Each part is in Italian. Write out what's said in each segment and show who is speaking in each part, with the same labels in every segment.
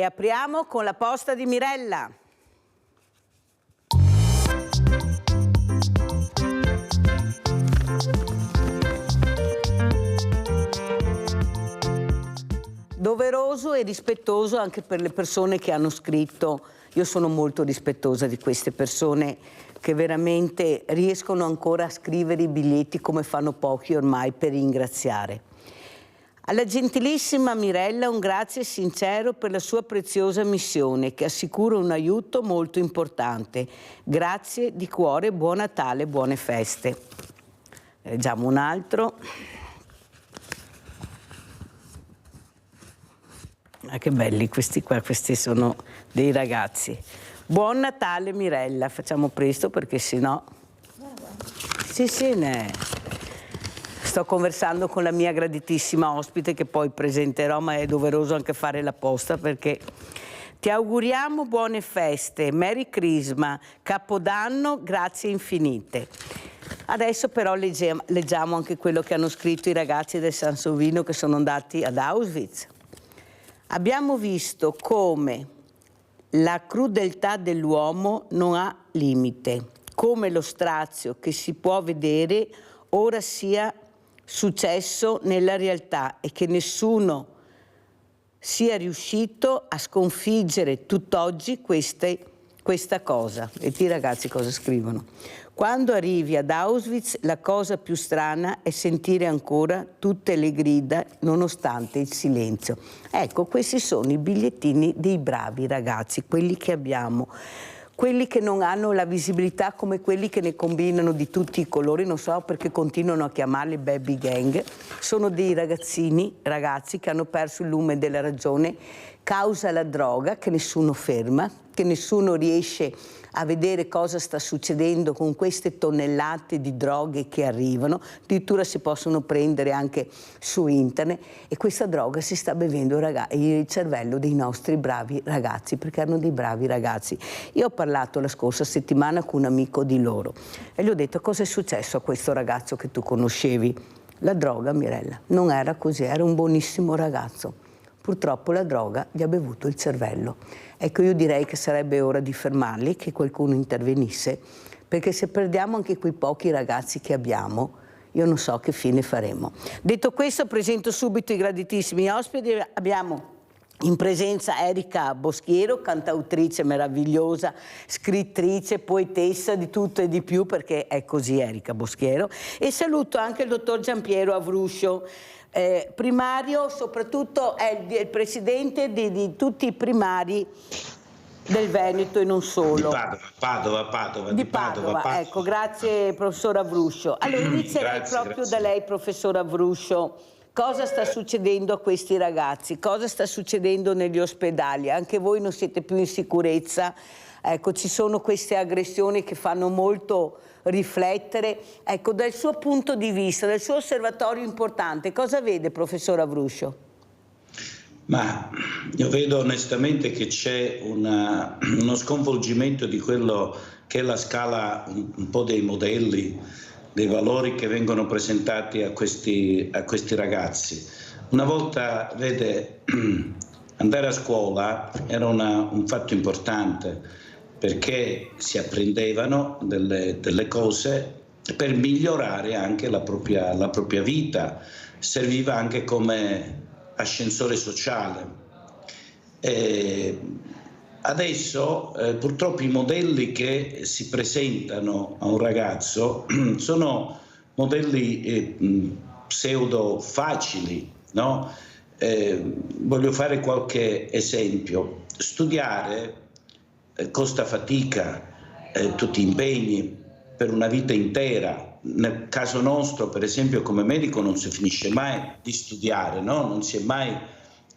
Speaker 1: apriamo con la posta di Mirella. Doveroso e rispettoso anche per le persone che hanno scritto. Io sono molto rispettosa di queste persone che veramente riescono ancora a scrivere i biglietti come fanno pochi ormai per ringraziare. Alla gentilissima Mirella un grazie sincero per la sua preziosa missione che assicura un aiuto molto importante. Grazie di cuore, buon Natale, buone feste. Leggiamo un altro. Ah, che belli questi qua, questi sono dei ragazzi. Buon Natale Mirella, facciamo presto perché sennò... Sì, sto conversando con la mia graditissima ospite che poi presenterò, ma è doveroso anche fare la posta perché ti auguriamo buone feste, Merry Christmas, Capodanno, grazie infinite. Adesso però leggiamo anche quello che hanno scritto i ragazzi del Sansovino che sono andati ad Auschwitz. Abbiamo visto come la crudeltà dell'uomo non ha limite, come lo strazio che si può vedere ora sia successo nella realtà e che nessuno sia riuscito a sconfiggere tutt'oggi questa cosa. E i ragazzi cosa scrivono? Quando arrivi ad Auschwitz la cosa più strana è sentire ancora tutte le grida nonostante il silenzio. Ecco, questi sono i bigliettini dei bravi ragazzi, quelli che abbiamo, quelli che non hanno la visibilità come quelli che ne combinano di tutti i colori, non so perché continuano a chiamarli baby gang, sono dei ragazzi che hanno perso il lume della ragione causa la droga, che nessuno ferma, che nessuno riesce a vedere cosa sta succedendo con queste tonnellate di droghe che arrivano, addirittura si possono prendere anche su internet e questa droga si sta bevendo il cervello dei nostri bravi ragazzi, perché erano dei bravi ragazzi. Io ho parlato la scorsa settimana con un amico di loro e gli ho detto cosa è successo a questo ragazzo che tu conoscevi. La droga, Mirella, non era così, era un buonissimo ragazzo. Purtroppo la droga gli ha bevuto il cervello. Ecco, io direi che sarebbe ora di fermarli, che qualcuno intervenisse, perché se perdiamo anche quei pochi ragazzi che abbiamo, io non so che fine faremo. Detto questo, presento subito i graditissimi ospiti. Abbiamo in presenza Erika Boschiero, cantautrice meravigliosa, scrittrice, poetessa di tutto e di più, perché è così Erika Boschiero. E saluto anche il dottor Giampiero Avruscio, primario, soprattutto è il presidente di tutti i primari del Veneto e non solo.
Speaker 2: Di Padova.
Speaker 1: Ecco, grazie professor Avruscio. Allora inizierei proprio da lei, professor Avruscio. Cosa sta succedendo a questi ragazzi? Cosa sta succedendo negli ospedali? Anche voi non siete più in sicurezza? Ecco, ci sono queste aggressioni che fanno molto riflettere. Ecco, dal suo punto di vista, dal suo osservatorio importante, cosa vede, professor Avruscio?
Speaker 2: Ma io vedo onestamente che c'è uno sconvolgimento di quello che è la scala un po' dei modelli, dei valori che vengono presentati a questi ragazzi. Una volta, vede, andare a scuola era un fatto importante, perché si apprendevano delle cose per migliorare anche la propria vita, serviva anche come ascensore sociale. Adesso purtroppo i modelli che si presentano a un ragazzo sono modelli pseudo facili, no? Voglio fare qualche esempio. Studiare costa fatica, tutti impegni per una vita intera. Nel caso nostro, per esempio, come medico non si finisce mai di studiare, no? Non si è mai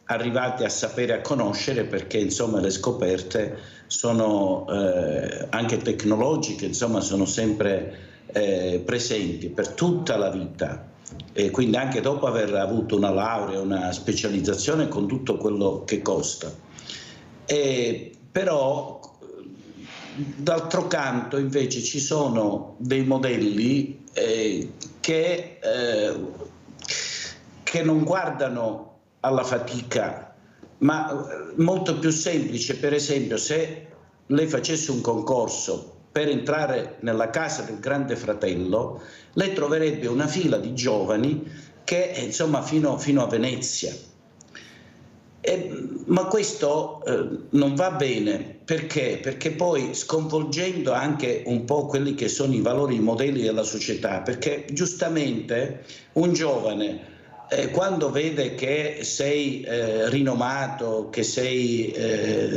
Speaker 2: arrivati a sapere, a conoscere, perché insomma le scoperte sono anche tecnologiche, insomma sono sempre presenti per tutta la vita. E quindi anche dopo aver avuto una laurea, una specializzazione, con tutto quello che costa. Però d'altro canto invece ci sono dei modelli che non guardano alla fatica ma molto più semplice. Per esempio, se lei facesse un concorso per entrare nella casa del Grande Fratello, lei troverebbe una fila di giovani che insomma fino a Venezia. Ma questo non va bene, perché? Perché poi sconvolgendo anche un po' quelli che sono i valori, i modelli della società, perché giustamente un giovane quando vede che sei rinomato, che sei,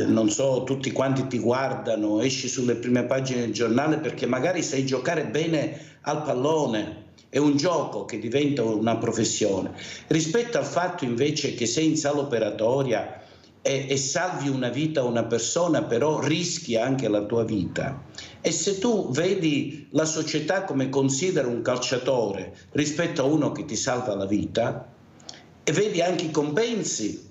Speaker 2: non so, tutti quanti ti guardano, esci sulle prime pagine del giornale perché magari sai giocare bene al pallone, è un gioco che diventa una professione, rispetto al fatto invece che sei in sala operatoria e salvi una vita a una persona, però rischi anche la tua vita. E se tu vedi la società come considera un calciatore rispetto a uno che ti salva la vita, e vedi anche i compensi,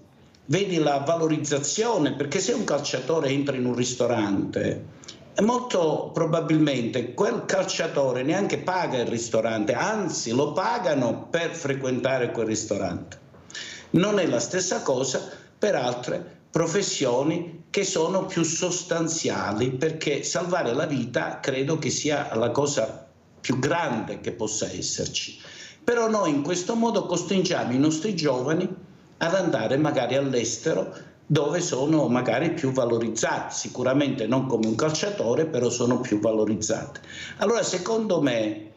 Speaker 2: vedi la valorizzazione, perché se un calciatore entra in un ristorante, molto probabilmente quel calciatore neanche paga il ristorante, anzi lo pagano per frequentare quel ristorante. Non è la stessa cosa per altre professioni che sono più sostanziali, perché salvare la vita credo che sia la cosa più grande che possa esserci. Però noi in questo modo costringiamo i nostri giovani ad andare magari all'estero, dove sono magari più valorizzati, sicuramente non come un calciatore, però sono più valorizzati. Allora secondo me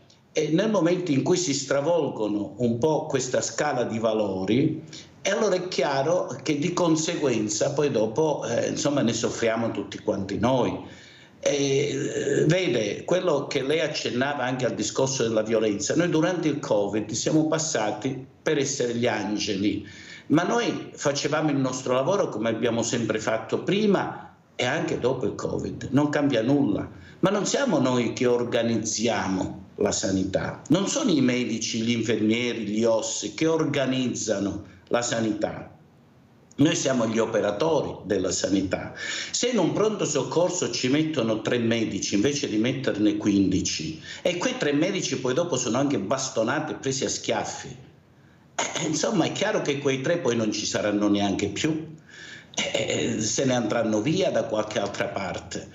Speaker 2: nel momento in cui si stravolgono un po' questa scala di valori, e allora è chiaro che di conseguenza poi dopo insomma ne soffriamo tutti quanti noi. Vede, quello che lei accennava anche al discorso della violenza, noi durante il Covid siamo passati per essere gli angeli, ma noi facevamo il nostro lavoro come abbiamo sempre fatto prima e anche dopo il Covid, non cambia nulla, ma non siamo noi che organizziamo la sanità, non sono i medici, gli infermieri, gli OSS che organizzano la sanità. Noi siamo gli operatori della sanità. Se in un pronto soccorso ci mettono 3 medici invece di metterne 15 e quei 3 medici poi dopo sono anche bastonati e presi a schiaffi, insomma è chiaro che quei 3 poi non ci saranno neanche più, se ne andranno via da qualche altra parte.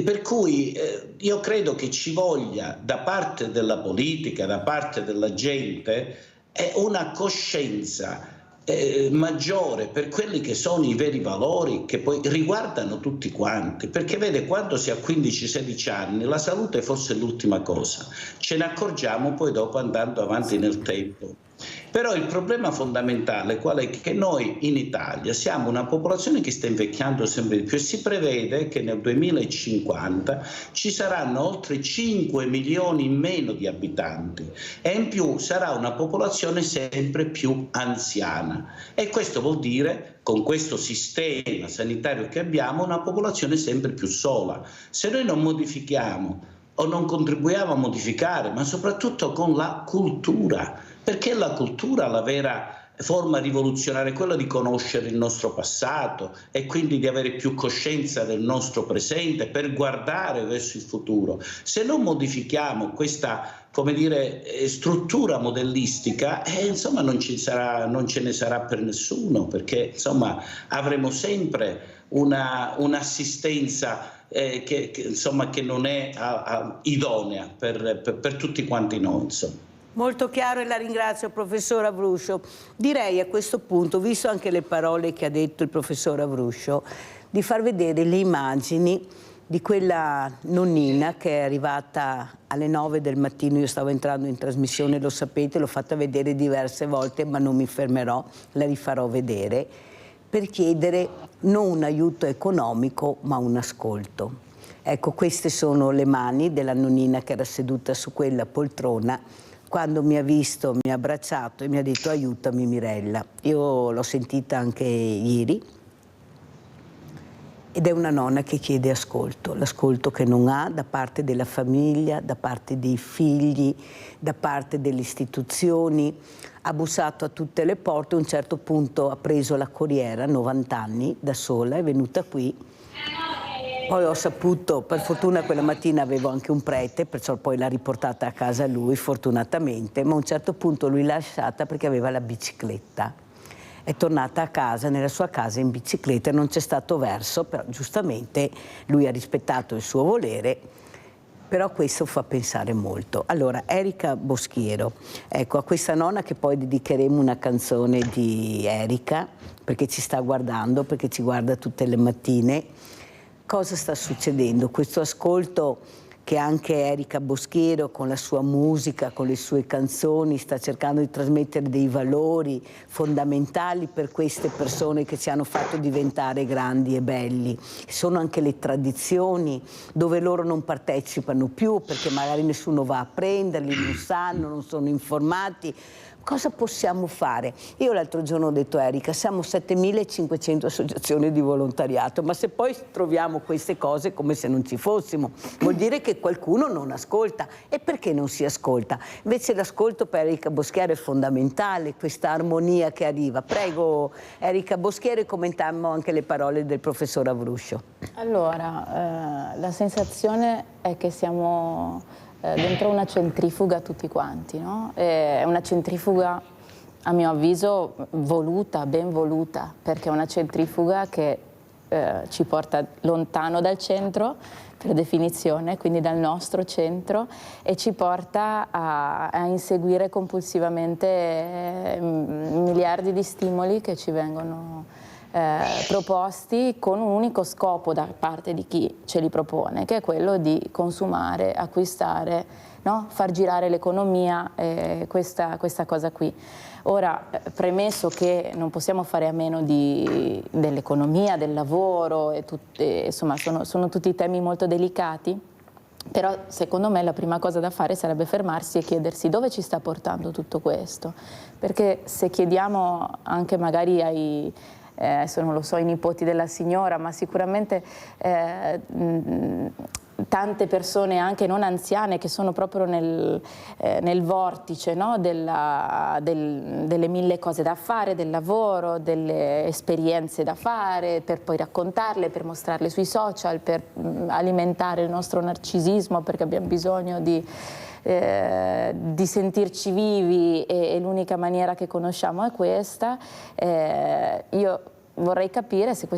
Speaker 2: Per cui io credo che ci voglia da parte della politica, da parte della gente, una coscienza maggiore per quelli che sono i veri valori che poi riguardano tutti quanti, perché vede, quando si ha 15-16 anni la salute forse è l'ultima cosa, ce ne accorgiamo poi dopo andando avanti nel tempo. Però il problema fondamentale qual è? Che noi in Italia siamo una popolazione che sta invecchiando sempre di più e si prevede che nel 2050 ci saranno oltre 5 milioni in meno di abitanti e in più sarà una popolazione sempre più anziana, e questo vuol dire, con questo sistema sanitario che abbiamo, una popolazione sempre più sola. Se noi non modifichiamo o non contribuiamo a modificare, ma soprattutto con la cultura, perché la cultura, la vera forma rivoluzionaria, è quella di conoscere il nostro passato e quindi di avere più coscienza del nostro presente per guardare verso il futuro. Se non modifichiamo questa, come dire, struttura modellistica, insomma non ce ne sarà per nessuno, perché insomma avremo sempre un'assistenza che non è idonea per tutti quanti noi, insomma.
Speaker 1: Molto chiaro, e la ringrazio, professor Avruscio. Direi a questo punto, visto anche le parole che ha detto il professor Avruscio, di far vedere le immagini di quella nonnina che è arrivata alle 9 del mattino. Io stavo entrando in trasmissione, lo sapete, l'ho fatta vedere diverse volte, ma non mi fermerò, la rifarò vedere, per chiedere non un aiuto economico, ma un ascolto. Ecco, queste sono le mani della nonnina che era seduta su quella poltrona. Quando mi ha visto, mi ha abbracciato e mi ha detto: aiutami Mirella. Io l'ho sentita anche ieri ed è una nonna che chiede ascolto, l'ascolto che non ha da parte della famiglia, da parte dei figli, da parte delle istituzioni. Ha bussato a tutte le porte, a un certo punto ha preso la corriera, 90 anni, da sola, è venuta qui. Poi ho saputo, per fortuna quella mattina avevo anche un prete, perciò poi l'ha riportata a casa lui, fortunatamente, ma a un certo punto lui l'ha lasciata perché aveva la bicicletta. è tornata a casa, nella sua casa in bicicletta, non c'è stato verso, però giustamente lui ha rispettato il suo volere, però questo fa pensare molto. Allora, Erika Boschiero, ecco, a questa nonna che poi dedicheremo una canzone di Erika, perché ci sta guardando, perché ci guarda tutte le mattine. Cosa sta succedendo? Questo ascolto che anche Erika Boschiero con la sua musica, con le sue canzoni sta cercando di trasmettere dei valori fondamentali per queste persone che ci hanno fatto diventare grandi e belli. Sono anche le tradizioni dove loro non partecipano più perché magari nessuno va a prenderli, non sanno, non sono informati. Cosa possiamo fare? Io l'altro giorno ho detto, Erika, siamo 7.500 associazioni di volontariato, ma se poi troviamo queste cose come se non ci fossimo, vuol dire che qualcuno non ascolta. E perché non si ascolta? Invece l'ascolto per Erika Boschiero è fondamentale, questa armonia che arriva. Prego Erika Boschiero e commentiamo anche le parole del professor Avruscio.
Speaker 3: Allora, la sensazione è che siamo dentro una centrifuga tutti quanti, no? È una centrifuga, a mio avviso, voluta, ben voluta, perché è una centrifuga che ci porta lontano dal centro, per definizione, quindi dal nostro centro, e ci porta a inseguire compulsivamente miliardi di stimoli che ci vengono proposti con un unico scopo da parte di chi ce li propone, che è quello di consumare, acquistare, no? Far girare l'economia, questa cosa qui. Ora, premesso che non possiamo fare a meno dell'economia, del lavoro, insomma sono tutti temi molto delicati, però secondo me la prima cosa da fare sarebbe fermarsi e chiedersi dove ci sta portando tutto questo, perché se chiediamo anche magari adesso non lo so, i nipoti della signora, ma sicuramente tante persone anche non anziane che sono proprio nel vortice, no? delle mille cose da fare, del lavoro, delle esperienze da fare, per poi raccontarle, per mostrarle sui social, per alimentare il nostro narcisismo, perché abbiamo bisogno di sentirci vivi e l'unica maniera che conosciamo è questa. Io vorrei capire se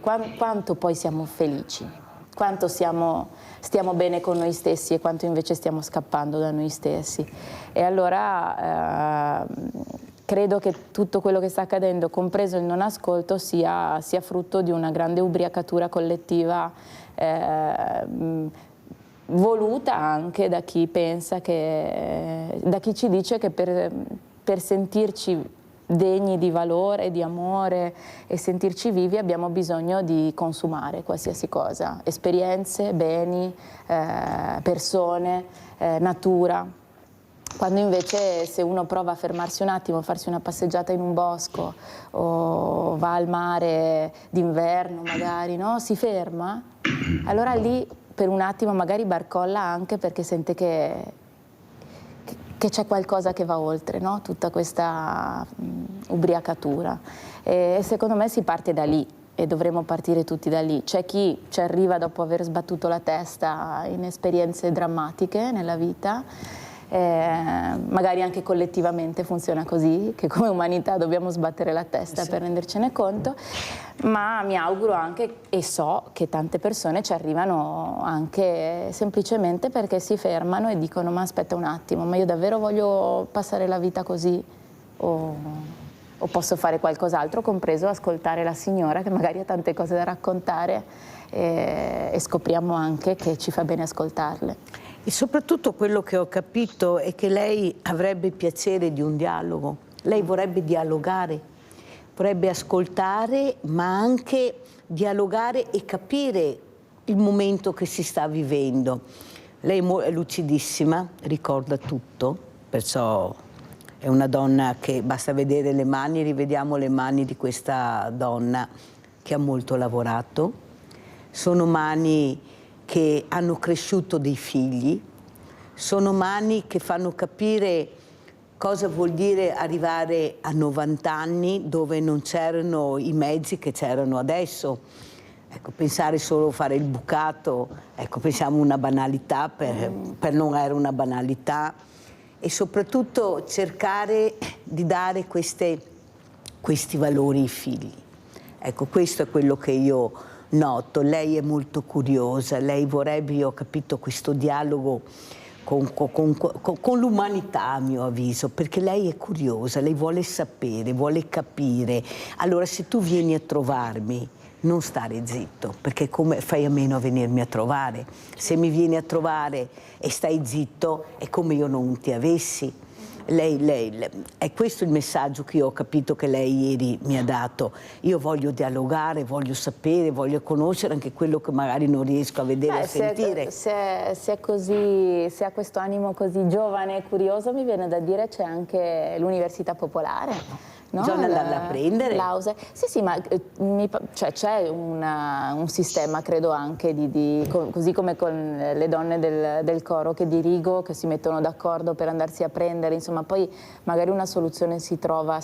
Speaker 3: quanto poi siamo felici, quanto stiamo bene con noi stessi e quanto invece stiamo scappando da noi stessi. E allora credo che tutto quello che sta accadendo, compreso il non ascolto, sia frutto di una grande ubriacatura collettiva voluta anche da chi pensa da chi ci dice che per sentirci degni di valore, di amore e sentirci vivi abbiamo bisogno di consumare qualsiasi cosa, esperienze, beni, persone, natura. Quando invece se uno prova a fermarsi un attimo, a farsi una passeggiata in un bosco o va al mare d'inverno magari, no? Si ferma, allora lì per un attimo magari barcolla anche perché sente che c'è qualcosa che va oltre, no? Tutta questa ubriacatura. E secondo me si parte da lì e dovremmo partire tutti da lì. C'è chi ci arriva dopo aver sbattuto la testa in esperienze drammatiche nella vita, magari anche collettivamente funziona così, che come umanità dobbiamo sbattere la testa per rendercene conto, ma mi auguro anche e so che tante persone ci arrivano anche semplicemente perché si fermano e dicono ma aspetta un attimo, ma io davvero voglio passare la vita così o posso fare qualcos'altro, compreso ascoltare la signora che magari ha tante cose da raccontare e scopriamo anche che ci fa bene ascoltarle.
Speaker 1: E soprattutto quello che ho capito è che lei avrebbe piacere di un dialogo, lei vorrebbe dialogare, vorrebbe ascoltare ma anche dialogare e capire il momento che si sta vivendo. Lei è lucidissima, ricorda tutto, perciò è una donna che basta vedere le mani, rivediamo le mani di questa donna che ha molto lavorato, sono mani che hanno cresciuto dei figli, sono mani che fanno capire cosa vuol dire arrivare a 90 anni dove non c'erano i mezzi che c'erano adesso. Ecco, pensare solo a fare il bucato, ecco, pensiamo una banalità, per non era una banalità, e soprattutto cercare di dare queste questi valori ai figli. Ecco, questo è quello che io noto. Lei è molto curiosa, lei vorrebbe, io ho capito, questo dialogo con l'umanità, a mio avviso, perché lei è curiosa, lei vuole sapere, vuole capire. Allora, se tu vieni a trovarmi, non stare zitto, perché come fai a meno a venirmi a trovare? Se mi vieni a trovare e stai zitto, è come io non ti avessi. È questo il messaggio che io ho capito che lei ieri mi ha dato. Io voglio dialogare, voglio sapere, voglio conoscere anche quello che magari non riesco a vedere, a sentire.
Speaker 3: Se ha questo animo così giovane e curioso, mi viene da dire c'è anche l'Università Popolare. No?
Speaker 1: Bisogna andarla a prendere.
Speaker 3: Sì, ma c'è un sistema, credo anche, così come con le donne del coro che dirigo, che si mettono d'accordo per andarsi a prendere, insomma, poi magari una soluzione si trova,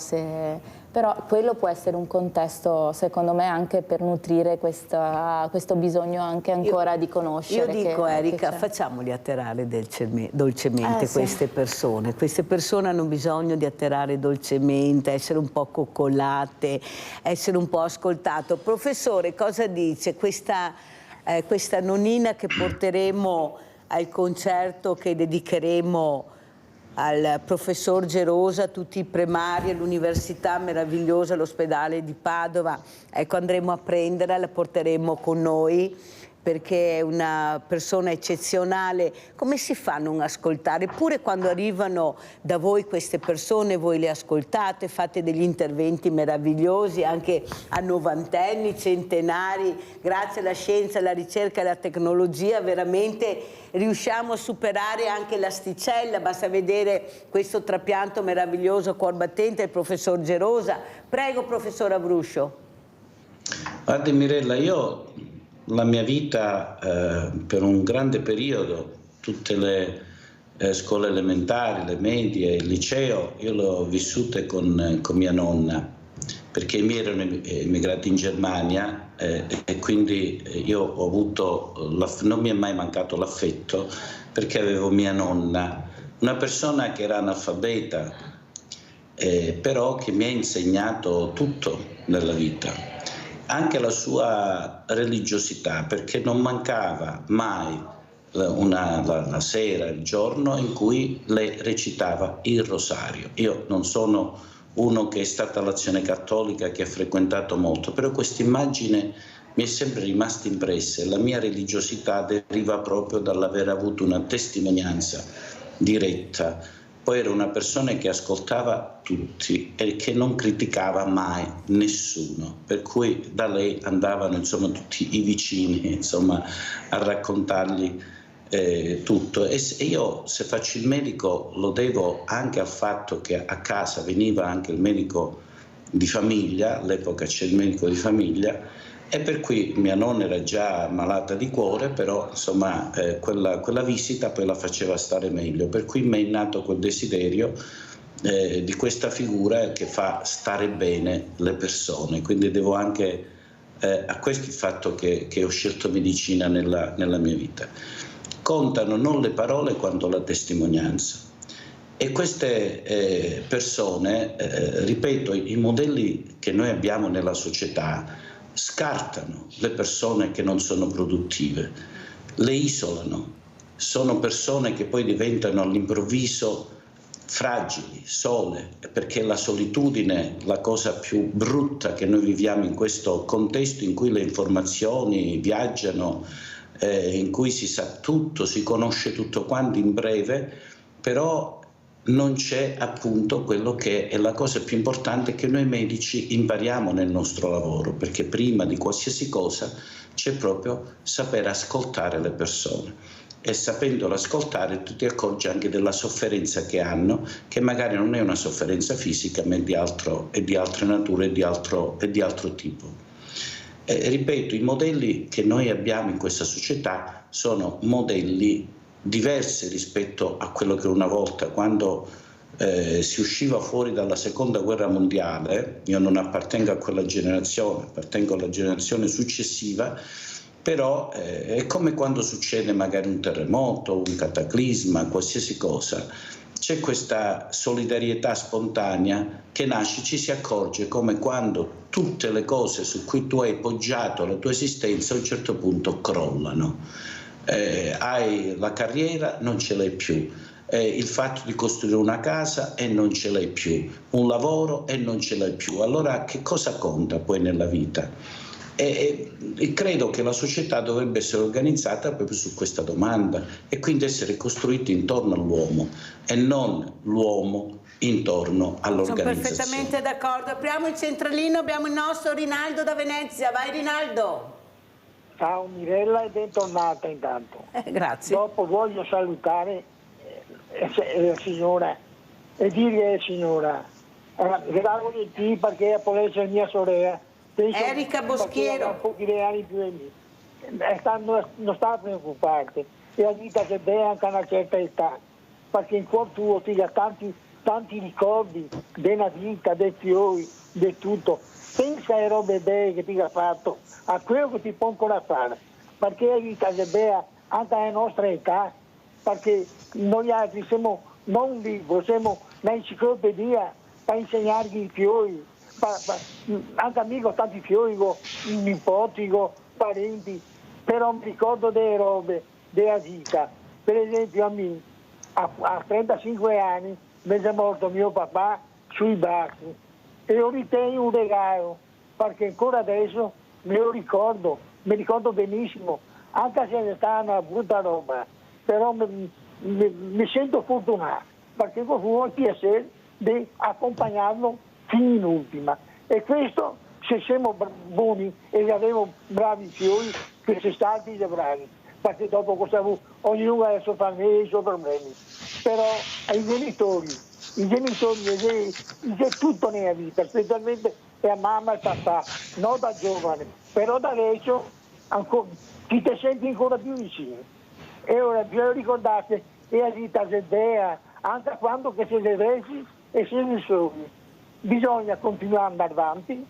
Speaker 3: però quello può essere un contesto, secondo me, anche per nutrire questo bisogno anche ancora di conoscere.
Speaker 1: Io dico, Erika, facciamoli atterrare dolcemente queste persone. Queste persone hanno bisogno di atterrare dolcemente, essere un po' coccolate, essere un po' ascoltato. Professore, cosa dice questa nonnina che porteremo al concerto che dedicheremo al professor Gerosa, tutti i primari all'università meravigliosa, all'ospedale di Padova? Ecco, andremo a prenderla, la porteremo con noi, perché è una persona eccezionale. Come si fa a non ascoltare? Eppure quando arrivano da voi queste persone, voi le ascoltate, fate degli interventi meravigliosi anche a novantenni, centenari. Grazie alla scienza, alla ricerca e alla tecnologia veramente riusciamo a superare anche l'asticella. Basta vedere questo trapianto meraviglioso a cuor battente del professor Gerosa. Prego, professor Abruscio.
Speaker 2: Guardi Mirella, io la mia vita per un grande periodo, tutte le scuole elementari, le medie, il liceo, io l'ho vissute con mia nonna, perché i miei erano emigrati in Germania e quindi io ho avuto, non mi è mai mancato l'affetto, perché avevo mia nonna, una persona che era analfabeta, però che mi ha insegnato tutto nella vita. Anche la sua religiosità, perché non mancava mai la sera, il giorno in cui lei recitava il rosario. Io non sono uno che è stato all'Azione Cattolica, che ha frequentato molto, però questa immagine mi è sempre rimasta impressa, e la mia religiosità deriva proprio dall'aver avuto una testimonianza diretta. Poi era una persona che ascoltava tutti e che non criticava mai nessuno, per cui da lei andavano insomma tutti i vicini insomma a raccontargli tutto. E io, se faccio il medico, lo devo anche al fatto che a casa veniva anche il medico di famiglia, all'epoca c'è il medico di famiglia, e per cui mia nonna era già malata di cuore, però insomma quella visita poi la faceva stare meglio, per cui mi è nato quel desiderio di questa figura che fa stare bene le persone. Quindi devo anche a questo il fatto che ho scelto medicina nella mia vita. Contano non le parole quanto la testimonianza. E queste persone, ripeto, i modelli che noi abbiamo nella società scartano le persone che non sono produttive, le isolano, sono persone che poi diventano all'improvviso fragili, sole, perché la solitudine è la cosa più brutta che noi viviamo in questo contesto in cui le informazioni viaggiano, in cui si sa tutto, si conosce tutto quanto in breve, però non c'è appunto quello che è la cosa più importante che noi medici impariamo nel nostro lavoro, perché prima di qualsiasi cosa c'è proprio saper ascoltare le persone, e sapendolo ascoltare tu ti accorgi anche della sofferenza che hanno, che magari non è una sofferenza fisica ma è di altre nature e di altro tipo. Ripeto, i modelli che noi abbiamo in questa società sono modelli diverse rispetto a quello che una volta, quando si usciva fuori dalla seconda guerra mondiale. Io non appartengo a quella generazione, appartengo alla generazione successiva, però è come quando succede magari un terremoto, un cataclisma, qualsiasi cosa, c'è questa solidarietà spontanea che nasce, ci si accorge come quando tutte le cose su cui tu hai poggiato la tua esistenza a un certo punto crollano. Hai la carriera, non ce l'hai più. Il fatto di costruire una casa e non ce l'hai più, un lavoro e non ce l'hai più. Allora che cosa conta poi nella vita? E credo che la società dovrebbe essere organizzata proprio su questa domanda e quindi essere costruita intorno all'uomo e non l'uomo intorno all'organizzazione.
Speaker 1: Sono perfettamente d'accordo. Apriamo il centralino, abbiamo il nostro Rinaldo da Venezia. Vai Rinaldo.
Speaker 4: Ciao Mirella e bentornata intanto.
Speaker 1: Grazie.
Speaker 4: Dopo voglio salutare la signora e dire signora, grazie di te perché può essere mia sorella. Penso
Speaker 1: Erika Boschiero.
Speaker 4: Un po' di anni più di me. Non sta a preoccuparti, è la vita che deve anche a una certa età, perché in cuore tuo ti ha tanti ricordi della vita, dei fiori, di tutto. Pensa alle robe belle che ti ha fatto, a quello che ti può ancora fare, perché la vita è bella anche alla nostra età, perché noi altri siamo non un libro, siamo un'enciclopedia per insegnargli i fiori, anche a me ho tanti fiori, nipoti, parenti, però mi ricordo delle robe della vita. Per esempio a me, a 35 anni, mi è morto mio papà sui bassi e lo ritengo un regalo, perché ancora adesso me lo ricordo, mi ricordo benissimo, anche se è stata una brutta roba, però mi sento fortunato, perché ho il piacere di accompagnarlo fino in ultima. E questo, se siamo buoni e abbiamo bravi fiori, che si stati bravi, perché dopo ognuno ha le sue famiglie e i suoi problemi. Però ai genitori è tutto nella vita, specialmente la mamma e il papà, non da giovane, però da adesso ti senti ancora più vicino. E ora vi ricordate, e la vita è bella, anche quando che si resti e si è soli. Bisogna continuare ad andare avanti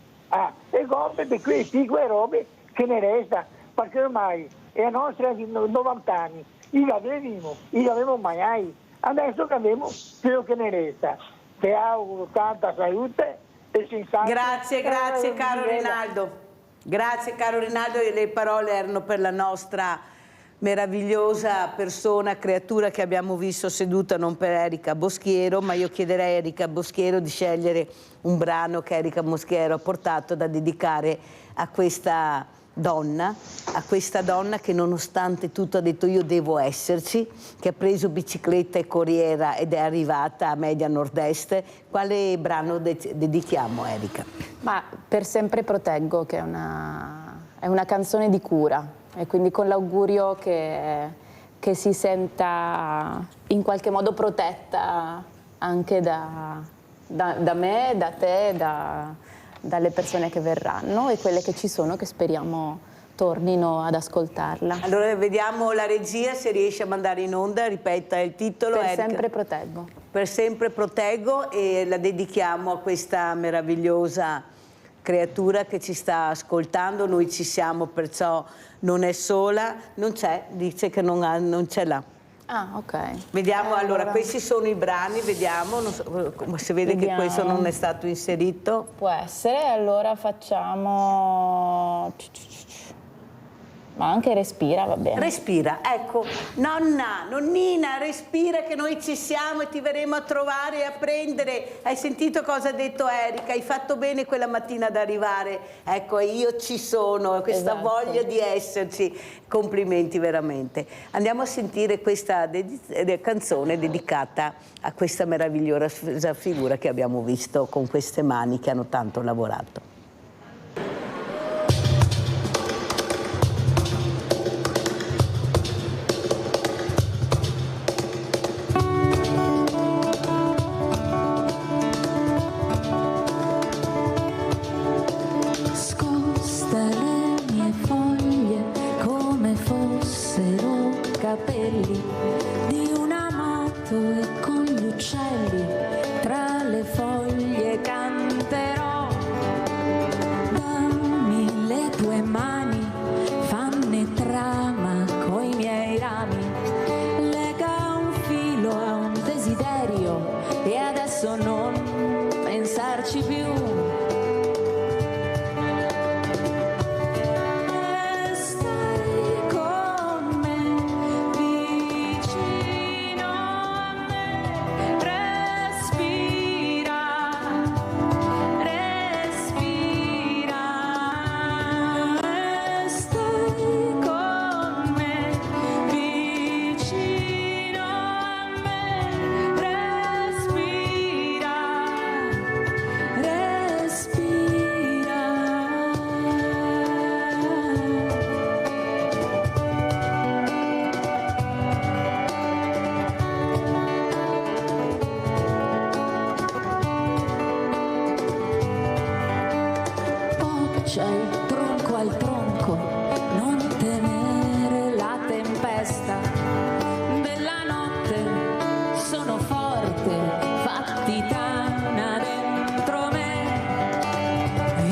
Speaker 4: e gommete queste piccole robe che ne resta, perché ormai è la nostra 90 anni, io l'avevo mai, adesso che abbiamo quello che ne resta. Ti auguro tanta salute e senz'altro.
Speaker 1: Grazie caro Rinaldo. Grazie caro Rinaldo, e le parole erano per la nostra meravigliosa persona, creatura che abbiamo visto seduta, non per Erika Boschiero, ma io chiederei a Erika Boschiero di scegliere un brano che Erika Boschiero ha portato da dedicare a questa donna che nonostante tutto ha detto io devo esserci, che ha preso bicicletta e corriera ed è arrivata a Media Nord-Est. Quale brano dedichiamo, Erika?
Speaker 3: Ma Per sempre proteggo, che è una canzone di cura, e quindi con l'augurio che si senta in qualche modo protetta anche da me, da te, dalle persone che verranno e quelle che ci sono, che speriamo tornino ad ascoltarla.
Speaker 1: Allora vediamo la regia se riesce a mandare in onda, ripeta il titolo.
Speaker 3: Per
Speaker 1: Erika.
Speaker 3: sempre proteggo.
Speaker 1: Per sempre proteggo, e la dedichiamo a questa meravigliosa creatura che ci sta ascoltando. Noi ci siamo, perciò non è sola, non c'è, dice che non ce l'ha.
Speaker 3: Ah, ok.
Speaker 1: Vediamo, allora, questi sono i brani, vediamo, non so, se vede che questo non è stato inserito.
Speaker 3: Può essere, allora facciamo... Ma anche respira, va bene.
Speaker 1: Respira, ecco, nonnina, respira che noi ci siamo e ti verremo a trovare e a prendere. Hai sentito cosa ha detto Erika? Hai fatto bene quella mattina ad arrivare. Ecco, io ci sono, questa voglia di esserci. Complimenti veramente. Andiamo a sentire questa canzone dedicata a questa meravigliosa figura che abbiamo visto con queste mani che hanno tanto lavorato.
Speaker 5: Capelli di un amato e con gli uccelli tra le foglie canterò vero e adesso non pensarci più. C'hai tronco al tronco, non temere la tempesta della notte, sono forte, fatti tana dentro me,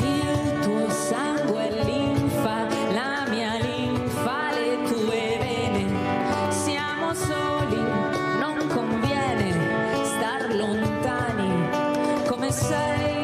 Speaker 5: il tuo sangue è linfa, la mia linfa, le tue vene, siamo soli, non conviene star lontani come sei.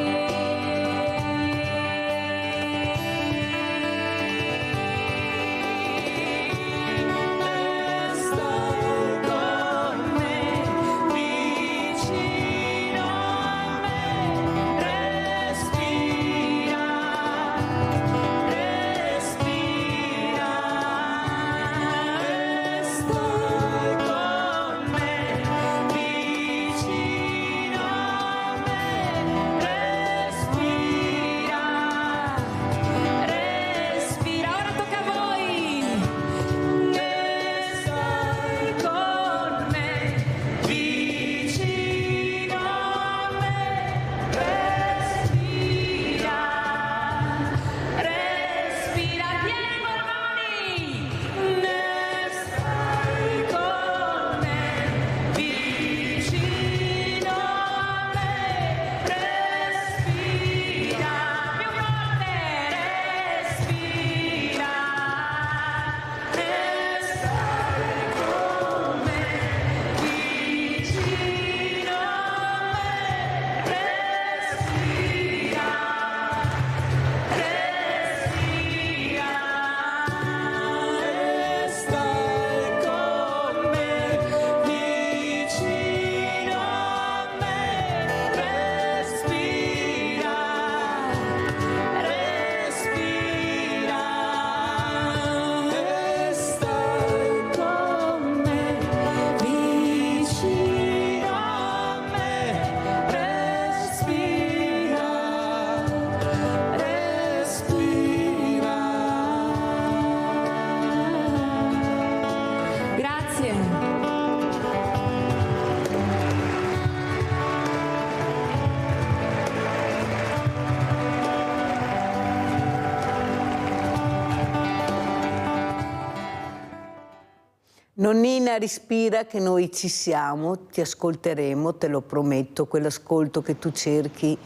Speaker 1: Nonnina, respira che noi ci siamo, ti ascolteremo, te lo prometto, quell'ascolto che tu cerchi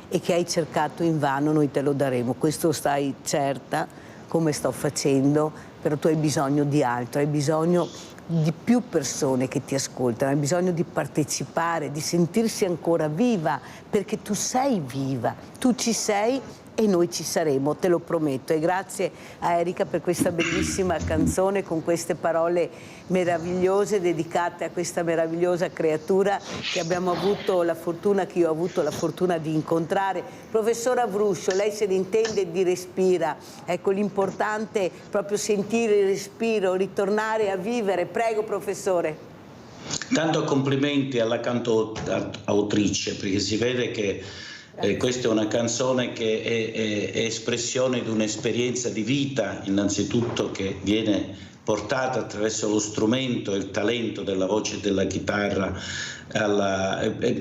Speaker 1: e che hai cercato invano noi te lo daremo, questo stai certa, come sto facendo, però tu hai bisogno di altro, hai bisogno di più persone che ti ascoltano, hai bisogno di partecipare, di sentirsi ancora viva, perché tu sei viva, tu ci sei e noi ci saremo, te lo prometto. E grazie a Erika per questa bellissima canzone con queste parole meravigliose dedicate a questa meravigliosa creatura che abbiamo avuto la fortuna, che io ho avuto la fortuna di incontrare. Professor Avruscio, lei se ne intende di respira, ecco l'importante proprio sentire il respiro, ritornare a vivere. Prego professore.
Speaker 2: Tanto complimenti alla cantautrice, perché si vede che questa è una canzone che è espressione di un'esperienza di vita, innanzitutto, che viene portata attraverso lo strumento e il talento della voce e della chitarra.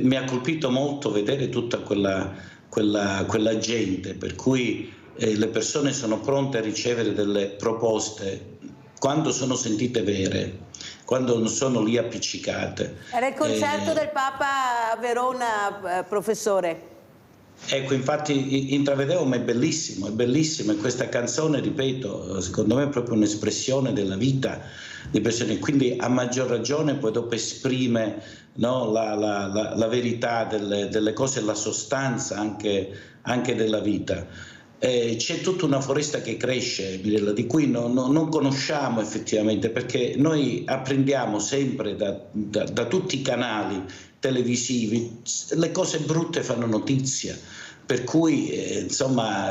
Speaker 2: Mi ha colpito molto vedere tutta quella gente, per cui le persone sono pronte a ricevere delle proposte quando sono sentite vere, quando non sono lì appiccicate.
Speaker 1: Era il concerto del Papa a Verona, professore.
Speaker 2: Ecco, infatti intravedevo, ma è bellissimo, e questa canzone, ripeto, secondo me è proprio un'espressione della vita di persone, quindi a maggior ragione poi dopo esprime no? La verità delle cose, la sostanza anche della vita. C'è tutta una foresta che cresce, Mirella, di cui non conosciamo effettivamente, perché noi apprendiamo sempre da tutti i canali televisivi, le cose brutte fanno notizia, per cui insomma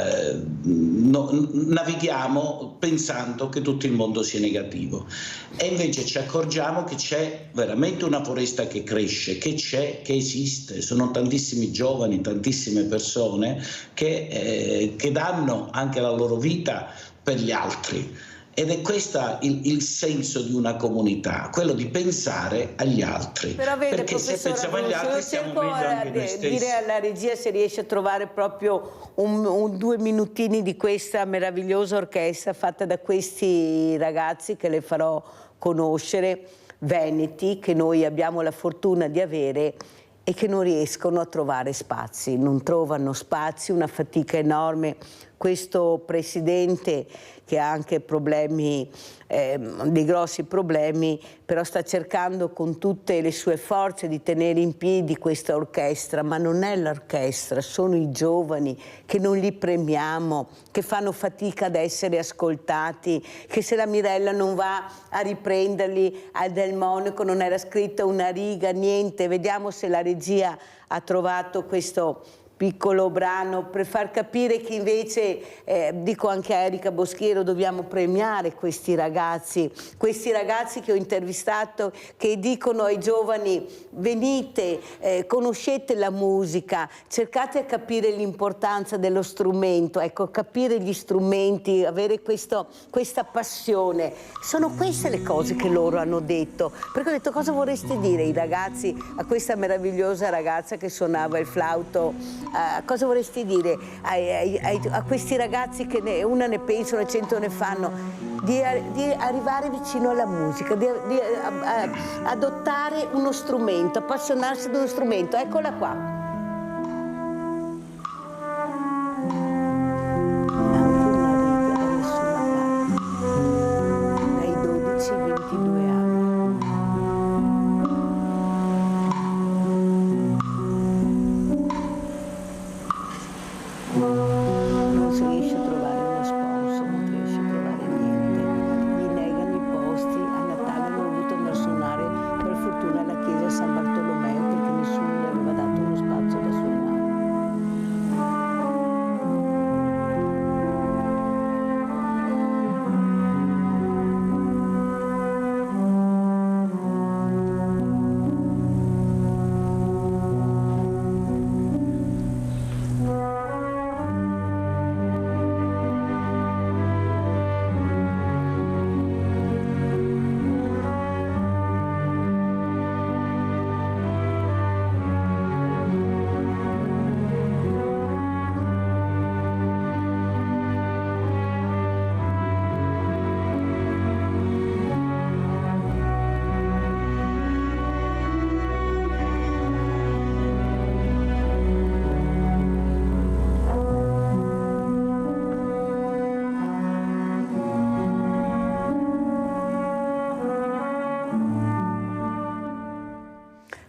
Speaker 2: navighiamo pensando che tutto il mondo sia negativo, e invece ci accorgiamo che c'è veramente una foresta che cresce, che esiste. Sono tantissimi giovani, tantissime persone che danno anche la loro vita per gli altri. Ed è questo il senso di una comunità, quello di pensare agli altri.
Speaker 1: Però vede,
Speaker 2: perché se pensiamo agli altri stiamo vivendo anche noi stessi.
Speaker 1: Dire alla regia se riesce a trovare proprio 2 minutini di questa meravigliosa orchestra fatta da questi ragazzi che le farò conoscere, veneti, che noi abbiamo la fortuna di avere e che non riescono a trovare spazi, non trovano spazi, una fatica enorme. Questo presidente, che ha anche problemi, dei grossi problemi, però sta cercando con tutte le sue forze di tenere in piedi questa orchestra, ma non è l'orchestra, sono i giovani che non li premiamo, che fanno fatica ad essere ascoltati, che se la Mirella non va a riprenderli al Delmonico non era scritta una riga, niente. Vediamo se la regia ha trovato questo piccolo brano per far capire che invece, dico anche a Erika Boschiero, dobbiamo premiare questi ragazzi che ho intervistato, che dicono ai giovani: venite, conoscete la musica, cercate di capire l'importanza dello strumento, ecco, capire gli strumenti, avere questa passione. Sono queste le cose che loro hanno detto, perché ho detto: cosa vorreste dire ai ragazzi, a questa meravigliosa ragazza che suonava il flauto? Cosa vorresti dire a questi ragazzi che una ne pensano e 100 ne fanno, di arrivare vicino alla musica, di adottare uno strumento, appassionarsi ad uno strumento? Eccola qua.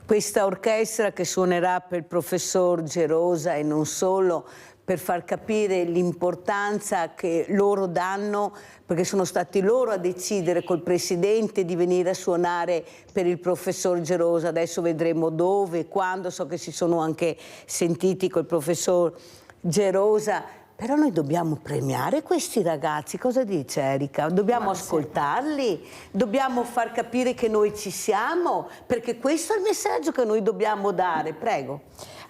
Speaker 1: Questa orchestra che suonerà per il professor Gerosa e non solo, per far capire l'importanza che loro danno, perché sono stati loro a decidere col presidente di venire a suonare per il professor Gerosa. Adesso vedremo dove, quando, so che si sono anche sentiti col professor Gerosa. Però noi dobbiamo premiare questi ragazzi, cosa dice Erika? Dobbiamo ascoltarli, dobbiamo far capire che noi ci siamo, perché questo è il messaggio che noi dobbiamo dare, prego.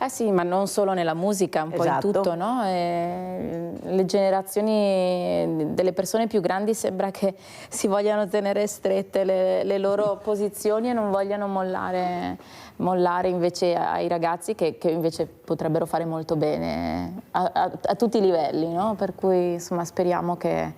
Speaker 3: Sì, ma non solo nella musica, un po' in tutto, no? Le generazioni delle persone più grandi sembra che si vogliano tenere strette le loro posizioni e non vogliano mollare invece ai ragazzi che invece potrebbero fare molto bene a tutti i livelli, no? Per cui insomma speriamo che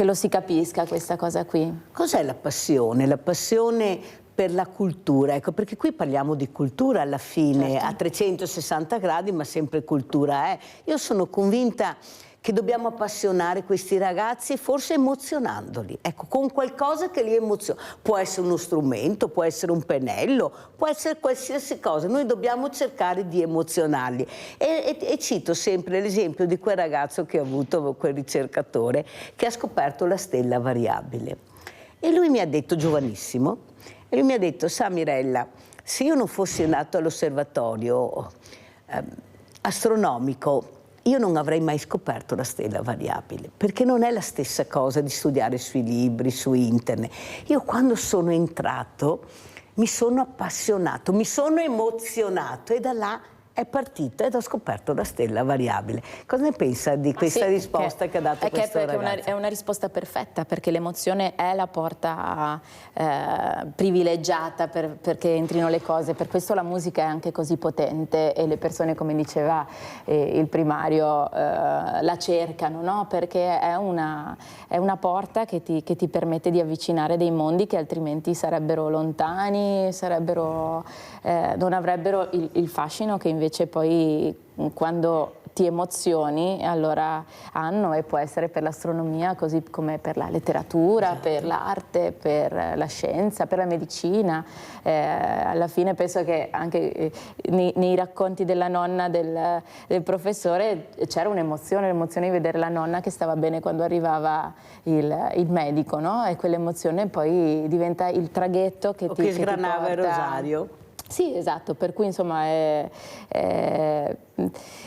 Speaker 3: lo si capisca questa cosa qui. Cos'è la passione? La passione per la cultura, ecco, perché qui parliamo di cultura alla fine, certo, a 360 gradi, ma sempre cultura. Io sono convinta
Speaker 1: che dobbiamo appassionare questi ragazzi, forse emozionandoli, ecco, con qualcosa che li emoziona. Può essere uno strumento, può essere un pennello, può essere qualsiasi cosa, noi dobbiamo cercare di emozionarli. E cito sempre l'esempio di quel ragazzo che ho avuto, quel ricercatore, che ha scoperto la stella variabile. E lui mi ha detto, giovanissimo, e lui mi ha detto: sa Mirella, se io non fossi andato all'osservatorio astronomico, io non avrei mai scoperto la stella variabile, perché non è la stessa cosa di studiare sui libri, su internet. Io quando sono entrato mi sono appassionato, mi sono emozionato e da là è partito ed ho scoperto la stella variabile. Cosa ne pensa di questa risposta che ha dato questo ragazzo?
Speaker 3: È una risposta perfetta, perché l'emozione è la porta privilegiata perché entrino le cose. Per questo la musica è anche così potente e le persone, come diceva il primario, la cercano, no? Perché è una porta che ti permette di avvicinare dei mondi che altrimenti sarebbero lontani, non avrebbero il fascino che invece poi quando ti emozioni allora hanno, e può essere per l'astronomia così come per la letteratura, esatto, per l'arte, per la scienza, per la medicina. Alla fine penso che anche nei racconti della nonna del professore c'era un'emozione, l'emozione di vedere la nonna che stava bene quando arrivava il medico, no? E quell'emozione poi diventa il traghetto che ti
Speaker 1: sgranava
Speaker 3: porta...
Speaker 1: il rosario.
Speaker 3: Sì, esatto, per cui insomma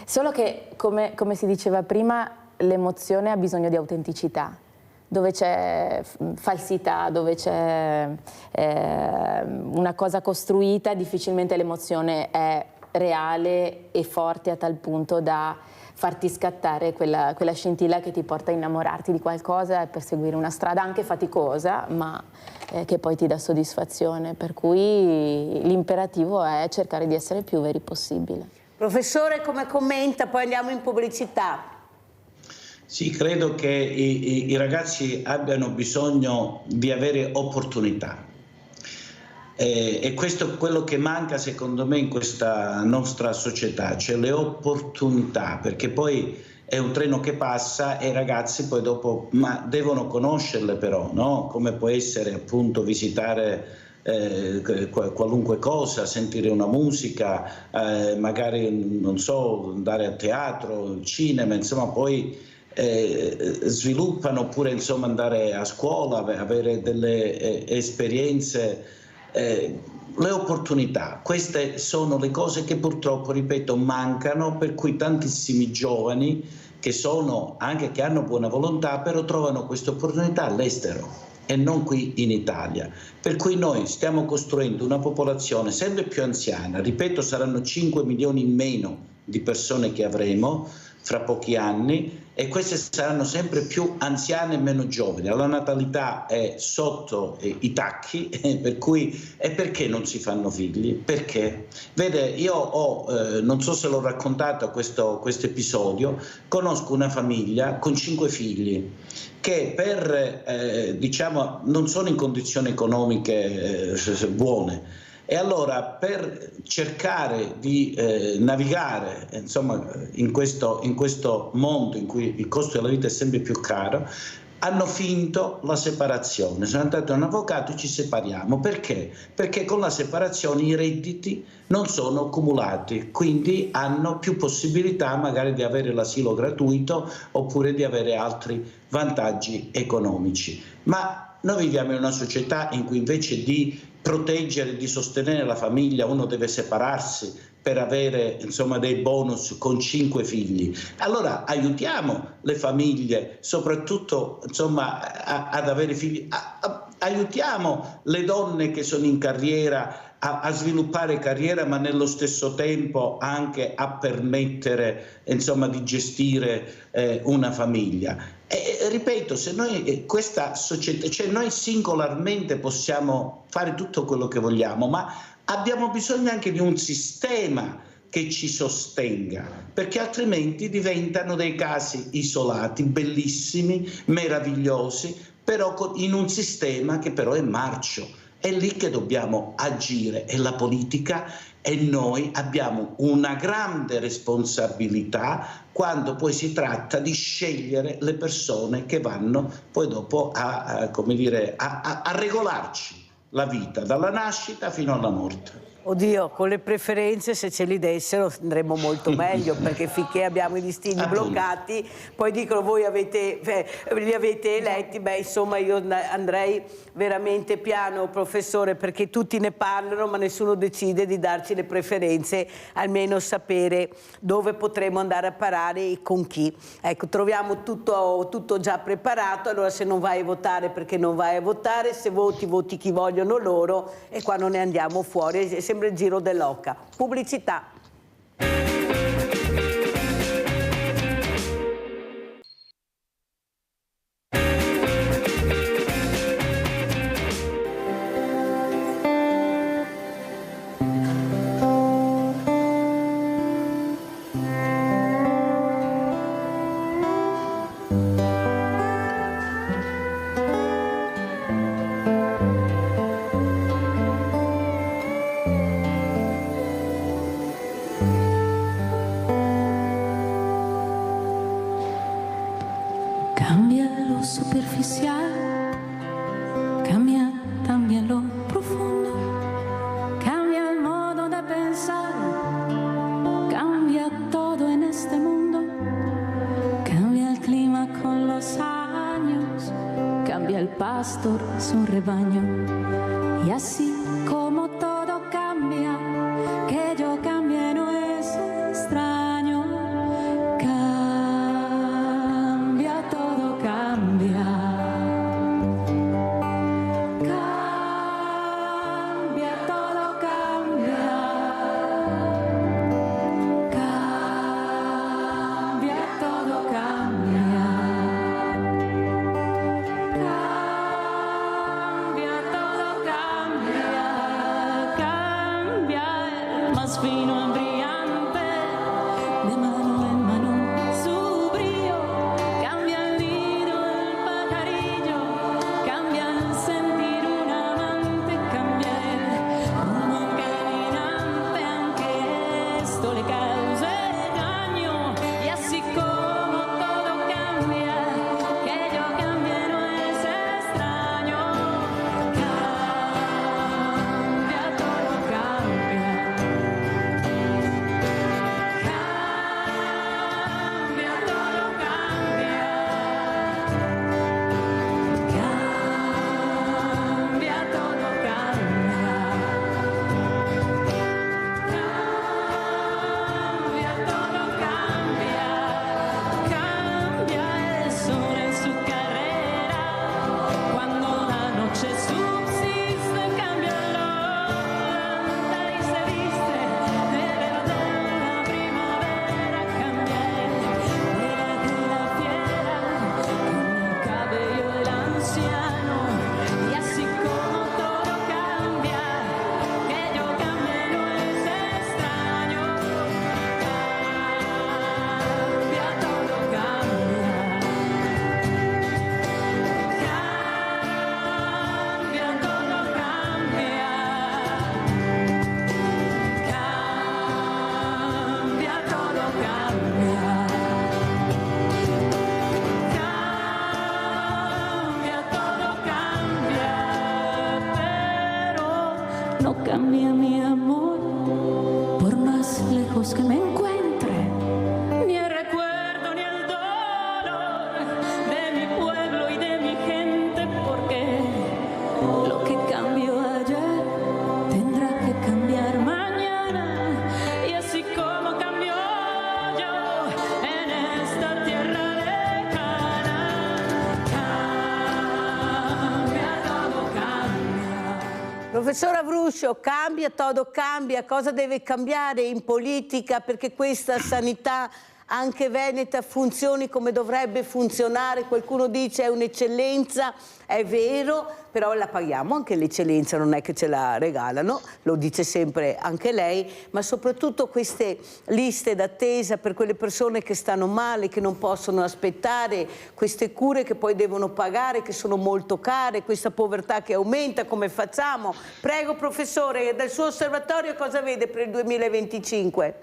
Speaker 3: solo che come si diceva prima, l'emozione ha bisogno di autenticità. Dove c'è falsità, dove c'è una cosa costruita, difficilmente l'emozione è reale e forte a tal punto da farti scattare quella scintilla che ti porta a innamorarti di qualcosa e perseguire una strada anche faticosa, ma che poi ti dà soddisfazione. Per cui l'imperativo è cercare di essere più veri possibile.
Speaker 1: Professore, come commenta? Poi andiamo in pubblicità.
Speaker 2: Sì, credo che i ragazzi abbiano bisogno di avere opportunità. E questo è quello che manca secondo me in questa nostra società, cioè le opportunità, perché poi è un treno che passa e i ragazzi poi dopo devono conoscerle, però, no? Come può essere appunto visitare qualunque cosa, sentire una musica, magari non so, andare a teatro, cinema, insomma poi sviluppano, oppure insomma andare a scuola, avere delle esperienze. Le opportunità, queste sono le cose che purtroppo, ripeto, mancano, per cui tantissimi giovani che hanno buona volontà, però trovano queste opportunità all'estero e non qui in Italia. Per cui noi stiamo costruendo una popolazione sempre più anziana, ripeto, saranno 5 milioni in meno di persone che avremo fra pochi anni, e queste saranno sempre più anziane e meno giovani. La natalità è sotto i tacchi, per cui e perché non si fanno figli? Perché? Vede, io non so se l'ho raccontato questo episodio, conosco una famiglia con 5 figli che diciamo non sono in condizioni economiche buone. E allora, per cercare di navigare insomma, in questo mondo in cui il costo della vita è sempre più caro, hanno finto la separazione. Sono andati da un avvocato e ci separiamo. Perché? Perché con la separazione i redditi non sono cumulati, quindi hanno più possibilità magari di avere l'asilo gratuito oppure di avere altri vantaggi economici. Ma noi viviamo in una società in cui invece di proteggere, di sostenere la famiglia, uno deve separarsi per avere insomma dei bonus con 5 figli. Allora aiutiamo le famiglie, soprattutto insomma ad avere figli, aiutiamo le donne che sono in carriera a sviluppare carriera, ma nello stesso tempo anche a permettere insomma di gestire una famiglia. E ripeto, se noi questa società, cioè noi singolarmente possiamo fare tutto quello che vogliamo, ma abbiamo bisogno anche di un sistema che ci sostenga, perché altrimenti diventano dei casi isolati, bellissimi, meravigliosi, però in un sistema che però è marcio. È lì che dobbiamo agire e la politica e noi abbiamo una grande responsabilità quando poi si tratta di scegliere le persone che vanno poi dopo a regolarci la vita dalla nascita fino alla morte.
Speaker 1: Oddio, con le preferenze, se ce li dessero andremmo molto meglio, perché finché abbiamo i listini bloccati, poi dicono voi li avete eletti, beh insomma io andrei veramente piano, professore, perché tutti ne parlano ma nessuno decide di darci le preferenze, almeno sapere dove potremo andare a parare e con chi. Ecco, troviamo tutto già preparato, allora se non vai a votare perché non vai a votare, se voti chi vogliono loro e qua non ne andiamo fuori. Sembra il giro dell'oca. Pubblicità.
Speaker 5: Cambia lo superficial, cambia también lo profundo, cambia el modo de pensar, cambia todo en este mundo, cambia el clima con los años, cambia el pastor su rebaño, y así como todo cambia, que yo cambie no es extraño. No cambia mi amor, por más lejos que me encuentre, ni el recuerdo ni el dolor de mi pueblo y de mi gente, porque lo que cambió ayer tendrá que cambiar mañana, y así como cambió yo en esta tierra lejana, cambia, todo cambia.
Speaker 1: Professor Avruscio, cambia, todo cambia, cosa deve cambiare in politica perché questa sanità anche veneta funzioni come dovrebbe funzionare. Qualcuno dice è un'eccellenza, è vero, però la paghiamo anche l'eccellenza, non è che ce la regalano, lo dice sempre anche lei, ma soprattutto queste liste d'attesa per quelle persone che stanno male, che non possono aspettare, queste cure che poi devono pagare, che sono molto care, questa povertà che aumenta, come facciamo? Prego professore, dal suo osservatorio cosa vede per il 2025?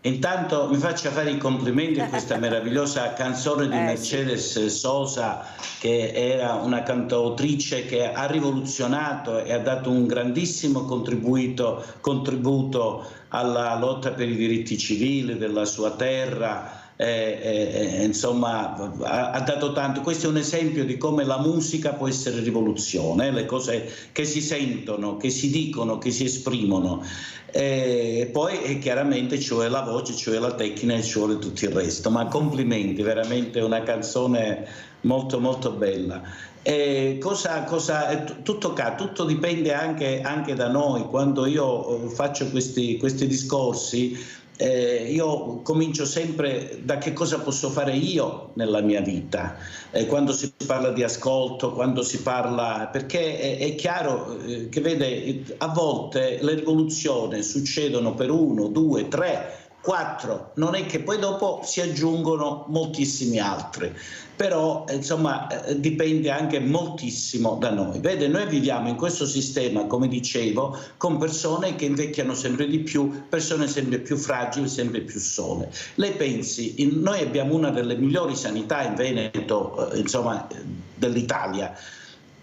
Speaker 2: Intanto mi faccia fare i complimenti a questa meravigliosa canzone di Mercedes Sosa, che era una cantautrice che ha rivoluzionato e ha dato un grandissimo contributo alla lotta per i diritti civili della sua terra. Insomma, ha dato tanto. Questo è un esempio di come la musica può essere rivoluzione, le cose che si sentono, che si dicono, che si esprimono. Poi chiaramente ci vuole la voce, ci vuole la tecnica e ci vuole tutto il resto, ma complimenti, veramente una canzone molto molto bella. Tutto dipende anche da noi. Quando io faccio questi discorsi, io comincio sempre da che cosa posso fare io nella mia vita, quando si parla di ascolto, quando si parla, perché è chiaro che vede, a volte le rivoluzioni succedono per 1, 2, 3, 4, non è che poi dopo si aggiungono moltissimi altri, però insomma dipende anche moltissimo da noi. Vede, noi viviamo in questo sistema, come dicevo, con persone che invecchiano sempre di più, persone sempre più fragili, sempre più sole. Lei pensi, noi abbiamo una delle migliori sanità in Veneto, insomma, dell'Italia.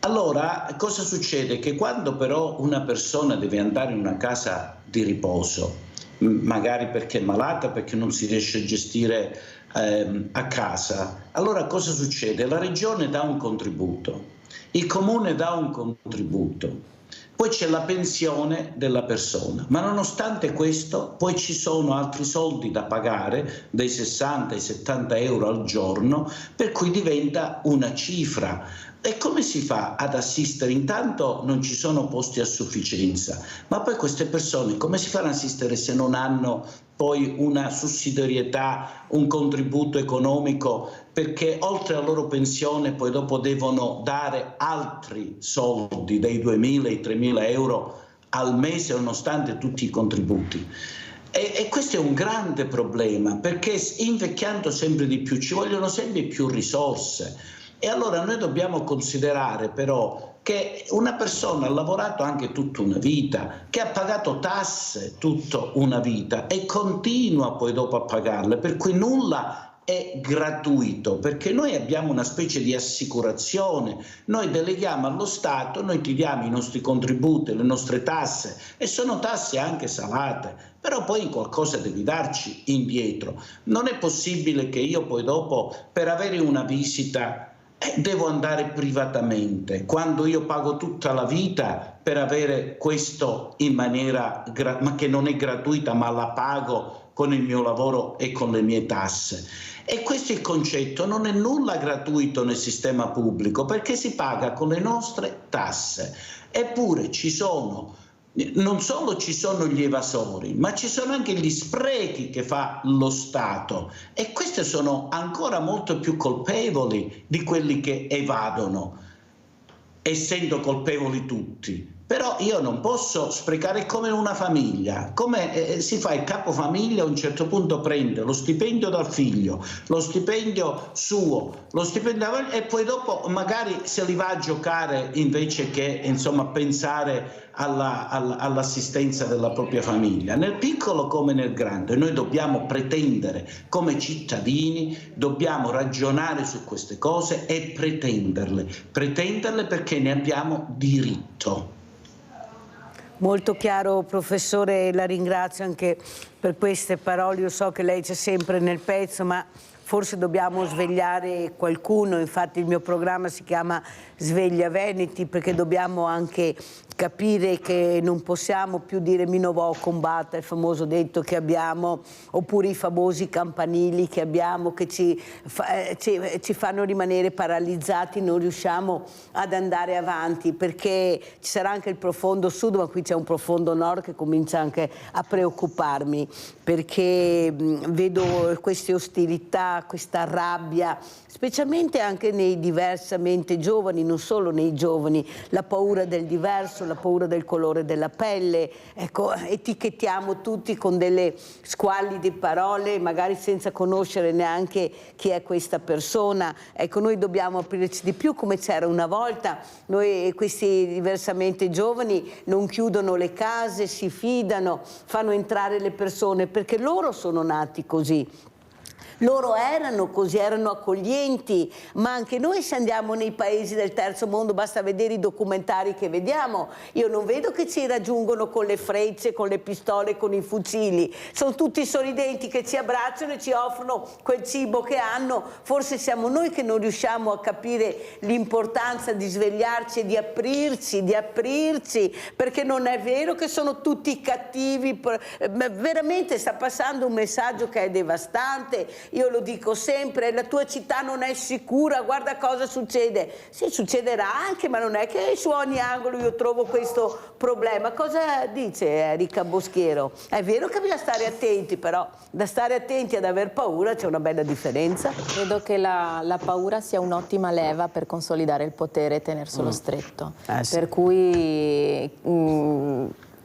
Speaker 2: Allora, cosa succede? Che quando però una persona deve andare in una casa di riposo, magari perché è malata, perché non si riesce a gestire a casa, allora cosa succede? La regione dà un contributo, il comune dà un contributo, poi c'è la pensione della persona, ma nonostante questo poi ci sono altri soldi da pagare, dai 60 ai 70 euro al giorno, per cui diventa una cifra. E come si fa ad assistere? Intanto non ci sono posti a sufficienza, ma poi queste persone come si fanno ad assistere se non hanno poi una sussidiarietà, un contributo economico, perché oltre alla loro pensione poi dopo devono dare altri soldi, dai 2.000 ai 3.000 euro al mese, nonostante tutti i contributi. E questo è un grande problema, perché invecchiando sempre di più ci vogliono sempre più risorse. E allora noi dobbiamo considerare però che una persona ha lavorato anche tutta una vita, che ha pagato tasse tutta una vita e continua poi dopo a pagarle, per cui nulla è gratuito, perché noi abbiamo una specie di assicurazione, noi deleghiamo allo Stato, noi ti diamo i nostri contributi, le nostre tasse, e sono tasse anche salate, però poi qualcosa devi darci indietro. Non è possibile che io poi dopo per avere una visita devo andare privatamente, quando io pago tutta la vita per avere questo in maniera, ma che non è gratuita, ma la pago con il mio lavoro e con le mie tasse. E questo è il concetto, non è nulla gratuito nel sistema pubblico, perché si paga con le nostre tasse. Eppure ci sono, non solo ci sono gli evasori, ma ci sono anche gli sprechi che fa lo Stato, e questi sono ancora molto più colpevoli di quelli che evadono, essendo colpevoli tutti. Però io non posso sprecare, come una famiglia, come si fa il capofamiglia, a un certo punto prende lo stipendio dal figlio, lo stipendio suo, lo stipendio e poi dopo magari se li va a giocare invece che insomma pensare all'assistenza della propria famiglia. Nel piccolo come nel grande noi dobbiamo pretendere, come cittadini dobbiamo ragionare su queste cose e pretenderle perché ne abbiamo diritto.
Speaker 1: Molto chiaro professore, la ringrazio anche per queste parole. Io so che lei c'è sempre nel pezzo, ma forse dobbiamo svegliare qualcuno. Infatti il mio programma si chiama Sveglia Veneti, perché dobbiamo anche capire che non possiamo più dire mi novò combatta, il famoso detto che abbiamo, oppure i famosi campanili che abbiamo che ci fanno rimanere paralizzati, non riusciamo ad andare avanti, perché ci sarà anche il profondo sud, ma qui c'è un profondo nord che comincia anche a preoccuparmi. perché vedo queste ostilità, questa rabbia, specialmente anche nei diversamente giovani, non solo nei giovani, la paura del diverso, la paura del colore della pelle. Ecco, etichettiamo tutti con delle squallide parole, magari senza conoscere neanche chi è questa persona. Ecco, noi dobbiamo aprirci di più come c'era una volta. Noi, questi diversamente giovani, non chiudono le case, si fidano, fanno entrare le persone perché loro sono nati così. Loro erano così, erano accoglienti, ma anche noi se andiamo nei paesi del terzo mondo, basta vedere i documentari che vediamo, io non vedo che ci raggiungono con le frecce, con le pistole, con i fucili, sono tutti sorridenti che ci abbracciano e ci offrono quel cibo che hanno. Forse siamo noi che non riusciamo a capire l'importanza di svegliarci e di aprirci, perché non è vero che sono tutti cattivi, veramente sta passando un messaggio che è devastante. Io lo dico sempre, la tua città non è sicura, guarda cosa succede. Sì, succederà anche, ma non è che su ogni angolo io trovo questo problema. Cosa dice Erika Boschiero? È vero che bisogna stare attenti, però da stare attenti ad aver paura c'è una bella differenza.
Speaker 3: Credo che la paura sia un'ottima leva per consolidare il potere e tenerselo stretto.
Speaker 1: Sì.
Speaker 3: Per cui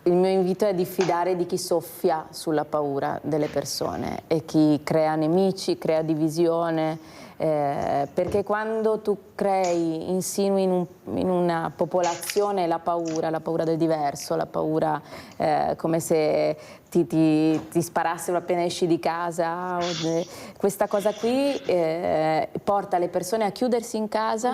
Speaker 3: il mio invito è diffidare di chi soffia sulla paura delle persone e chi crea nemici, crea divisione, perché quando tu insinui in una popolazione la paura del diverso, la paura come se ti sparassero appena esci di casa, questa cosa qui porta le persone a chiudersi in casa,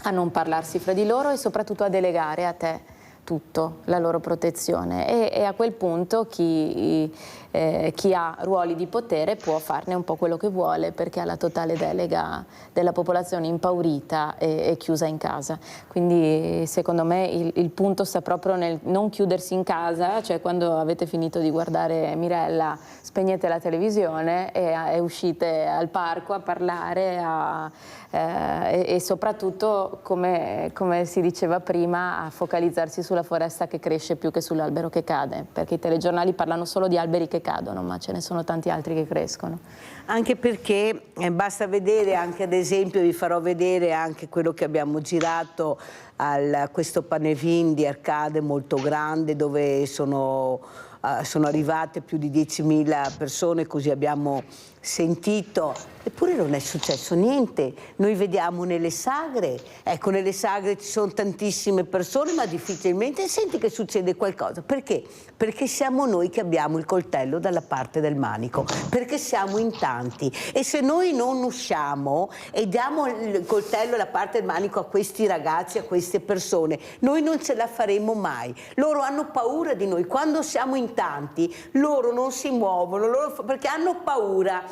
Speaker 3: a non parlarsi fra di loro e soprattutto a delegare a te tutto, la loro protezione e a quel punto chi ha ruoli di potere può farne un po' quello che vuole perché ha la totale delega della popolazione impaurita e chiusa in casa. Quindi secondo me il punto sta proprio nel non chiudersi in casa, cioè quando avete finito di guardare Mirella spegnete la televisione e uscite al parco a parlare e soprattutto come si diceva prima a focalizzarsi sulla foresta che cresce più che sull'albero che cade, perché i telegiornali parlano solo di alberi che cadono, ma ce ne sono tanti altri che crescono.
Speaker 1: Anche perché basta vedere, anche ad esempio vi farò vedere anche quello che abbiamo girato a questo Panevin di Arcade molto grande dove sono arrivate più di 10.000 persone, così abbiamo sentito, eppure non è successo niente. Noi vediamo nelle sagre, ecco, nelle sagre ci sono tantissime persone, ma difficilmente senti che succede qualcosa. Perché? Perché siamo noi che abbiamo il coltello dalla parte del manico, perché siamo in tanti e se noi non usciamo e diamo il coltello alla parte del manico a questi ragazzi, a queste persone, noi non ce la faremo mai. Loro hanno paura di noi, quando siamo in tanti loro non si muovono, perché hanno paura,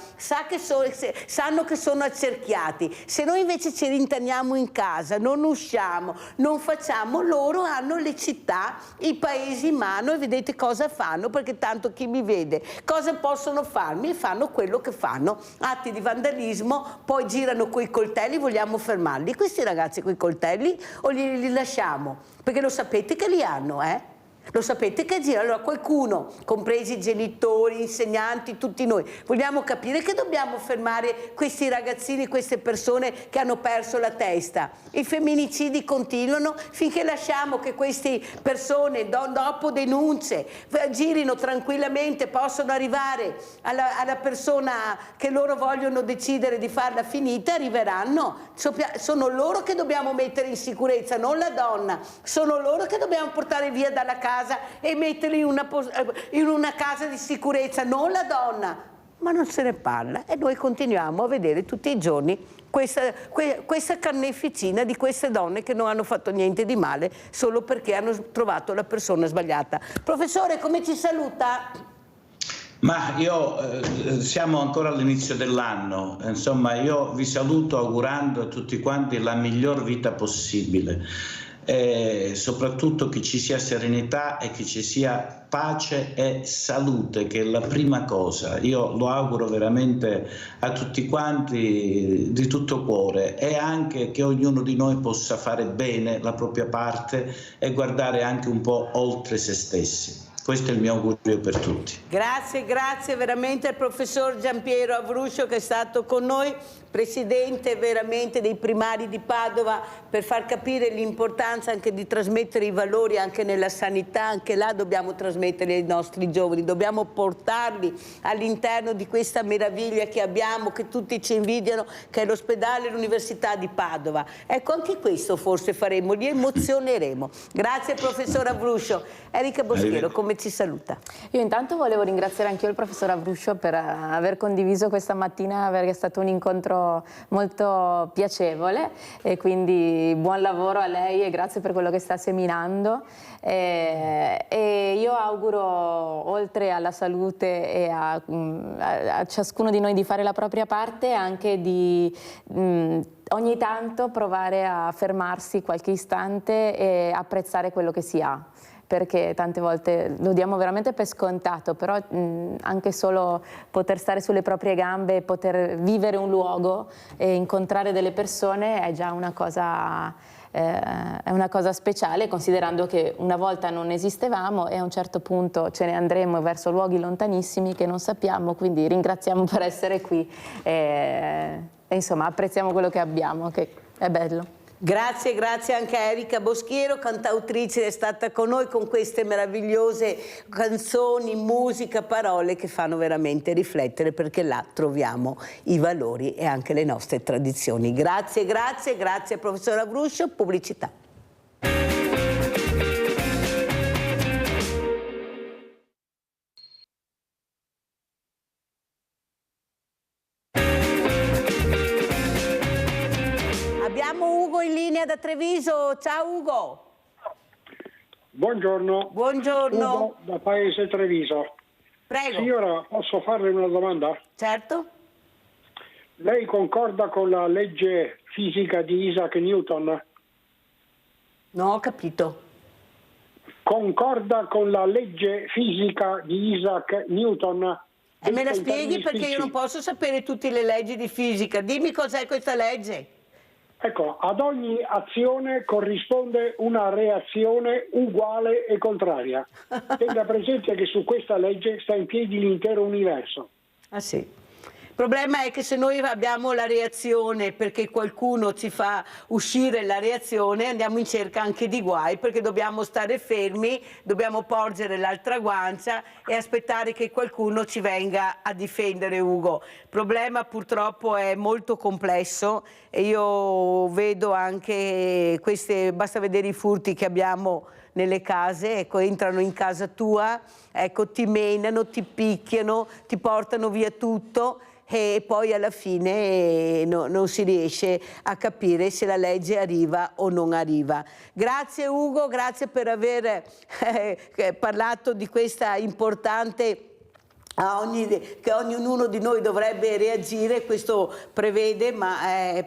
Speaker 1: sanno che sono accerchiati. Se noi invece ci rintaniamo in casa, non usciamo, non facciamo, loro hanno le città, i paesi in mano e vedete cosa fanno, perché tanto chi mi vede, cosa possono farmi? Fanno quello che fanno, atti di vandalismo, poi girano coi coltelli, vogliamo fermarli. Questi ragazzi coi coltelli o li lasciamo? Perché lo sapete che li hanno, Lo sapete che gira? Allora qualcuno, compresi i genitori, insegnanti, tutti noi, vogliamo capire che dobbiamo fermare questi ragazzini, queste persone che hanno perso la testa. I femminicidi continuano finché lasciamo che queste persone dopo denunce girino tranquillamente, possono arrivare alla persona che loro vogliono decidere di farla finita, arriveranno. Sono loro che dobbiamo mettere in sicurezza, non la donna. Sono loro che dobbiamo portare via dalla casa e metterli in una casa di sicurezza, non la donna. Ma non se ne parla e noi continuiamo a vedere tutti i giorni questa carneficina di queste donne che non hanno fatto niente di male solo perché hanno trovato la persona sbagliata. Professore, come ci saluta?
Speaker 2: Ma siamo ancora all'inizio dell'anno, insomma io vi saluto augurando a tutti quanti la miglior vita possibile. E soprattutto che ci sia serenità e che ci sia pace e salute, che è la prima cosa. Io lo auguro veramente a tutti quanti di tutto cuore, e anche che ognuno di noi possa fare bene la propria parte e guardare anche un po' oltre se stessi. Questo è il mio augurio per tutti.
Speaker 1: Grazie, grazie veramente al professor Giampiero Avruscio che è stato con noi, presidente veramente dei primari di Padova, per far capire l'importanza anche di trasmettere i valori anche nella sanità. Anche là dobbiamo trasmettere ai nostri giovani, dobbiamo portarli all'interno di questa meraviglia che abbiamo, che tutti ci invidiano, che è l'ospedale e l'Università di Padova. Ecco, anche questo forse faremo, li emozioneremo. Grazie professor Avruscio. Erika Boschiero, come ci saluta?
Speaker 3: Io intanto volevo ringraziare anch'io il professor Avruscio per aver condiviso questa mattina, perché è stato un incontro molto piacevole, e quindi buon lavoro a lei e grazie per quello che sta seminando. E io auguro, oltre alla salute e a ciascuno di noi di fare la propria parte, anche di ogni tanto provare a fermarsi qualche istante e apprezzare quello che si ha, perché tante volte lo diamo veramente per scontato, però anche solo poter stare sulle proprie gambe, poter vivere un luogo e incontrare delle persone è già una cosa speciale, considerando che una volta non esistevamo e a un certo punto ce ne andremo verso luoghi lontanissimi che non sappiamo, quindi ringraziamo per essere qui e insomma apprezziamo quello che abbiamo, che è bello.
Speaker 1: Grazie, grazie anche a Erika Boschiero, cantautrice, è stata con noi con queste meravigliose canzoni, musica, parole che fanno veramente riflettere, perché là troviamo i valori e anche le nostre tradizioni. Grazie, grazie, grazie professor Avruscio. Pubblicità. Abbiamo Ugo in linea da Treviso. Ciao Ugo.
Speaker 6: Buongiorno.
Speaker 1: Buongiorno.
Speaker 6: Ugo da Paese Treviso.
Speaker 1: Prego.
Speaker 6: Signora, posso farle una domanda?
Speaker 1: Certo.
Speaker 6: Lei concorda con la legge fisica di Isaac Newton?
Speaker 1: No, ho capito.
Speaker 6: Concorda con la legge fisica di Isaac Newton?
Speaker 1: E me la spieghi, perché io non posso sapere tutte le leggi di fisica. Dimmi cos'è questa legge.
Speaker 6: Ecco, ad ogni azione corrisponde una reazione uguale e contraria. Tenga presente che su questa legge sta in piedi l'intero universo.
Speaker 1: Ah sì. Il problema è che se noi abbiamo la reazione perché qualcuno ci fa uscire la reazione, andiamo in cerca anche di guai, perché dobbiamo stare fermi, dobbiamo porgere l'altra guancia e aspettare che qualcuno ci venga a difendere, Ugo. Il problema purtroppo è molto complesso e io vedo anche queste, basta vedere i furti che abbiamo nelle case, ecco, entrano in casa tua, ecco, ti menano, ti picchiano, ti portano via tutto. E poi alla fine non si riesce a capire se la legge arriva o non arriva. Grazie Ugo, grazie per aver parlato di questa importante che ognuno di noi dovrebbe reagire, questo prevede, ma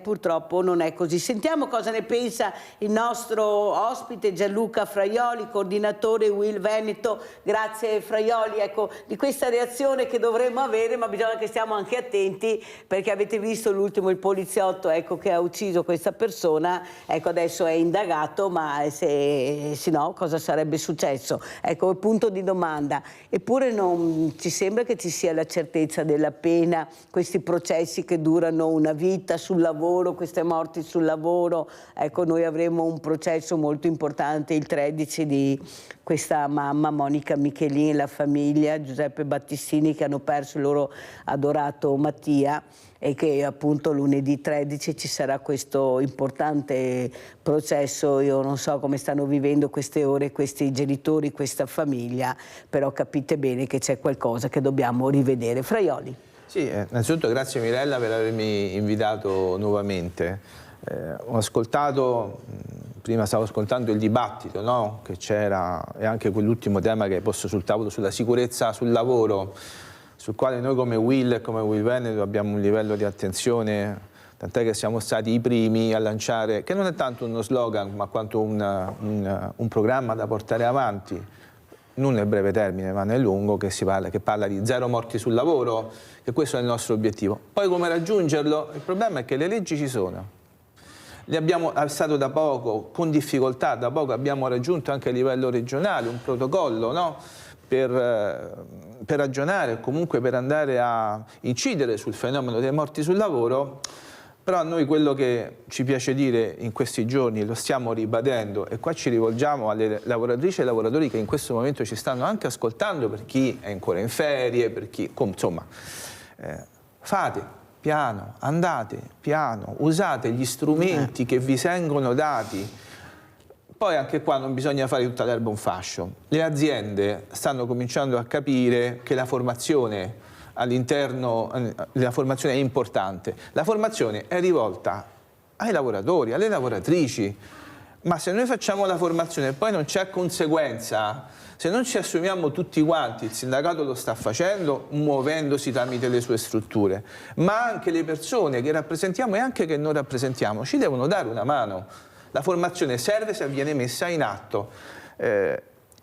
Speaker 1: purtroppo non è così. Sentiamo cosa ne pensa il nostro ospite Gianluca Fraioli, coordinatore Will Veneto. Grazie Fraioli, ecco, di questa reazione che dovremmo avere, ma bisogna che stiamo anche attenti, perché avete visto l'ultimo, il poliziotto, ecco, che ha ucciso questa persona, ecco, adesso è indagato, ma se no cosa sarebbe successo? Ecco, il punto di domanda. Eppure non ci sembra che ci sia la certezza della pena, questi processi che durano una vita sul lavoro, queste morti sul lavoro. Ecco, noi avremo un processo molto importante il 13 di questa mamma Monica Michelin e la famiglia, Giuseppe Battistini, che hanno perso il loro adorato Mattia, e che appunto lunedì 13 ci sarà questo importante processo. Io non so come stanno vivendo queste ore questi genitori, questa famiglia, però capite bene che c'è qualcosa che dobbiamo rivedere. Fraioli.
Speaker 7: Sì, innanzitutto grazie Mirella per avermi invitato nuovamente. Ho ascoltato, prima stavo ascoltando il dibattito, no? Che c'era, e anche quell'ultimo tema che hai posto sul tavolo sulla sicurezza sul lavoro, sul quale noi come Will e come Will Veneto abbiamo un livello di attenzione, tant'è che siamo stati i primi a lanciare, che non è tanto uno slogan, ma quanto un programma da portare avanti, non nel breve termine, ma nel lungo, che parla di 0 morti sul lavoro, che questo è il nostro obiettivo. Poi come raggiungerlo? Il problema è che le leggi ci sono. Le abbiamo alzato da poco, con difficoltà, da poco abbiamo raggiunto anche a livello regionale un protocollo, no? per ragionare, o comunque per andare a incidere sul fenomeno dei morti sul lavoro. Però a noi quello che ci piace dire in questi giorni, lo stiamo ribadendo, e qua ci rivolgiamo alle lavoratrici e ai lavoratori che in questo momento ci stanno anche ascoltando, per chi è ancora in ferie, per chi, insomma, fate piano, andate piano, usate gli strumenti che vi vengono dati. Poi anche qua non bisogna fare tutta l'erba un fascio. Le aziende stanno cominciando a capire che la formazione all'interno, la formazione è importante. La formazione è rivolta ai lavoratori, alle lavoratrici, ma se noi facciamo la formazione e poi non c'è conseguenza, se non ci assumiamo tutti quanti, il sindacato lo sta facendo muovendosi tramite le sue strutture, ma anche le persone che rappresentiamo e anche che non rappresentiamo ci devono dare una mano. La formazione serve se viene messa in atto.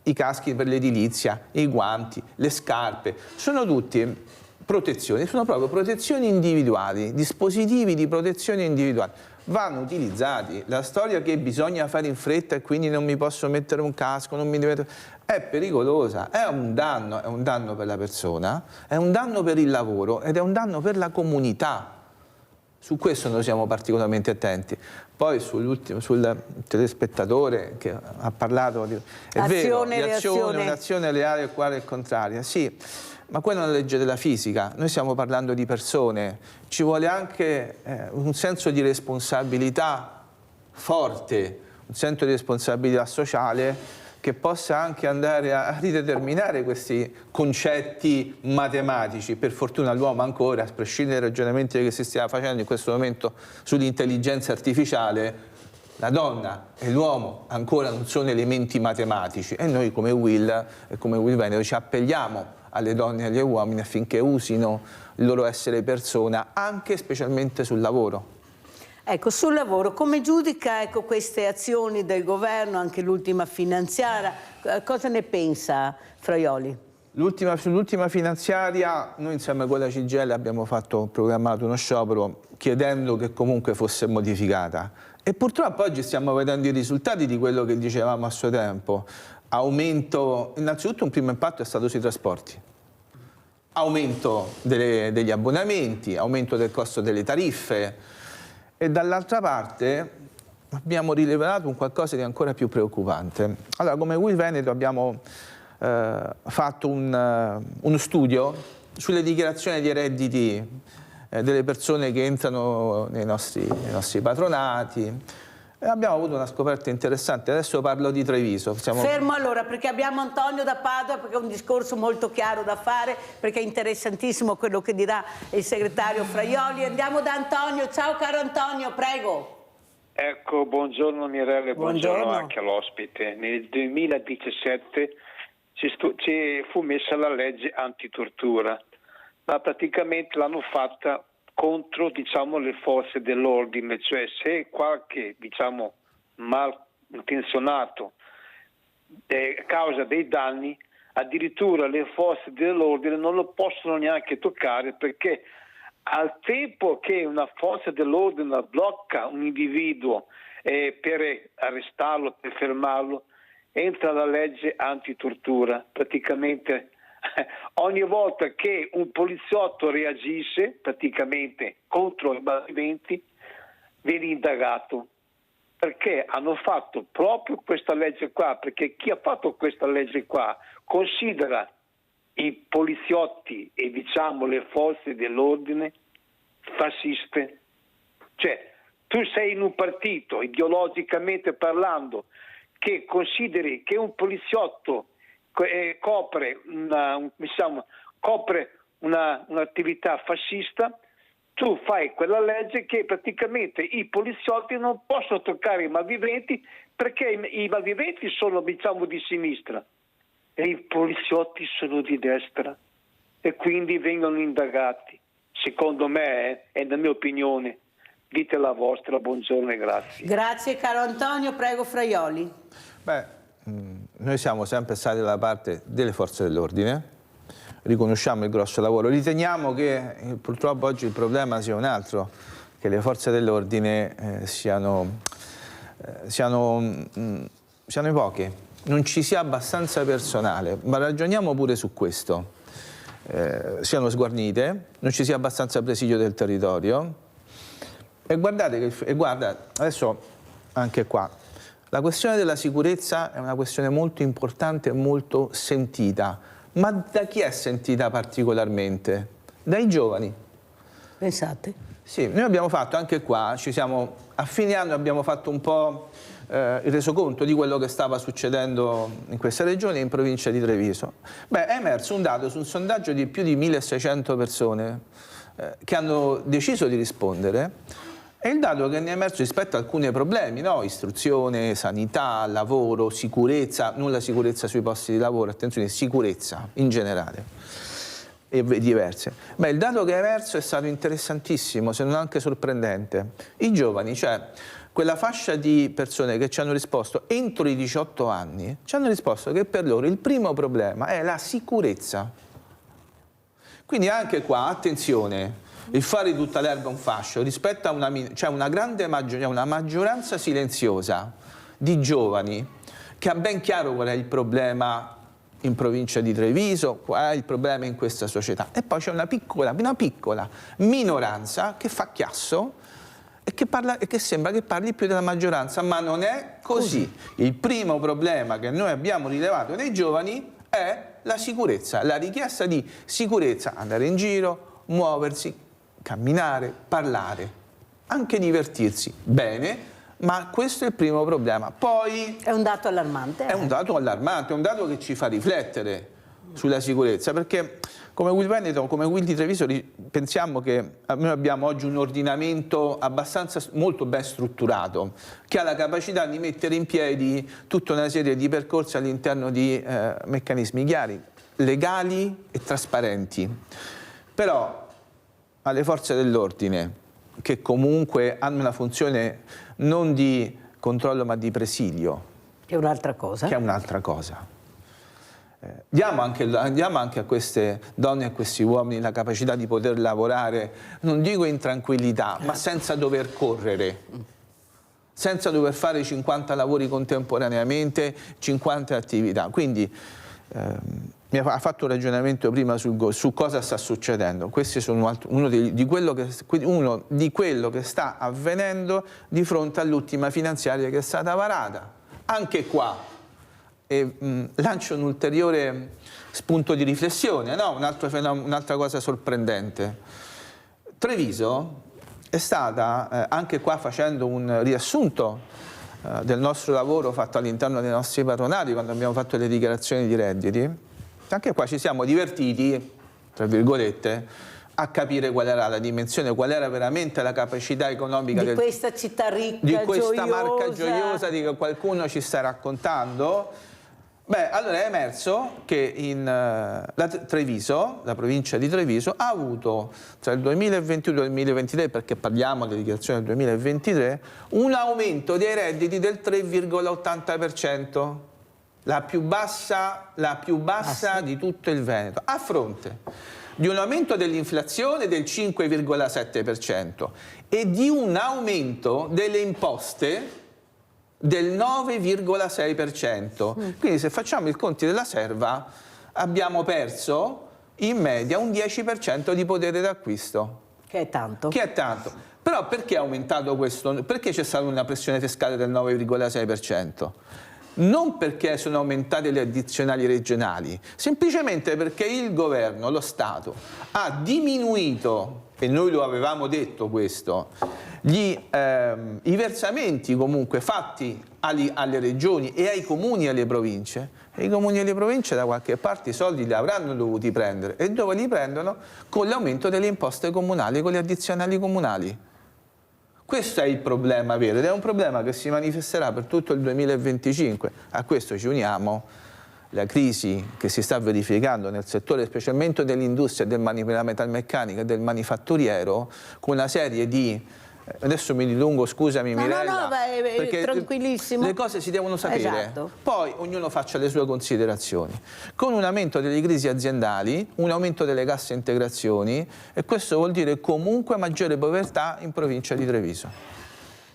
Speaker 7: I caschi per l'edilizia, i guanti, le scarpe, sono tutti protezioni, sono proprio protezioni individuali, dispositivi di protezione individuali. Vanno utilizzati. La storia che bisogna fare in fretta e quindi non mi posso mettere un casco, non mi devo... è pericolosa, è un danno per la persona, è un danno per il lavoro ed è un danno per la comunità. Su questo noi siamo particolarmente attenti. Poi sul telespettatore che ha parlato, è vero, un'azione leale e quale è contraria, sì, ma quella è una legge della fisica, noi stiamo parlando di persone, ci vuole anche un senso di responsabilità forte, un senso di responsabilità sociale che possa anche andare a rideterminare questi concetti matematici. Per fortuna l'uomo ancora, a prescindere dai ragionamenti che si stia facendo in questo momento sull'intelligenza artificiale, la donna e l'uomo ancora non sono elementi matematici e noi come Will e come Will Veneto ci appelliamo alle donne e agli uomini affinché usino il loro essere persona anche e specialmente sul lavoro.
Speaker 1: Ecco, sul lavoro, come giudica queste azioni del governo, anche l'ultima finanziaria? Cosa ne pensa Fraioli?
Speaker 7: Sull'ultima finanziaria noi insieme con la CGIL abbiamo programmato uno sciopero chiedendo che comunque fosse modificata e purtroppo oggi stiamo vedendo i risultati di quello che dicevamo a suo tempo. Aumento, innanzitutto un primo impatto è stato sui trasporti, aumento degli abbonamenti, aumento del costo delle tariffe. E dall'altra parte abbiamo rilevato un qualcosa di ancora più preoccupante. Allora, come Will Veneto abbiamo fatto uno studio sulle dichiarazioni dei redditi delle persone che entrano nei nostri patronati e abbiamo avuto una scoperta interessante. Adesso parlo di Treviso.
Speaker 1: Fermo allora, perché abbiamo Antonio da Padova, perché è un discorso molto chiaro da fare, perché è interessantissimo quello che dirà il segretario Fraioli. Andiamo da Antonio. Ciao caro Antonio, prego.
Speaker 8: Ecco, buongiorno Mirella e buongiorno anche all'ospite. Nel 2017 fu messa la legge antitortura, ma praticamente l'hanno fatta contro, diciamo, le forze dell'ordine, cioè se qualche, diciamo, malintenzionato causa dei danni, addirittura le forze dell'ordine non lo possono neanche toccare, perché al tempo che una forza dell'ordine blocca un individuo per arrestarlo, per fermarlo, entra la legge antitortura. Praticamente ogni volta che un poliziotto reagisce praticamente contro i malviventi viene indagato, perché hanno fatto proprio questa legge qua, perché chi ha fatto questa legge qua considera i poliziotti e diciamo le forze dell'ordine fasciste. Cioè tu sei in un partito ideologicamente parlando che consideri che un poliziotto copre un'attività fascista, tu fai quella legge che praticamente i poliziotti non possono toccare i malviventi perché i malviventi sono, diciamo, di sinistra e i poliziotti sono di destra e quindi vengono indagati. Secondo me, è la mia opinione. Dite la vostra, buongiorno e grazie.
Speaker 1: Grazie caro Antonio, prego Fraioli.
Speaker 7: Beh, noi siamo sempre stati dalla parte delle forze dell'ordine, riconosciamo il grosso lavoro, riteniamo che purtroppo oggi il problema sia un altro, che le forze dell'ordine siano in poche, non ci sia abbastanza personale, ma ragioniamo pure su questo, siano sguarnite, non ci sia abbastanza presidio del territorio e guardate che, guarda, adesso anche qua, la questione della sicurezza è una questione molto importante e molto sentita, ma da chi è sentita particolarmente? Dai giovani.
Speaker 1: Pensate?
Speaker 7: Sì, noi abbiamo fatto anche qua, a fine anno abbiamo fatto un po' il resoconto di quello che stava succedendo in questa regione e in provincia di Treviso. Beh, è emerso un dato su un sondaggio di più di 1600 persone che hanno deciso di rispondere, e il dato che ne è emerso rispetto a alcuni problemi, no? Istruzione, sanità, lavoro, sicurezza, non la sicurezza sui posti di lavoro, attenzione, sicurezza in generale e diverse. Beh, il dato che è emerso è stato interessantissimo, se non anche sorprendente. I giovani, cioè quella fascia di persone che ci hanno risposto entro i 18 anni, ci hanno risposto che per loro il primo problema è la sicurezza. Quindi anche qua, attenzione, il fare di tutta l'erba un fascio rispetto a una grande una maggioranza silenziosa di giovani che ha ben chiaro qual è il problema in provincia di Treviso, qual è il problema in questa società. E poi c'è una piccola minoranza che fa chiasso e che sembra che parli più della maggioranza, ma non è così. Il primo problema che noi abbiamo rilevato nei giovani è la sicurezza, la richiesta di sicurezza, andare in giro, muoversi, camminare, parlare, anche divertirsi bene, ma questo è il primo problema. Poi
Speaker 1: è un dato allarmante.
Speaker 7: È un dato allarmante, è un dato che ci fa riflettere sulla sicurezza, perché come Will Veneto, come Will di Treviso, pensiamo che noi abbiamo oggi un ordinamento molto ben strutturato, che ha la capacità di mettere in piedi tutta una serie di percorsi all'interno di meccanismi chiari, legali e trasparenti. Però alle forze dell'ordine, che comunque hanno una funzione non di controllo ma di presidio,
Speaker 1: che è un'altra cosa.
Speaker 7: Diamo anche a queste donne e a questi uomini la capacità di poter lavorare, non dico in tranquillità, ma senza dover correre, senza dover fare 50 lavori contemporaneamente, 50 attività. Quindi mi ha fatto un ragionamento prima su cosa sta succedendo. Questi sono uno di quello che sta avvenendo di fronte all'ultima finanziaria che è stata varata. Anche qua lancio un ulteriore spunto di riflessione, no? Un'altra cosa sorprendente. Treviso è stata, anche qua facendo un riassunto del nostro lavoro fatto all'interno dei nostri patronati quando abbiamo fatto le dichiarazioni di redditi, anche qua ci siamo divertiti, tra virgolette, a capire qual era la dimensione, qual era veramente la capacità economica
Speaker 1: di questa città ricca,
Speaker 7: di questa
Speaker 1: gioiosa.
Speaker 7: marca gioiosa di che qualcuno ci sta raccontando. Beh, allora è emerso che Treviso, la provincia di Treviso, ha avuto tra il 2022 e il 2023, perché parliamo delle dichiarazioni del 2023, un aumento dei redditi del 3,80%, la più bassa di tutto il Veneto, a fronte di un aumento dell'inflazione del 5,7% e di un aumento delle imposte del 9,6%. Quindi se facciamo i conti della serva abbiamo perso in media un 10% di potere d'acquisto.
Speaker 1: Che è tanto.
Speaker 7: Che è tanto. Però perché è aumentato questo? Perché c'è stata una pressione fiscale del 9,6%? Non perché sono aumentate le addizionali regionali, semplicemente perché il governo, lo Stato, ha diminuito, e noi lo avevamo detto questo, i versamenti comunque fatti alle regioni e ai comuni e alle province, e i comuni e le province da qualche parte i soldi li avranno dovuti prendere, e dove li prendono? Con l'aumento delle imposte comunali, con le addizionali comunali. Questo è il problema vero ed è un problema che si manifesterà per tutto il 2025. A questo ci uniamo la crisi che si sta verificando nel settore specialmente dell'industria della metalmeccanica e del manifatturiero, con una serie di... Adesso mi dilungo, scusami Mirella, perché
Speaker 1: tranquillissimo.
Speaker 7: Le cose si devono sapere,
Speaker 1: esatto.
Speaker 7: Poi ognuno faccia le sue considerazioni. Con un aumento delle crisi aziendali, un aumento delle casse integrazioni, e questo vuol dire comunque maggiore povertà in provincia di Treviso.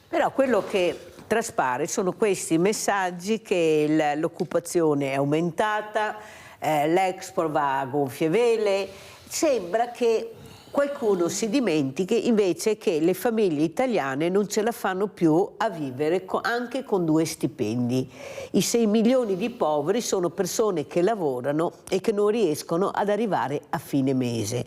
Speaker 1: Però quello che traspare sono questi messaggi che l'occupazione è aumentata, l'export va a gonfie vele. Sembra che qualcuno si dimentichi invece che le famiglie italiane non ce la fanno più a vivere anche con 2 stipendi. I 6 milioni di poveri sono persone che lavorano e che non riescono ad arrivare a fine mese.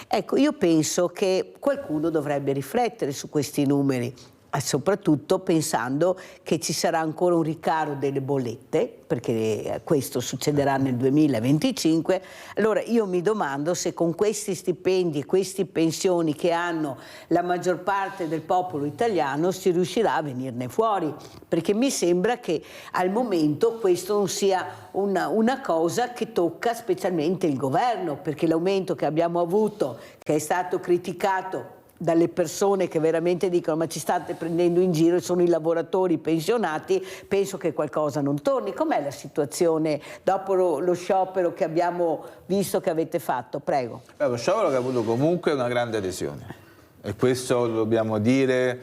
Speaker 1: Ecco, io penso che qualcuno dovrebbe riflettere su questi numeri, soprattutto pensando che ci sarà ancora un ricaro delle bollette, perché questo succederà nel 2025. Allora io mi domando se con questi stipendi e queste pensioni che hanno la maggior parte del popolo italiano si riuscirà a venirne fuori, perché mi sembra che al momento questo non sia una cosa che tocca specialmente il governo, perché l'aumento che abbiamo avuto, che è stato criticato dalle persone che veramente dicono ma ci state prendendo in giro, sono i lavoratori pensionati, penso che qualcosa non torni. Com'è la situazione dopo lo sciopero che abbiamo visto che avete fatto? Prego.
Speaker 7: Lo sciopero che ha avuto comunque una grande adesione, e questo lo dobbiamo dire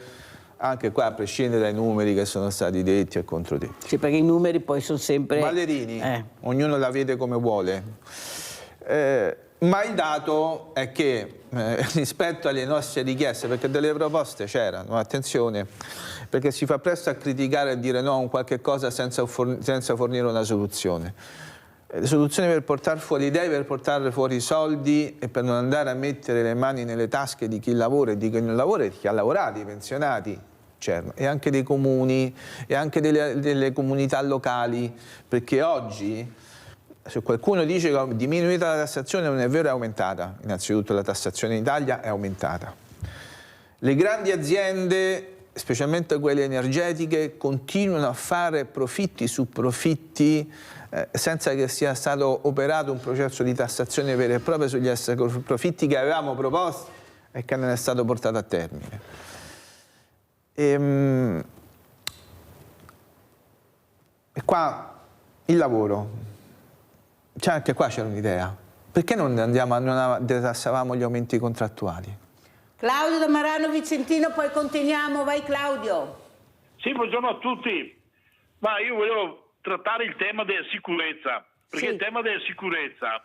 Speaker 7: anche qua, a prescindere dai numeri che sono stati detti e controdetti.
Speaker 1: Sì, perché i numeri poi sono sempre...
Speaker 7: Ballerini, ognuno la vede come vuole. Ma il dato è che rispetto alle nostre richieste, perché delle proposte c'erano, attenzione, perché si fa presto a criticare e dire no a un qualche cosa senza fornire una soluzione. Le soluzioni per portare fuori idee, per portare fuori i soldi e per non andare a mettere le mani nelle tasche di chi lavora e di chi non lavora e di chi ha lavorato, i pensionati, c'erano, e anche dei comuni e anche delle comunità locali, perché oggi... Se qualcuno dice che è diminuita la tassazione, non è vero, è aumentata. Innanzitutto la tassazione in Italia è aumentata. Le grandi aziende, specialmente quelle energetiche, continuano a fare profitti su profitti senza che sia stato operato un processo di tassazione vero e proprio sugli profitti che avevamo proposto e che non è stato portato a termine. E qua il lavoro. Cioè anche qua c'era un'idea. Perché non detassavamo gli aumenti contrattuali?
Speaker 1: Claudio da Marano Vicentino, poi continuiamo. Vai Claudio.
Speaker 9: Sì, buongiorno a tutti. Ma io volevo trattare il tema della sicurezza, perché il tema della sicurezza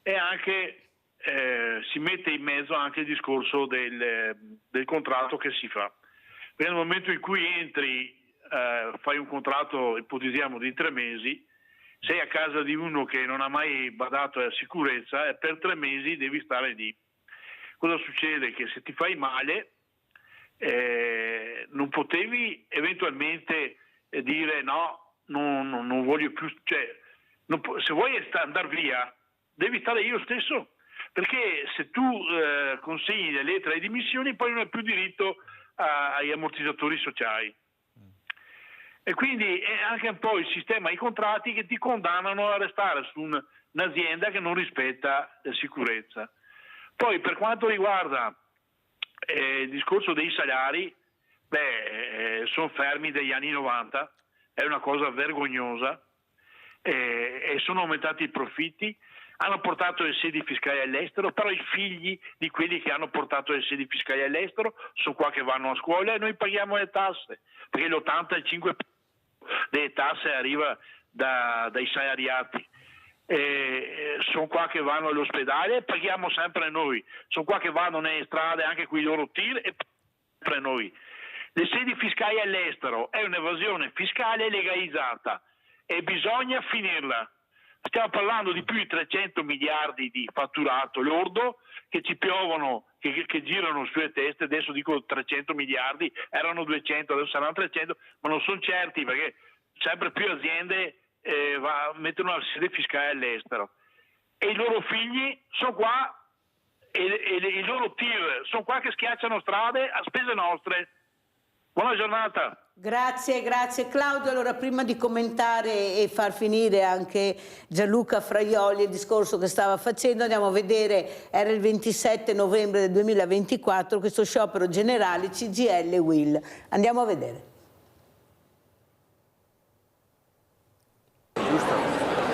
Speaker 9: è anche, si mette in mezzo anche il discorso del contratto che si fa. Perché nel momento in cui entri, fai un contratto, ipotizziamo, di 3 mesi, sei a casa di uno che non ha mai badato alla sicurezza e per 3 mesi devi stare lì. Cosa succede? Che se ti fai male non potevi eventualmente dire no, non voglio più, cioè, se vuoi andare via devi stare io stesso, perché se tu consegni le lettere di dimissioni poi non hai più diritto agli ammortizzatori sociali. E quindi è anche un po' il sistema, i contratti che ti condannano a restare su un'azienda che non rispetta la sicurezza. Poi per quanto riguarda il discorso dei salari, sono fermi dagli anni 90, è una cosa vergognosa, e sono aumentati i profitti, hanno portato le sedi fiscali all'estero, però i figli di quelli che hanno portato le sedi fiscali all'estero sono qua che vanno a scuola e noi paghiamo le tasse, perché l'85% delle tasse arriva dai salariati. Sono qua che vanno all'ospedale e paghiamo sempre noi, sono qua che vanno nelle strade anche con i loro tir e sempre noi. Le sedi fiscali all'estero è un'evasione fiscale legalizzata e bisogna finirla. Stiamo parlando di più di 300 miliardi di fatturato lordo che ci piovono, che girano sulle teste. Adesso dico 300 miliardi, erano 200, adesso saranno 300, ma non sono certi perché sempre più aziende mettono la sede fiscale all'estero. E i loro figli sono qua e i loro tir sono qua che schiacciano strade a spese nostre. Buona giornata.
Speaker 1: Grazie, grazie Claudio. Allora, prima di commentare e far finire anche Gianluca Fraioli il discorso che stava facendo, andiamo a vedere, era il 27 novembre del 2024, questo sciopero generale CGIL UIL. Andiamo a vedere.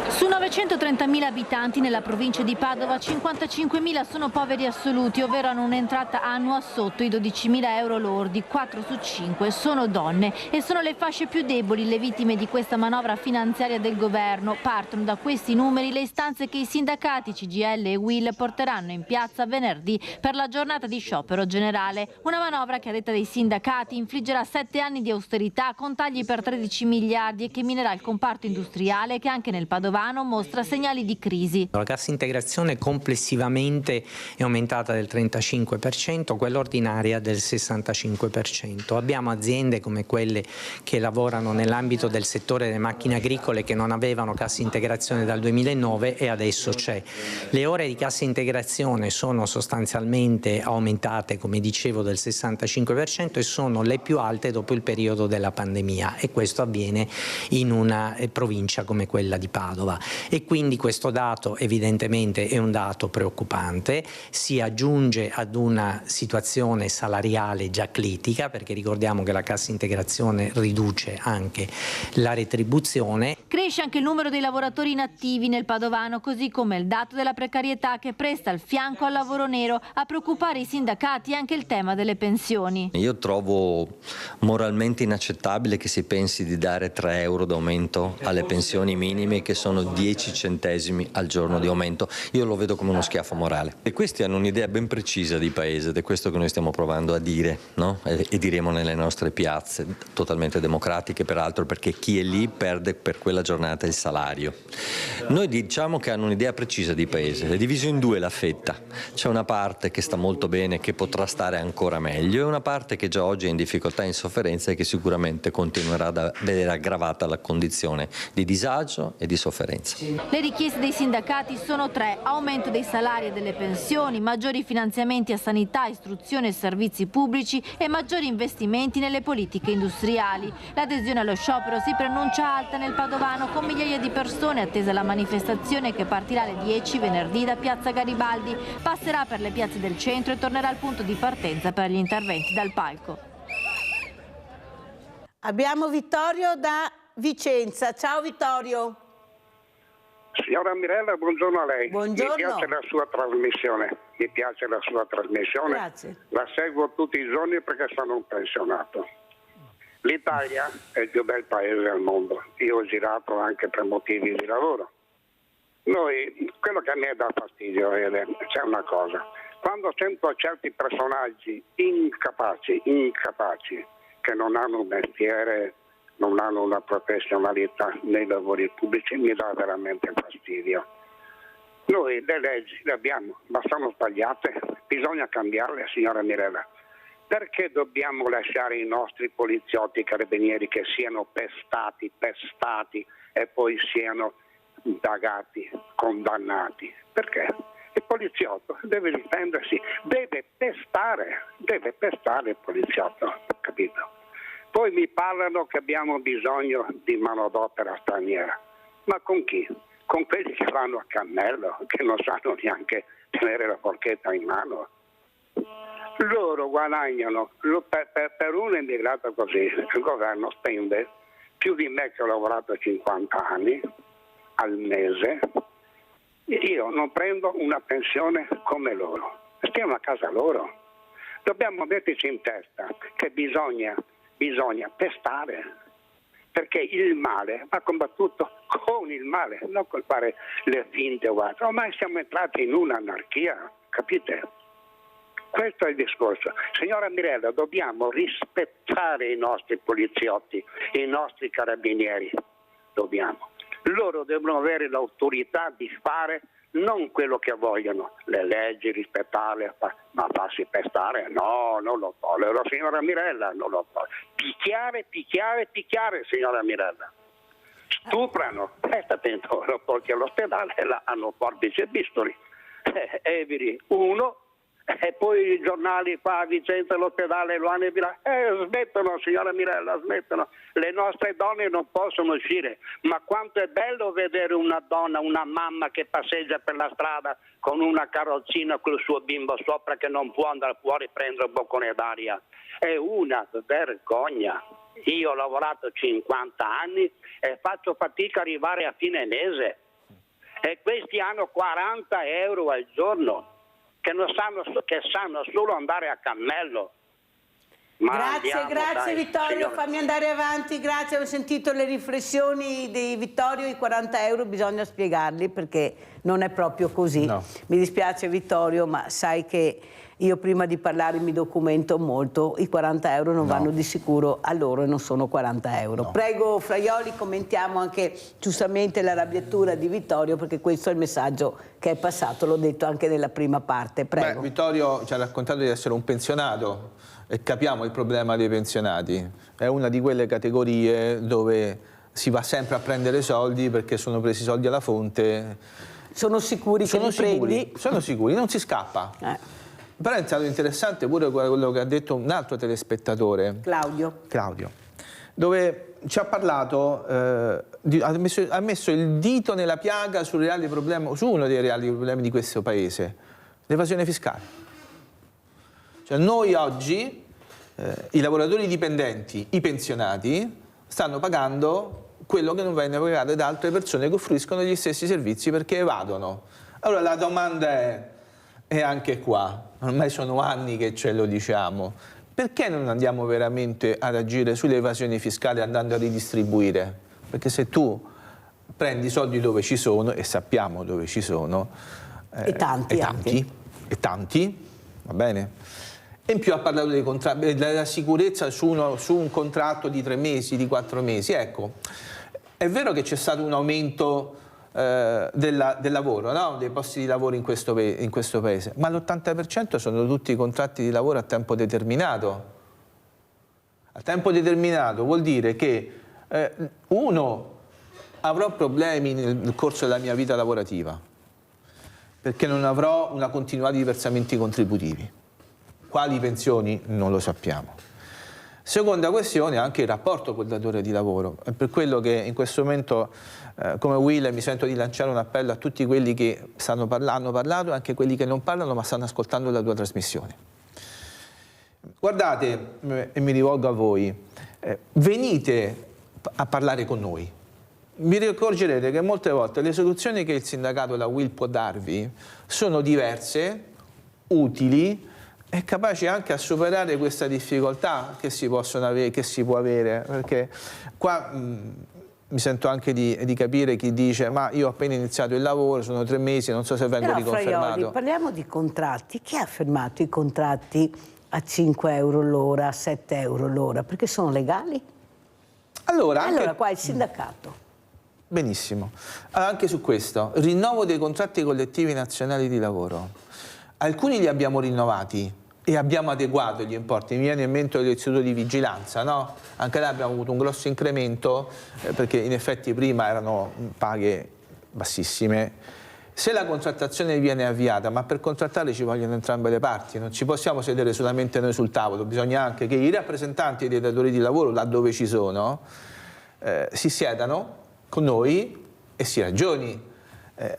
Speaker 10: Su 900 330.000 abitanti nella provincia di Padova, 55.000 sono poveri assoluti, ovvero hanno un'entrata annua sotto i 12.000 euro lordi, 4 su 5 sono donne e sono le fasce più deboli le vittime di questa manovra finanziaria del governo. Partono da questi numeri le istanze che i sindacati CGIL e UIL porteranno in piazza venerdì per la giornata di sciopero generale. Una manovra che a detta dei sindacati infliggerà 7 anni di austerità con tagli per 13 miliardi e che minerà il comparto industriale che anche nel Padovano mostra segnali di crisi.
Speaker 11: La cassa integrazione complessivamente è aumentata del 35%, quella ordinaria del 65%. Abbiamo aziende come quelle che lavorano nell'ambito del settore delle macchine agricole che non avevano cassa integrazione dal 2009 e adesso c'è. Le ore di cassa integrazione sono sostanzialmente aumentate, come dicevo, del 65% e sono le più alte dopo il periodo della pandemia, e questo avviene in una provincia come quella di Padova. E quindi questo dato evidentemente è un dato preoccupante, si aggiunge ad una situazione salariale già critica, perché ricordiamo che la cassa integrazione riduce anche la retribuzione.
Speaker 10: Cresce anche il numero dei lavoratori inattivi nel Padovano, così come il dato della precarietà che presta il fianco al lavoro nero. A preoccupare i sindacati è anche il tema delle pensioni.
Speaker 12: Io trovo moralmente inaccettabile che si pensi di dare 3 euro d'aumento alle pensioni minime, che sono 10 centesimi al giorno di aumento. Io lo vedo come uno schiaffo morale. E questi hanno un'idea ben precisa di paese ed è questo che noi stiamo provando a dire, no? E diremo nelle nostre piazze, totalmente democratiche peraltro, perché chi è lì perde per quella giornata il salario. Noi diciamo che hanno un'idea precisa di paese, è diviso in due la fetta. C'è una parte che sta molto bene, che potrà stare ancora meglio, e una parte che già oggi è in difficoltà e in sofferenza e che sicuramente continuerà a vedere aggravata la condizione di disagio e di sofferenza.
Speaker 10: Le richieste dei sindacati sono 3: aumento dei salari e delle pensioni, maggiori finanziamenti a sanità, istruzione e servizi pubblici e maggiori investimenti nelle politiche industriali. L'adesione allo sciopero si preannuncia alta nel Padovano, con migliaia di persone attesa la manifestazione che partirà alle 10 venerdì da Piazza Garibaldi, passerà per le piazze del centro e tornerà al punto di partenza per gli interventi dal palco.
Speaker 1: Abbiamo Vittorio da Vicenza. Ciao Vittorio.
Speaker 13: Signora Mirella, buongiorno a lei.
Speaker 1: Buongiorno.
Speaker 13: Mi piace la sua trasmissione.
Speaker 1: Grazie.
Speaker 13: La seguo tutti i giorni perché sono un pensionato. L'Italia è il più bel paese al mondo. Io ho girato anche per motivi di lavoro. Quello che a me dà fastidio c'è una cosa. Quando sento certi personaggi incapaci, che non hanno un mestiere, non hanno una professionalità nei lavori pubblici, mi dà veramente fastidio. Noi le leggi le abbiamo, ma sono sbagliate, bisogna cambiarle, signora Mirella. Perché dobbiamo lasciare i nostri poliziotti carabinieri che siano pestati e poi siano indagati, condannati? Perché? Il poliziotto deve difendersi, deve pestare il poliziotto, capito? Poi mi parlano che abbiamo bisogno di manodopera straniera. Ma con chi? Con quelli che vanno a cammello, che non sanno neanche tenere la forchetta in mano. Loro guadagnano, per un immigrato così, il governo spende più di me che ho lavorato 50 anni al mese. Io non prendo una pensione come loro, stiamo a casa loro. Dobbiamo metterci in testa che bisogna pestare, perché il male va combattuto con il male, non col fare le finte o altro. Ormai siamo entrati in un'anarchia, capite? Questo è il discorso. Signora Mirella, dobbiamo rispettare i nostri poliziotti, i nostri carabinieri. Dobbiamo. Loro devono avere l'autorità di fare non quello che vogliono, le leggi, rispettarle, ma farsi pestare, no, non lo tollero, signora Mirella, non lo tollero. Picchiare, signora Mirella. Stuprano, state attento, lo porti all'ospedale, hanno forbici e bisturi. Everi, uno, e poi i giornali qua a Vicenza all'ospedale lo hanno smettono, signora Mirella, smettono. Le nostre donne non possono uscire, ma quanto è bello vedere una donna, una mamma che passeggia per la strada con una carrozzina col suo bimbo sopra che non può andare fuori a prendere un boccone d'aria. È una vergogna. Io ho lavorato 50 anni e faccio fatica a arrivare a fine mese. e questi hanno 40 euro al giorno, che sanno solo andare a cammello. Ma
Speaker 1: Grazie Vittorio,
Speaker 13: signore.
Speaker 1: fammi andare avanti, grazie, ho sentito le riflessioni di Vittorio, i 40 euro bisogna spiegarli perché non è proprio così.
Speaker 7: No.
Speaker 1: Mi dispiace Vittorio, ma sai che io prima di parlare mi documento molto, i 40 euro non vanno di sicuro a loro e non sono 40 euro.
Speaker 7: No.
Speaker 1: Prego Fraioli, commentiamo anche giustamente l'arrabbiatura di Vittorio perché questo è il messaggio che è passato, l'ho detto anche nella prima parte, prego.
Speaker 7: Beh, Vittorio ci ha raccontato di essere un pensionato e capiamo il problema dei pensionati. È una di quelle categorie dove si va sempre a prendere soldi perché sono presi soldi alla fonte.
Speaker 1: Sono sicuri che li prendi?
Speaker 7: Sono sicuri, non si scappa. Però è stato interessante pure quello che ha detto un altro telespettatore. Claudio. Dove ci ha parlato, ha messo il dito nella piaga su uno dei reali problemi di questo paese, l'evasione fiscale. Cioè noi oggi, i lavoratori dipendenti, i pensionati, stanno pagando quello che non viene pagato da altre persone che offriscono gli stessi servizi perché evadono. Allora la domanda è anche qua, ormai sono anni che ce lo diciamo, perché non andiamo veramente ad agire sulle evasioni fiscali andando a ridistribuire? Perché se tu prendi i soldi dove ci sono, e sappiamo dove ci sono,
Speaker 1: e
Speaker 7: tanti, va bene? E in più ha parlato della sicurezza su un contratto di 3 mesi, di 4 mesi. Ecco, è vero che c'è stato un aumento del lavoro, no? Dei posti di lavoro in questo paese, ma l'80% sono tutti contratti di lavoro a tempo determinato. A tempo determinato vuol dire che uno, avrò problemi nel corso della mia vita lavorativa, perché non avrò una continuità di versamenti contributivi. Quali pensioni? Non lo sappiamo. Seconda questione, anche il rapporto col datore di lavoro. È per quello che in questo momento, come Will, mi sento di lanciare un appello a tutti quelli che hanno parlato e anche quelli che non parlano ma stanno ascoltando la tua trasmissione. Guardate, e mi rivolgo a voi, venite a parlare con noi. Vi accorgerete che molte volte le soluzioni che il sindacato, la Will, può darvi sono diverse, utili, è capace anche a superare questa difficoltà che si può avere, perché qua mi sento anche di capire chi dice ma io ho appena iniziato il lavoro, sono 3 mesi, non so se vengo riconfermato.
Speaker 1: Fraioli, parliamo di contratti, chi ha firmato i contratti a 5 euro l'ora, a 7 euro l'ora, perché sono legali? Allora qua il sindacato.
Speaker 7: Benissimo, anche su questo, rinnovo dei contratti collettivi nazionali di lavoro. Alcuni li abbiamo rinnovati e abbiamo adeguato gli importi. Mi viene in mente l'istituto di vigilanza, no? Anche là abbiamo avuto un grosso incremento perché in effetti prima erano paghe bassissime. Se la contrattazione viene avviata, ma per contrattare ci vogliono entrambe le parti, non ci possiamo sedere solamente noi sul tavolo, bisogna anche che i rappresentanti dei datori di lavoro, laddove ci sono, si siedano con noi e si ragioni.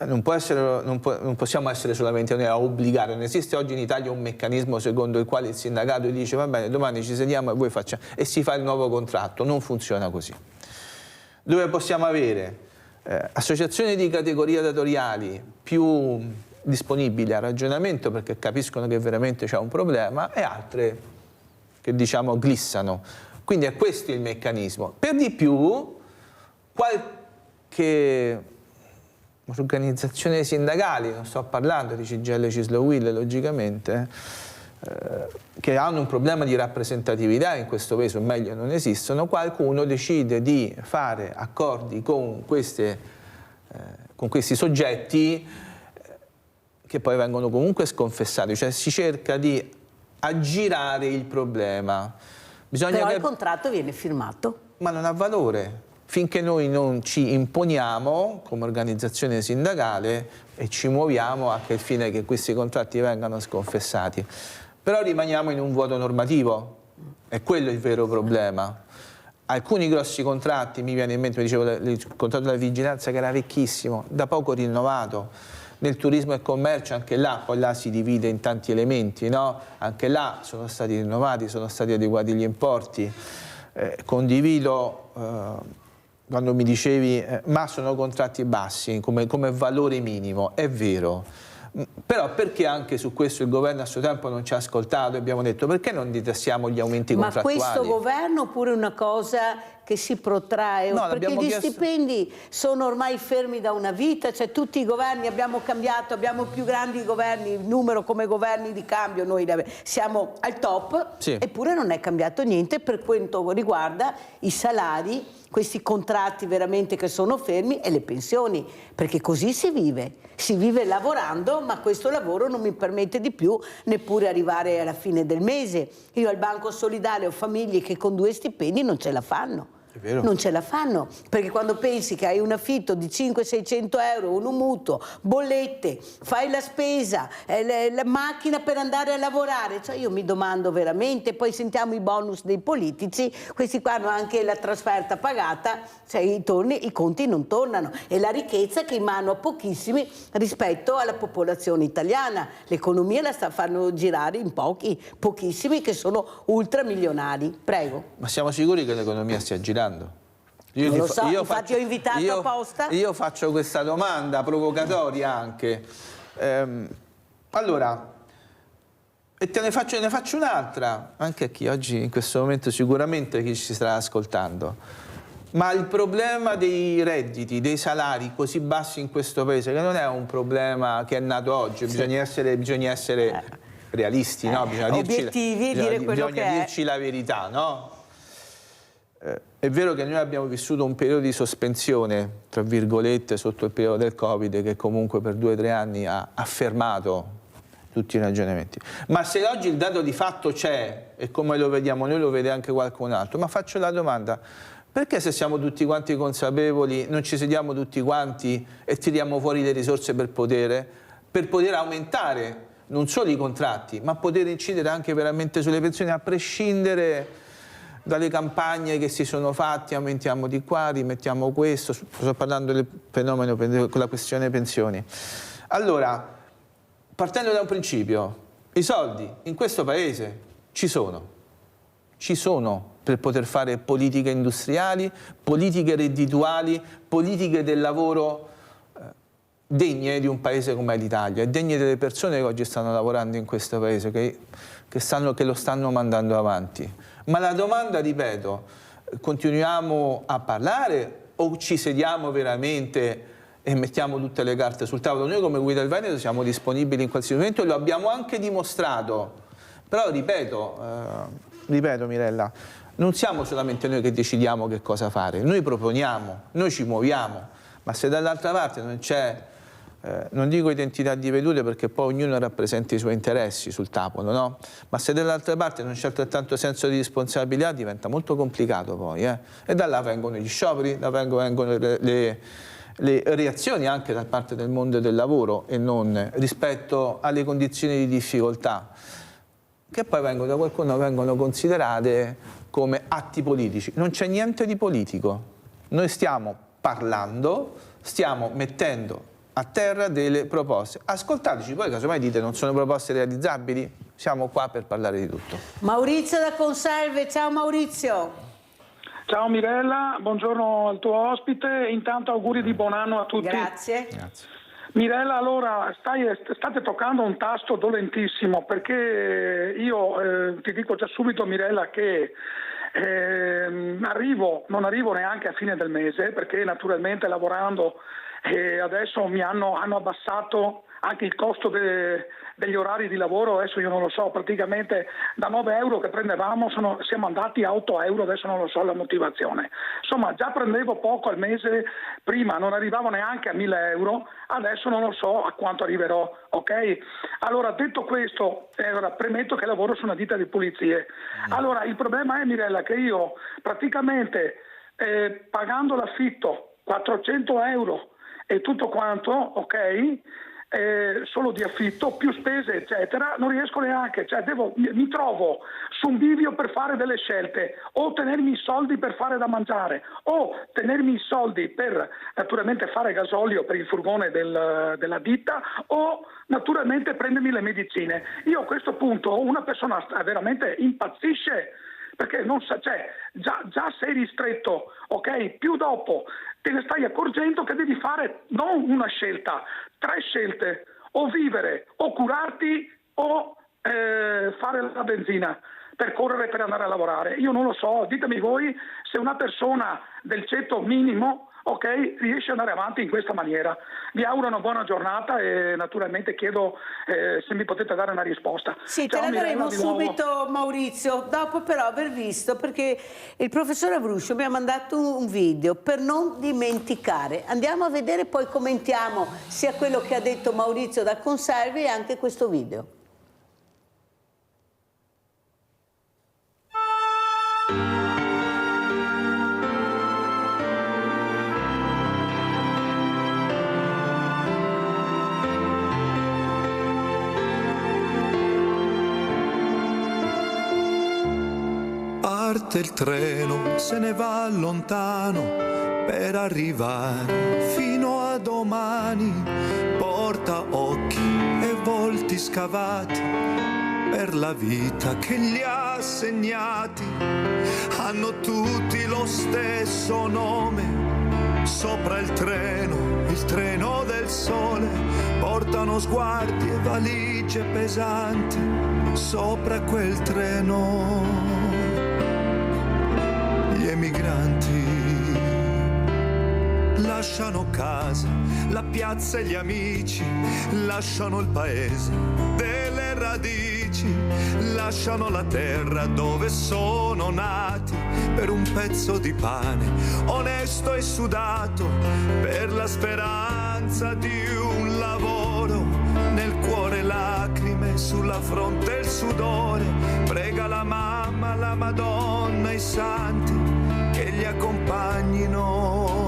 Speaker 7: Non possiamo essere solamente noi a obbligare, non esiste oggi in Italia un meccanismo secondo il quale il sindacato dice va bene, domani ci sediamo e voi facciamo e si fa il nuovo contratto, non funziona così. Dove possiamo avere associazioni di categorie datoriali più disponibili al ragionamento perché capiscono che veramente c'è un problema e altre che diciamo glissano. Quindi è questo il meccanismo. Per di più qualche organizzazioni sindacali, non sto parlando di CGIL, CISL, UIL logicamente, che hanno un problema di rappresentatività in questo paese, o meglio non esistono, qualcuno decide di fare accordi con questi soggetti che poi vengono comunque sconfessati, cioè si cerca di aggirare il problema.
Speaker 1: Però il contratto viene firmato.
Speaker 7: Ma non ha valore. Finché noi non ci imponiamo come organizzazione sindacale e ci muoviamo a che fine che questi contratti vengano sconfessati. Però rimaniamo in un vuoto normativo, è quello il vero problema. Alcuni grossi contratti, mi viene in mente, mi dicevo, il contratto della vigilanza che era vecchissimo, da poco rinnovato. Nel turismo e commercio anche là, poi là si divide in tanti elementi, no? Anche là sono stati rinnovati, sono stati adeguati gli importi. Condivido quando mi dicevi ma sono contratti bassi come valore minimo, è vero, però perché anche su questo il governo a suo tempo non ci ha ascoltato e abbiamo detto perché non detassiamo gli aumenti contrattuali?
Speaker 1: Ma questo governo oppure una cosa che si protrae?
Speaker 7: No,
Speaker 1: perché gli stipendi sono ormai fermi da una vita, cioè tutti i governi abbiamo cambiato, abbiamo più grandi governi, numero come governi di cambio, noi siamo al top, sì. Eppure non è cambiato niente per quanto riguarda i salari, questi contratti veramente che sono fermi e le pensioni, perché così si vive lavorando, ma questo lavoro non mi permette di più neppure arrivare alla fine del mese. Io al Banco Solidale ho famiglie che con 2 stipendi non ce la fanno. Non ce la fanno, perché quando pensi che hai un affitto di 500-600 euro, un mutuo, bollette, fai la spesa, la macchina per andare a lavorare, cioè io mi domando veramente, poi sentiamo i bonus dei politici, questi qua hanno anche la trasferta pagata, cioè i conti non tornano, e la ricchezza che è in mano a pochissimi rispetto alla popolazione italiana, l'economia la fanno girare in pochissimi che sono ultramilionari. Prego.
Speaker 7: Ma siamo sicuri che l'economia stia girando?
Speaker 1: Non lo so, infatti ho invitato apposta.
Speaker 7: Io faccio questa domanda provocatoria anche. Allora, e ne faccio un'altra, anche a chi oggi in questo momento sicuramente chi ci starà ascoltando. Ma il problema dei redditi, dei salari così bassi in questo paese, che non è un problema che è nato oggi, sì. bisogna essere realisti, no? Bisogna
Speaker 1: obiettivi,
Speaker 7: bisogna dirci la verità, no? È vero che noi abbiamo vissuto un periodo di sospensione, tra virgolette, sotto il periodo del Covid, che comunque per 2 o 3 anni ha fermato tutti i ragionamenti. Ma se oggi il dato di fatto c'è, e come lo vediamo noi lo vede anche qualcun altro, ma faccio la domanda, perché se siamo tutti quanti consapevoli non ci sediamo tutti quanti e tiriamo fuori le risorse per poter aumentare non solo i contratti, ma poter incidere anche veramente sulle pensioni, a prescindere dalle campagne che si sono fatte, aumentiamo di qua, rimettiamo questo, sto parlando del fenomeno con la questione pensioni. Allora, partendo da un principio, i soldi in questo paese ci sono per poter fare politiche industriali, politiche reddituali, politiche del lavoro degne di un paese come l'Italia e degne delle persone che oggi stanno lavorando in questo paese, che lo stanno mandando avanti. Ma la domanda, ripeto, continuiamo a parlare o ci sediamo veramente e mettiamo tutte le carte sul tavolo? Noi come Guida del Veneto siamo disponibili in qualsiasi momento e lo abbiamo anche dimostrato. Però ripeto Mirella, non siamo solamente noi che decidiamo che cosa fare, noi proponiamo, noi ci muoviamo, ma se dall'altra parte non c'è, non dico identità di vedute perché poi ognuno rappresenta i suoi interessi sul tavolo, no? Ma se dall'altra parte non c'è altrettanto senso di responsabilità diventa molto complicato poi, E da là vengono gli scioperi, da vengono le reazioni anche da parte del mondo del lavoro e non rispetto alle condizioni di difficoltà che poi da qualcuno vengono considerate come atti politici. Non c'è niente di politico, noi stiamo parlando, stiamo mettendo a terra delle proposte. Ascoltateci, poi casomai dite non sono proposte realizzabili, siamo qua per parlare di tutto.
Speaker 1: Maurizio da Conselve, ciao Maurizio.
Speaker 6: Ciao Mirella, buongiorno al tuo ospite, intanto auguri di buon anno a tutti.
Speaker 1: Grazie.
Speaker 6: Mirella, allora state toccando un tasto dolentissimo perché io ti dico già subito Mirella che non arrivo neanche a fine del mese perché naturalmente lavorando adesso mi hanno abbassato anche il costo degli orari di lavoro, adesso io non lo so, praticamente da 9 euro che prendevamo siamo andati a 8 euro, adesso non lo so la motivazione. Insomma, già prendevo poco al mese, prima non arrivavo neanche a 1000 euro, adesso non lo so a quanto arriverò, ok? Allora, detto questo, premetto che lavoro su una ditta di pulizie. Allora, il problema è, Mirella, che io praticamente pagando l'affitto 400 euro e tutto quanto, ok? Solo di affitto, più spese eccetera, non riesco neanche, cioè mi trovo su un bivio per fare delle scelte, o tenermi i soldi per fare da mangiare, o tenermi i soldi per naturalmente fare gasolio per il furgone della ditta, o naturalmente prendermi le medicine. Io a questo punto una persona veramente impazzisce perché non sa, cioè, già sei ristretto, ok? Più dopo te ne stai accorgendo che devi fare non una scelta, 3 scelte, o vivere, o curarti, o fare la benzina per correre, per andare a lavorare. Io non lo so, ditemi voi se una persona del ceto minimo, ok, riesce ad andare avanti in questa maniera. Vi auguro una buona giornata e naturalmente chiedo se mi potete dare una risposta.
Speaker 1: Sì,
Speaker 6: Ciao,
Speaker 1: te la daremo
Speaker 6: Mirella, di nuovo.
Speaker 1: subito, Maurizio, dopo però aver visto, perché il professor Avruscio mi ha mandato un video per non dimenticare. Andiamo a vedere, poi commentiamo sia quello che ha detto Maurizio da Conservi e anche questo video.
Speaker 14: Parte il treno, se ne va lontano per arrivare fino a domani. Porta occhi e volti scavati per la vita che li ha segnati. Hanno tutti lo stesso nome. Sopra il treno del sole. Portano sguardi e valigie pesanti sopra quel treno. Gli emigranti lasciano casa, la piazza e gli amici, lasciano il paese delle radici, lasciano la terra dove sono nati per un pezzo di pane onesto e sudato, per la speranza di un lavoro, nel cuore lacrime, sulla fronte il sudore. Prega la mamma, la Madonna, i santi che li accompagnino.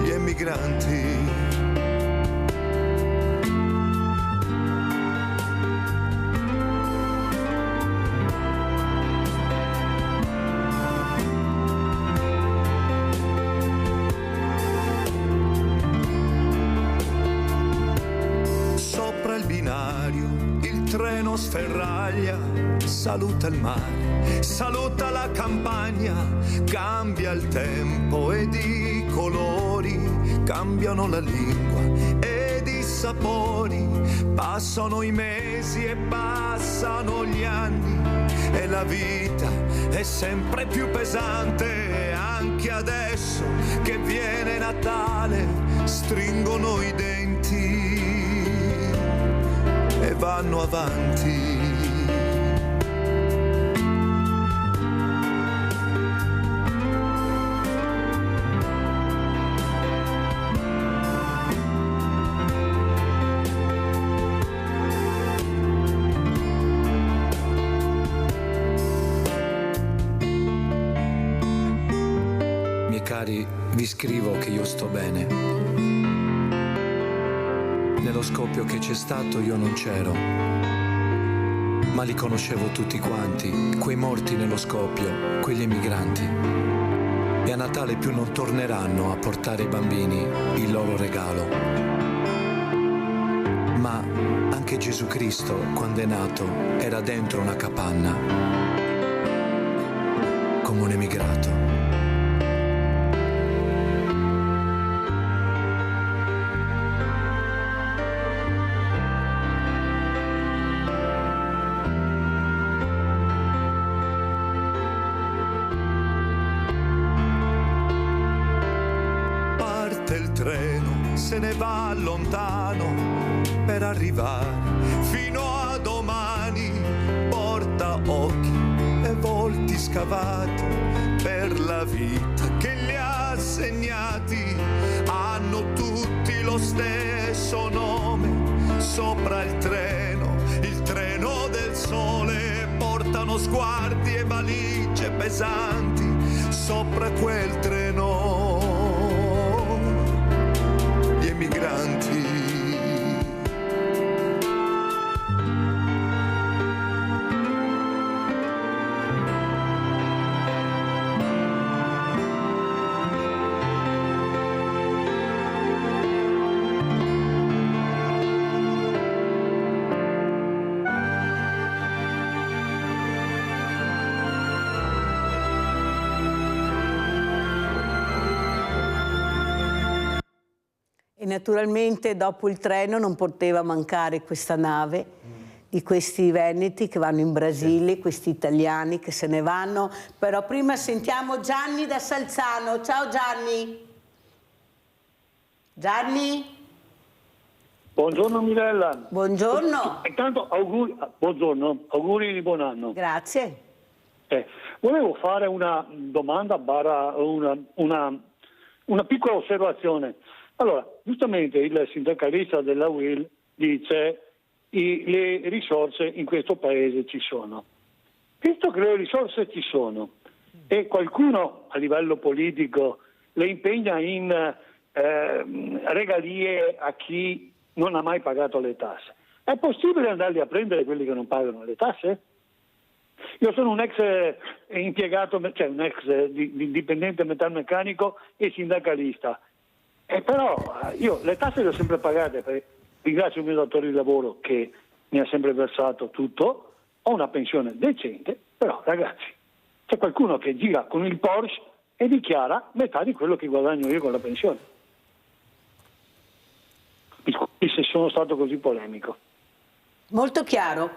Speaker 14: Gli emigranti sopra il binario, il treno sferraglia, saluta il mare, saluta la campagna, cambia il tempo ed i colori, cambiano la lingua ed i sapori, passano i mesi e passano gli anni e la vita è sempre più pesante, anche adesso che viene Natale, stringono i denti e vanno avanti. Miei cari, vi scrivo che io sto bene. Nello scoppio che c'è stato io non c'ero, ma li conoscevo tutti quanti, quei morti nello scoppio, quegli emigranti. E a Natale più non torneranno a portare ai bambini il loro regalo. Ma anche Gesù Cristo, quando è nato, era dentro una capanna, come un emigrato. Se ne va lontano per arrivare fino a domani, porta occhi e volti scavati per la vita che li ha segnati, hanno tutti lo stesso nome, sopra il treno del sole, portano sguardi e valigie pesanti sopra quel treno. Migranti.
Speaker 1: naturalmente dopo il treno non poteva mancare questa nave di questi veneti che vanno in Brasile, questi italiani che se ne vanno. Però prima sentiamo Gianni da Salzano. Ciao Gianni. Gianni?
Speaker 4: Buongiorno Mirella.
Speaker 1: Buongiorno.
Speaker 4: Intanto buongiorno, auguri di buon anno.
Speaker 1: Grazie.
Speaker 4: Volevo fare una domanda barra una piccola osservazione. Allora, giustamente il sindacalista della UIL dice le risorse in questo paese ci sono. Visto che le risorse ci sono e qualcuno a livello politico le impegna in regalie a chi non ha mai pagato le tasse, è possibile andarli a prendere quelli che non pagano le tasse? Io sono un ex impiegato, cioè un ex dipendente metalmeccanico e sindacalista, però io le tasse le ho sempre pagate, perché ringrazio il mio datore di lavoro che mi ha sempre versato tutto, ho una pensione decente, però ragazzi, c'è qualcuno che gira con il Porsche e dichiara metà di quello che guadagno io con la pensione. Mi scusi se sono stato così polemico.
Speaker 1: Molto chiaro,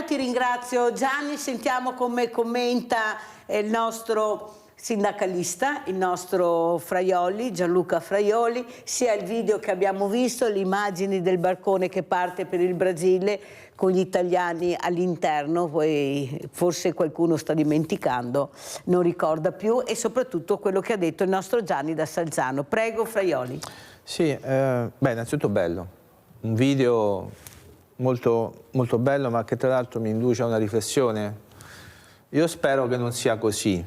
Speaker 1: ti ringrazio Gianni. Sentiamo come commenta il nostro sindacalista, il nostro Fraioli, Gianluca Fraioli, sia il video che abbiamo visto, le immagini del barcone che parte per il Brasile con gli italiani all'interno, poi forse qualcuno sta dimenticando, non ricorda più, e soprattutto quello che ha detto il nostro Gianni da Salzano. Prego Fraioli.
Speaker 7: Sì, innanzitutto bello, un video molto, molto bello, ma che tra l'altro mi induce a una riflessione. Io spero che non sia così,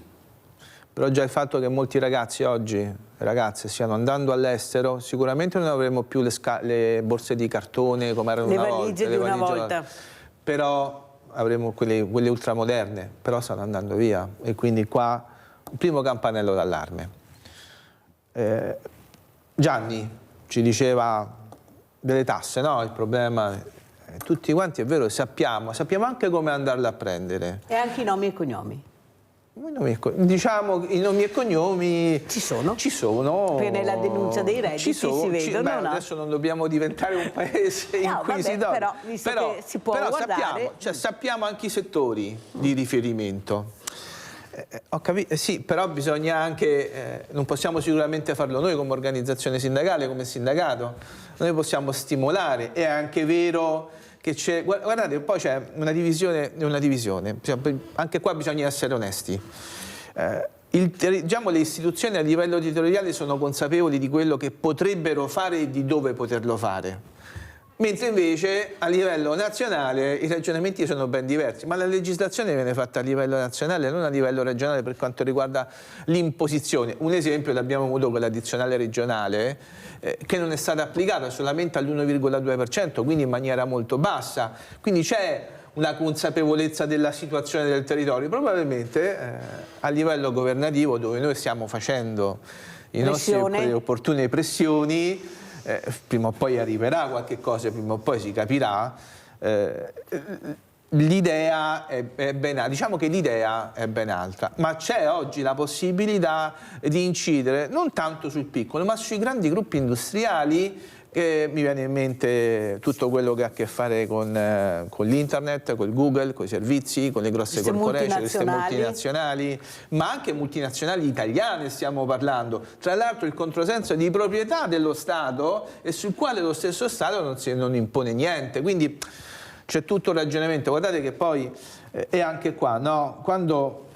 Speaker 7: però già il fatto che molti ragazzi oggi, ragazze, stiano andando all'estero, sicuramente non avremo più le borse di cartone come erano una volta. Le valigie di una volta. Però avremo quelle ultramoderne, però stanno andando via, e quindi qua un primo campanello d'allarme. Gianni ci diceva delle tasse, no? Il problema, tutti quanti è vero, sappiamo anche come andarle a prendere.
Speaker 1: E anche i nomi e cognomi.
Speaker 7: Diciamo i nomi e cognomi
Speaker 1: ci sono.
Speaker 7: Perché
Speaker 1: nella denuncia dei redditi si vedono. No?
Speaker 7: Adesso non dobbiamo diventare un paese inquisitorio.
Speaker 1: Però, visto che si può guardare...
Speaker 7: sappiamo anche i settori di riferimento. Ho capito, sì, però bisogna anche, non possiamo sicuramente farlo noi come organizzazione sindacale, come sindacato, noi possiamo stimolare. È anche vero che c'è, guardate, poi c'è una divisione, anche qua bisogna essere onesti. Diciamo, le istituzioni a livello territoriale sono consapevoli di quello che potrebbero fare e di dove poterlo fare. Mentre invece a livello nazionale i ragionamenti sono ben diversi, ma la legislazione viene fatta a livello nazionale, non a livello regionale per quanto riguarda l'imposizione. Un esempio l'abbiamo avuto con l'addizionale regionale che non è stata applicata solamente all'1,2%, quindi in maniera molto bassa. Quindi c'è una consapevolezza della situazione del territorio, probabilmente a livello governativo, dove noi stiamo facendo le nostre opportune pressioni. Prima o poi arriverà qualche cosa, prima o poi si capirà. L'idea è ben, diciamo che l'idea è ben altra, ma c'è oggi la possibilità di incidere non tanto sul piccolo, ma sui grandi gruppi industriali. Mi viene in mente tutto quello che ha a che fare con l'internet, con il Google, con i servizi, con le grosse corporation, queste multinazionali, ma anche multinazionali italiane stiamo parlando. Tra l'altro il controsenso di proprietà dello Stato e sul quale lo stesso Stato non impone niente. Quindi c'è tutto un ragionamento. Guardate che poi è anche qua, no? Quando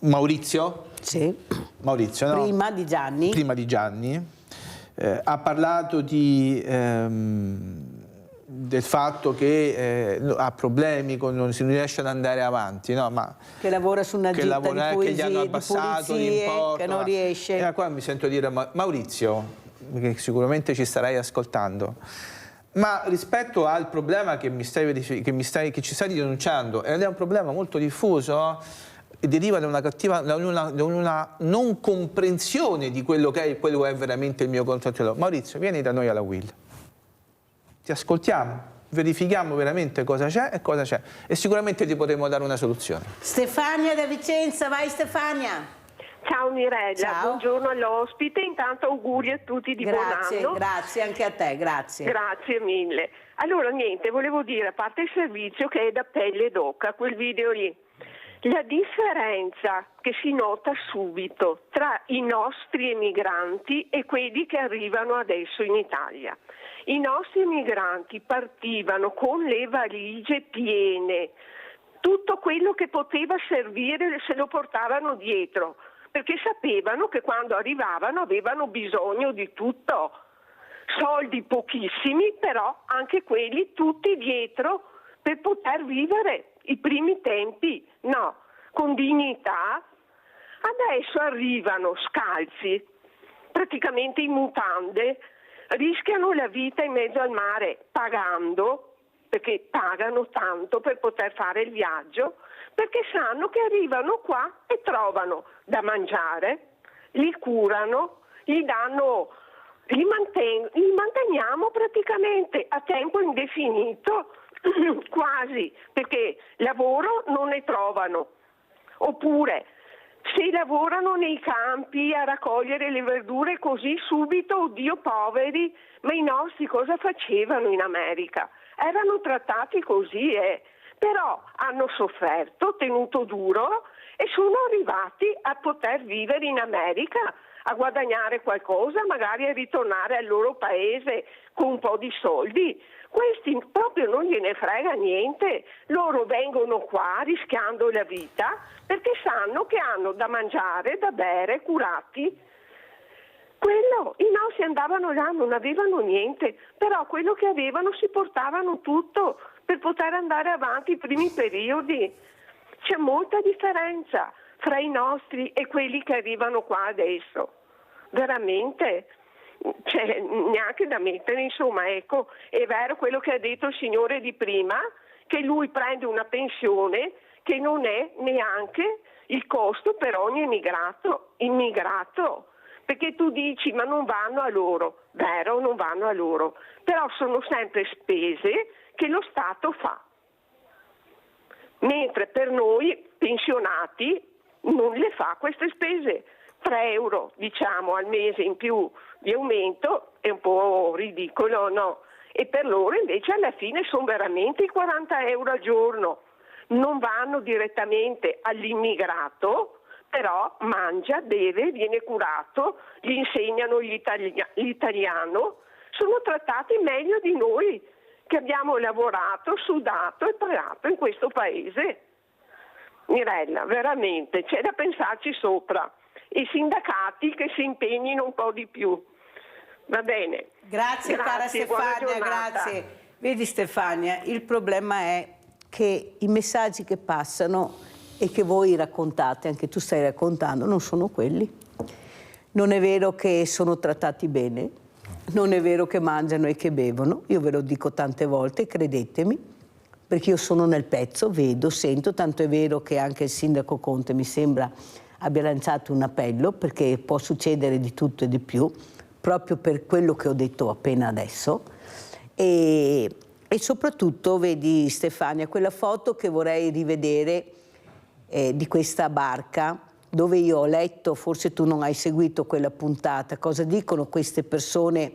Speaker 7: Maurizio, no?
Speaker 1: Prima di Gianni.
Speaker 7: Ha parlato del fatto che ha problemi, non si riesce ad andare avanti, no? Ma
Speaker 1: che lavora su una ditta di
Speaker 7: che gli hanno abbassato l'importo,
Speaker 1: che non riesce.
Speaker 7: E qua mi sento dire, Maurizio, che sicuramente ci starai ascoltando, ma rispetto al problema che ci stai denunciando, ed è un problema molto diffuso, e deriva da una non comprensione di quello che è veramente il mio contratto. Maurizio, vieni da noi alla UIL, ti ascoltiamo, verifichiamo veramente cosa c'è e sicuramente ti potremo dare una soluzione.
Speaker 1: Stefania da Vicenza, vai Stefania.
Speaker 15: Ciao Mirella,
Speaker 1: Ciao.
Speaker 15: buongiorno all'ospite, intanto auguri a tutti di buon anno.
Speaker 1: Grazie anche a te, grazie.
Speaker 15: Grazie mille. Allora niente, volevo dire, a parte il servizio che è da pelle d'oca, quel video lì, la differenza che si nota subito tra i nostri emigranti e quelli che arrivano adesso in Italia. I nostri emigranti partivano con le valigie piene, tutto quello che poteva servire se lo portavano dietro, perché sapevano che quando arrivavano avevano bisogno di tutto. Soldi pochissimi, però anche quelli tutti dietro per poter vivere i primi tempi, no, con dignità. Adesso arrivano scalzi, praticamente in mutande, rischiano la vita in mezzo al mare pagando, perché pagano tanto per poter fare il viaggio, perché sanno che arrivano qua e trovano da mangiare, li curano, li manteniamo praticamente a tempo indefinito, quasi, perché lavoro non ne trovano. Oppure se lavorano nei campi a raccogliere le verdure così subito, oddio poveri, ma i nostri cosa facevano in America? Erano trattati così, però hanno sofferto, tenuto duro e sono arrivati a poter vivere in America, a guadagnare qualcosa, magari a ritornare al loro paese con un po' di soldi. Questi proprio non gliene frega niente, loro vengono qua rischiando la vita perché sanno che hanno da mangiare, da bere, curati. I nostri andavano là, non avevano niente, però quello che avevano si portavano tutto per poter andare avanti i primi periodi. C'è molta differenza fra i nostri e quelli che arrivano qua adesso. Veramente, c'è neanche da mettere, insomma, ecco, è vero quello che ha detto il signore di prima, che lui prende una pensione che non è neanche il costo per ogni immigrato. Perché tu dici, ma non vanno a loro, vero, non vanno a loro, però sono sempre spese che lo Stato fa. Mentre per noi pensionati non le fa queste spese. 3 euro, diciamo, al mese in più di aumento è un po' ridicolo, no? E per loro invece alla fine sono veramente i 40 euro al giorno. Non vanno direttamente all'immigrato, però mangia, beve, viene curato, gli insegnano l'italiano, sono trattati meglio di noi che abbiamo lavorato, sudato e pagato in questo paese. Mirella, veramente, c'è da pensarci sopra. I sindacati che si impegnino un po' di più. Va bene.
Speaker 1: Grazie cara Stefania, grazie. Vedi Stefania, il problema è che i messaggi che passano e che voi raccontate, anche tu stai raccontando, non sono quelli. Non è vero che sono trattati bene, non è vero che mangiano e che bevono, io ve lo dico tante volte, credetemi, perché io sono nel pezzo, vedo, sento, tanto è vero che anche il sindaco Conte mi sembra abbia lanciato un appello, perché può succedere di tutto e di più, proprio per quello che ho detto appena adesso. E soprattutto, vedi Stefania, quella foto che vorrei rivedere di questa barca, dove io ho letto, forse tu non hai seguito quella puntata, cosa dicono queste persone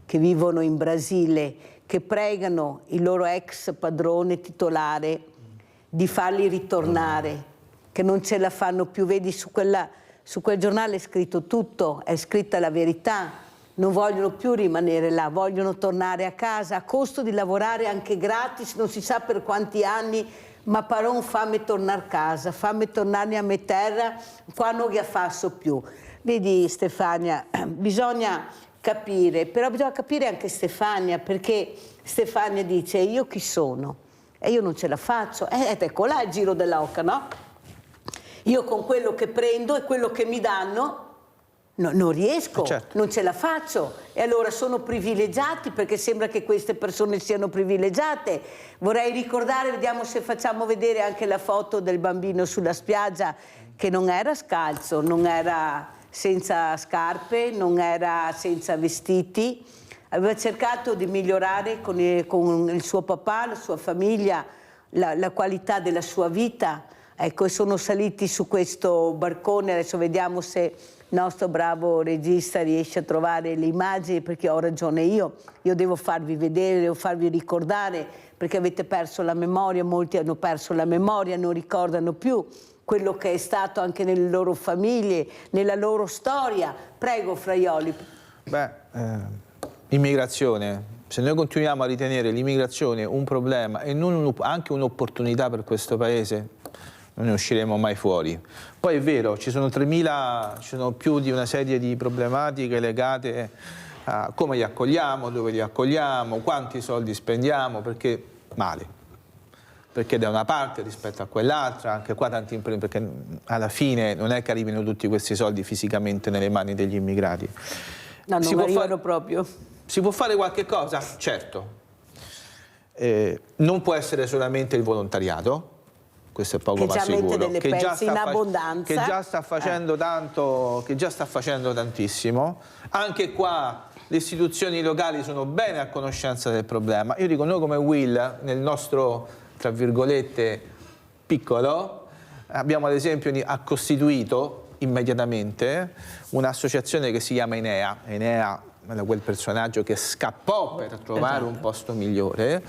Speaker 1: che vivono in Brasile, che pregano il loro ex padrone titolare di farli ritornare, che non ce la fanno più. Vedi, su quel giornale è scritto tutto, è scritta la verità, non vogliono più rimanere là, vogliono tornare a casa a costo di lavorare anche gratis, non si sa per quanti anni, ma però fammi tornare a casa, fammi tornare a mia terra, qua non la faccio più. Vedi Stefania, bisogna capire, però bisogna capire anche Stefania, perché Stefania dice io chi sono? E io non ce la faccio, ecco là il giro dell'oca, no? Io con quello che prendo e quello che mi danno non riesco, certo. Non ce la faccio, e allora sono privilegiati, perché sembra che queste persone siano privilegiate. Vorrei ricordare, vediamo se facciamo vedere anche la foto del bambino sulla spiaggia, che non era scalzo, non era senza scarpe, non era senza vestiti, aveva cercato di migliorare con il suo papà, la sua famiglia, la qualità della sua vita. Ecco, e sono saliti su questo barcone, adesso vediamo se il nostro bravo regista riesce a trovare le immagini, perché ho ragione io devo farvi vedere, devo farvi ricordare, perché avete perso la memoria, molti hanno perso la memoria, non ricordano più quello che è stato anche nelle loro famiglie, nella loro storia. Prego, Fraioli.
Speaker 7: Beh, immigrazione. Se noi continuiamo a ritenere l'immigrazione un problema e non anche un'opportunità per questo Paese, non ne usciremo mai fuori. Poi è vero, ci sono più di una serie di problematiche legate a come li accogliamo, dove li accogliamo, quanti soldi spendiamo, perché male. Perché da una parte rispetto a quell'altra, anche qua tanti imprenditori, perché alla fine non è che arrivino tutti questi soldi fisicamente nelle mani degli immigrati.
Speaker 1: No, non arrivano proprio.
Speaker 7: Si può fare qualche cosa? Certo. Non può essere solamente il volontariato, questo è poco ma sicuro, che già sta facendo tanto, che già sta facendo tantissimo. Anche qua le istituzioni locali sono bene a conoscenza del problema. Io dico, noi come Will, nel nostro, tra virgolette, piccolo, abbiamo ad esempio costituito immediatamente un'associazione che si chiama Enea. Enea era quel personaggio che scappò per trovare un posto migliore,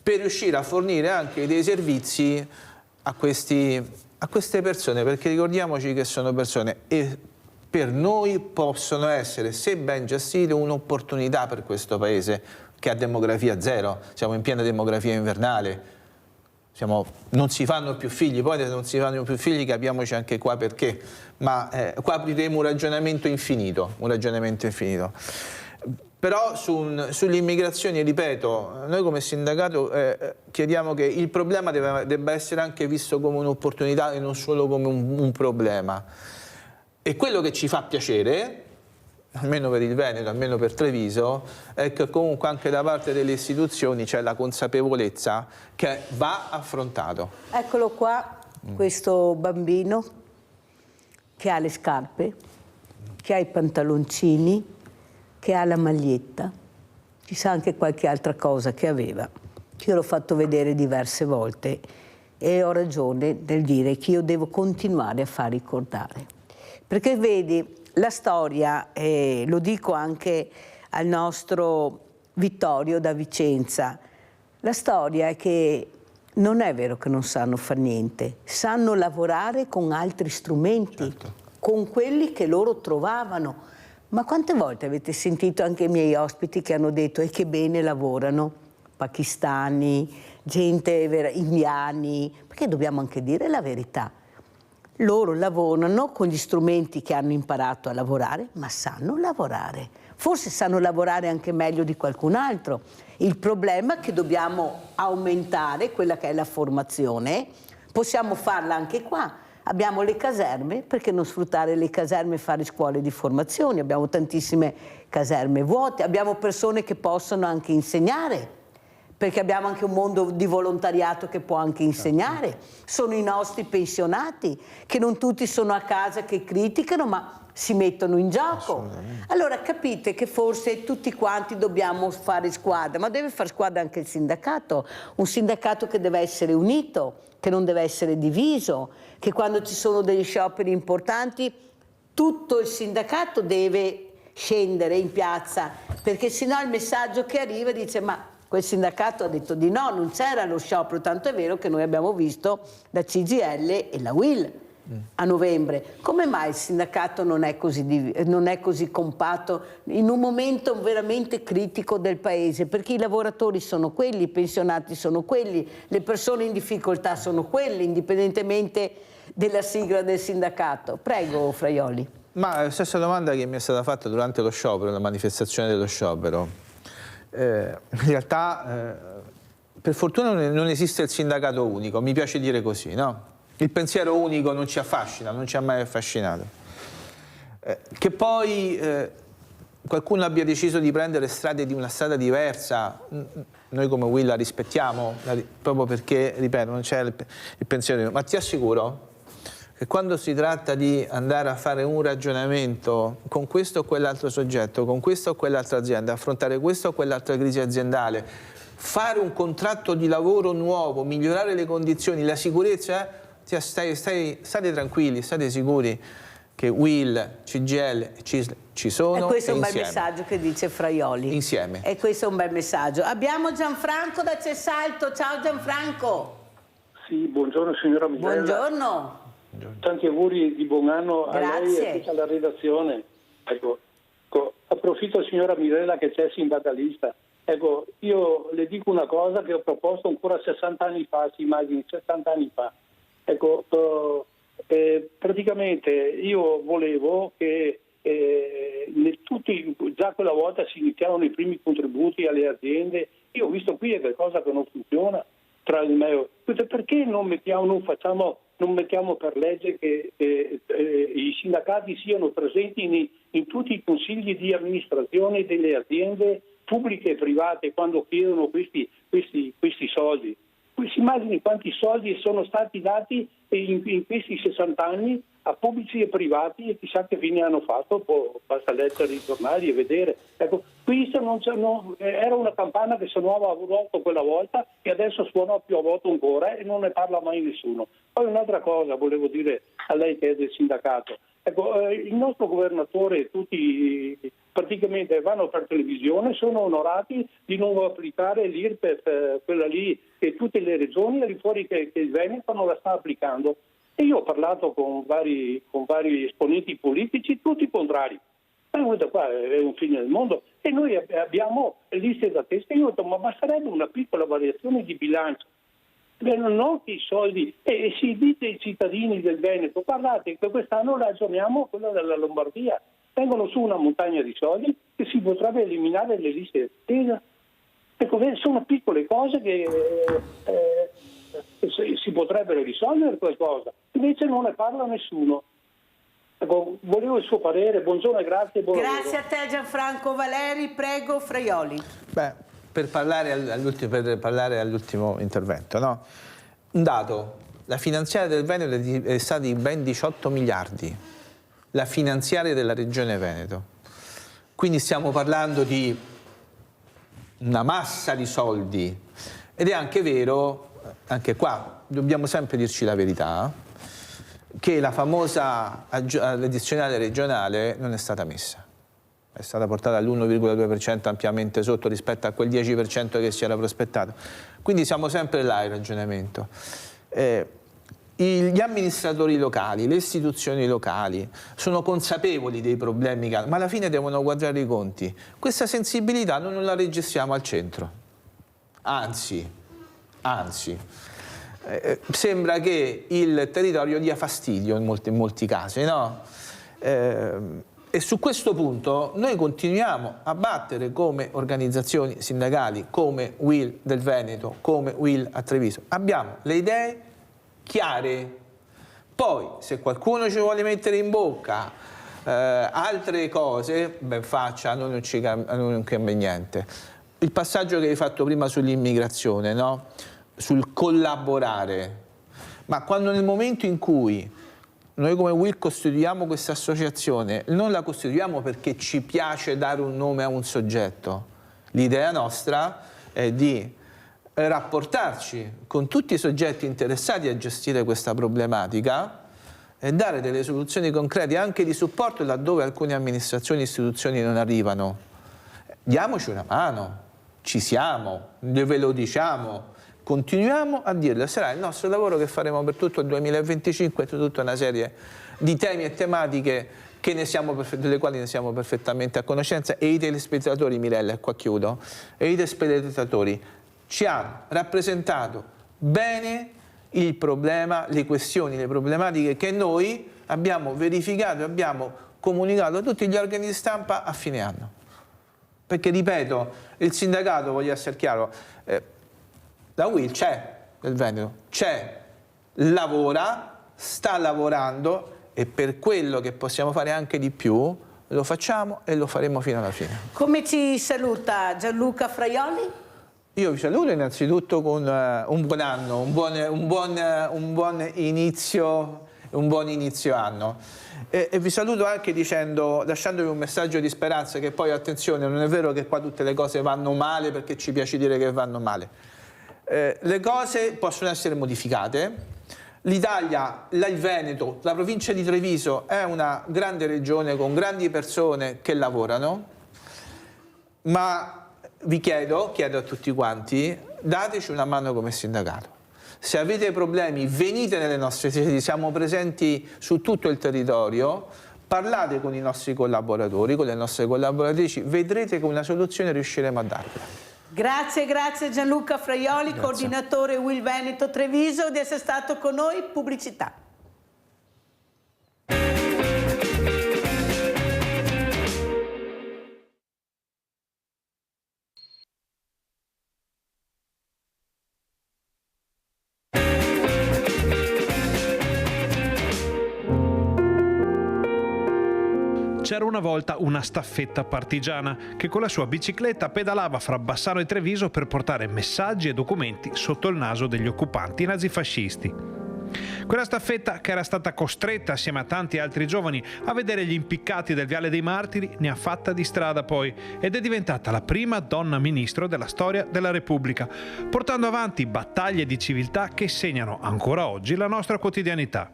Speaker 7: per riuscire a fornire anche dei servizi a queste persone, perché ricordiamoci che sono persone e per noi possono essere, se ben gestite, un'opportunità per questo Paese che ha demografia zero. Siamo in piena demografia invernale, non si fanno più figli, poi se non si fanno più figli capiamoci anche qua perché, ma qua apriremo un ragionamento infinito, Però sull'immigrazione, ripeto, noi come sindacato chiediamo che il problema debba essere anche visto come un'opportunità e non solo come un problema. E quello che ci fa piacere, almeno per il Veneto, almeno per Treviso, è che comunque anche da parte delle istituzioni c'è la consapevolezza che va affrontato.
Speaker 1: Eccolo qua, questo bambino che ha le scarpe, che ha i pantaloncini, che ha la maglietta, ci sa anche qualche altra cosa che aveva. Io l'ho fatto vedere diverse volte e ho ragione nel dire che io devo continuare a far ricordare. Perché vedi, la storia, lo dico anche al nostro Vittorio da Vicenza, la storia è che non è vero che non sanno fare niente, sanno lavorare con altri strumenti, con quelli che loro trovavano. Ma quante volte avete sentito anche i miei ospiti che hanno detto che bene lavorano, pakistani, gente indiani, perché dobbiamo anche dire la verità. Loro lavorano con gli strumenti che hanno imparato a lavorare, ma sanno lavorare. Forse sanno lavorare anche meglio di qualcun altro. Il problema è che dobbiamo aumentare quella che è la formazione, possiamo farla anche qua. Abbiamo le caserme, perché non sfruttare le caserme e fare scuole di formazione? Abbiamo tantissime caserme vuote, abbiamo persone che possono anche insegnare, perché abbiamo anche un mondo di volontariato che può anche insegnare. Sono i nostri pensionati, che non tutti sono a casa che criticano, ma si mettono in gioco. Allora capite che forse tutti quanti dobbiamo fare squadra, ma deve fare squadra anche il sindacato, un sindacato che deve essere unito, che non deve essere diviso, che quando ci sono degli scioperi importanti tutto il sindacato deve scendere in piazza, perché sennò il messaggio che arriva dice ma quel sindacato ha detto di no, non c'era lo sciopero, tanto è vero che noi abbiamo visto la CGIL e la UIL a novembre. Come mai il sindacato non è così compatto in un momento veramente critico del Paese? Perché i lavoratori sono quelli, i pensionati sono quelli, le persone in difficoltà sono quelle, indipendentemente della sigla del sindacato. Prego, Fraioli.
Speaker 7: Ma la stessa domanda che mi è stata fatta durante lo sciopero, la manifestazione dello sciopero. In realtà, per fortuna non esiste il sindacato unico, mi piace dire così, no? Il pensiero unico non ci affascina, non ci ha mai affascinato. Che poi qualcuno abbia deciso di prendere strade di una strada diversa, noi come Will la rispettiamo, proprio perché, ripeto, non c'è il pensiero unico. Ma ti assicuro che quando si tratta di andare a fare un ragionamento con questo o quell'altro soggetto, con questa o quell'altra azienda, affrontare questa o quell'altra crisi aziendale, fare un contratto di lavoro nuovo, migliorare le condizioni, la sicurezza, State tranquilli, state sicuri che UIL, CGIL e CISL ci sono.
Speaker 1: E questo è un bel
Speaker 7: insieme.
Speaker 1: messaggio che dice Fraioli.
Speaker 7: Insieme.
Speaker 1: E questo è un bel messaggio. Abbiamo Gianfranco da Cessalto. Ciao Gianfranco.
Speaker 16: Sì, buongiorno signora Mirella.
Speaker 1: Buongiorno.
Speaker 16: Tanti auguri di buon anno a lei e a tutta la redazione. Ecco, approfitto signora Mirella che c'è sindacalista. Ecco, io le dico una cosa che ho proposto ancora 60 anni fa, si immagini, 70 anni fa. Ecco, praticamente io volevo che già quella volta si iniziavano i primi contributi alle aziende. Io ho visto qui qualcosa che non funziona tra il meo. Perché non mettiamo per legge che i sindacati siano presenti in tutti i consigli di amministrazione delle aziende pubbliche e private quando chiedono questi soldi? Si immagini quanti soldi sono stati dati in questi 60 anni a pubblici e privati e chissà che fine hanno fatto, basta leggere i giornali e vedere. Ecco, questo era una campana che suonava a vuoto quella volta e adesso suona più a vuoto ancora e non ne parla mai nessuno. Poi un'altra cosa volevo dire a lei che è del sindacato. Ecco, il nostro governatore, tutti praticamente vanno per televisione, sono onorati di non applicare l'IRPEF, quella lì, e tutte le regioni al di fuori che il Veneto non la sta applicando. E io ho parlato con vari esponenti politici, tutti contrari. Guarda qua, è un fine del mondo. E noi abbiamo liste da testa. Io ho detto, ma basterebbe una piccola variazione di bilancio. Non che i soldi, e si dite ai cittadini del Veneto, guardate che quest'anno ragioniamo quello della Lombardia, vengono su una montagna di soldi che si potrebbe eliminare le liste d'attesa. Ecco, sono piccole cose che si potrebbero risolvere qualcosa, invece non ne parla nessuno. Ecco, volevo il suo parere, buongiorno e grazie.
Speaker 1: Grazie a te Gianfranco. Valeri, prego, Fraioli.
Speaker 7: Beh, per parlare all'ultimo intervento, no? Un dato, la finanziaria del Veneto è stata di ben 18 miliardi, la finanziaria della Regione Veneto. Quindi stiamo parlando di una massa di soldi ed è anche vero, anche qua dobbiamo sempre dirci la verità, che la famosa addizionale regionale non è stata messa. È stata portata all'1,2% ampiamente sotto rispetto a quel 10% che si era prospettato. Quindi siamo sempre là il ragionamento. Gli amministratori locali, le istituzioni locali sono consapevoli dei problemi che hanno, ma alla fine devono guardare i conti. Questa sensibilità noi non la registriamo al centro. Anzi, sembra che il territorio dia fastidio in molti casi, no? E su questo punto noi continuiamo a battere come organizzazioni sindacali, come UIL del Veneto, come UIL a Treviso. Abbiamo le idee chiare. Poi, se qualcuno ci vuole mettere in bocca altre cose, ben faccia, a noi non cambia niente. Il passaggio che hai fatto prima sull'immigrazione, no? Sul collaborare. Ma quando nel momento in cui noi come UIL costituiamo questa associazione, non la costituiamo perché ci piace dare un nome a un soggetto. L'idea nostra è di rapportarci con tutti i soggetti interessati a gestire questa problematica e dare delle soluzioni concrete anche di supporto laddove alcune amministrazioni e istituzioni non arrivano. Diamoci una mano, ci siamo, ve lo diciamo. Continuiamo a dirlo, sarà il nostro lavoro che faremo per tutto il 2025 su tutta una serie di temi e tematiche delle quali ne siamo perfettamente a conoscenza e i telespettatori, Mirella, e qua chiudo, e i telespettatori ci hanno rappresentato bene il problema, le questioni, le problematiche che noi abbiamo verificato e abbiamo comunicato a tutti gli organi di stampa a fine anno. Perché, ripeto, il sindacato, voglio essere chiaro, la UIL c'è nel Veneto, c'è, lavora, sta lavorando e per quello che possiamo fare anche di più lo facciamo e lo faremo fino alla fine.
Speaker 1: Come ci saluta Gianluca Fraioli?
Speaker 7: Io vi saluto innanzitutto con un buon anno, un buon inizio anno. E vi saluto anche lasciandovi un messaggio di speranza, che poi, attenzione, non è vero che qua tutte le cose vanno male perché ci piace dire che vanno male. Le cose possono essere modificate, L'Italia, il Veneto, la provincia di Treviso è una grande regione con grandi persone che lavorano, ma vi chiedo a tutti quanti, dateci una mano come sindacato. Se avete problemi venite nelle nostre sedi, siamo presenti su tutto il territorio, parlate con i nostri collaboratori, con le nostre collaboratrici, vedrete che una soluzione riusciremo a darvela.
Speaker 1: Grazie Gianluca Fraioli, coordinatore Will Veneto Treviso, di essere stato con noi. Pubblicità.
Speaker 17: C'era una volta una staffetta partigiana che con la sua bicicletta pedalava fra Bassano e Treviso per portare messaggi e documenti sotto il naso degli occupanti nazifascisti. Quella staffetta, che era stata costretta assieme a tanti altri giovani a vedere gli impiccati del Viale dei Martiri, ne ha fatta di strada poi ed è diventata la prima donna ministro della storia della Repubblica, portando avanti battaglie di civiltà che segnano ancora oggi la nostra quotidianità.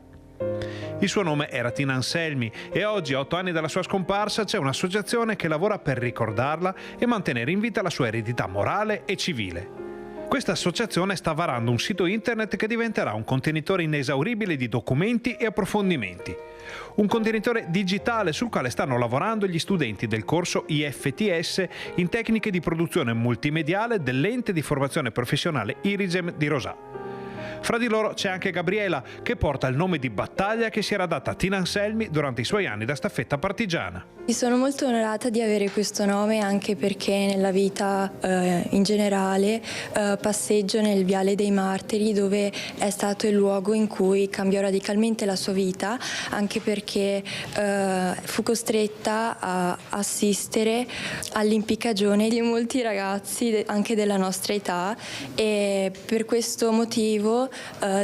Speaker 17: Il suo nome era Tina Anselmi e oggi, a 8 anni dalla sua scomparsa, c'è un'associazione che lavora per ricordarla e mantenere in vita la sua eredità morale e civile. Questa associazione sta varando un sito internet che diventerà un contenitore inesauribile di documenti e approfondimenti. Un contenitore digitale sul quale stanno lavorando gli studenti del corso IFTS in tecniche di produzione multimediale dell'ente di formazione professionale Irisem di Rosà. Fra di loro c'è anche Gabriela, che porta il nome di battaglia che si era data a Tina Anselmi durante i suoi anni da staffetta partigiana.
Speaker 18: Sono molto onorata di avere questo nome anche perché nella vita in generale passeggio nel Viale dei Martiri, dove è stato il luogo in cui cambiò radicalmente la sua vita, anche perché fu costretta a assistere all'impiccagione di molti ragazzi anche della nostra età, e per questo motivo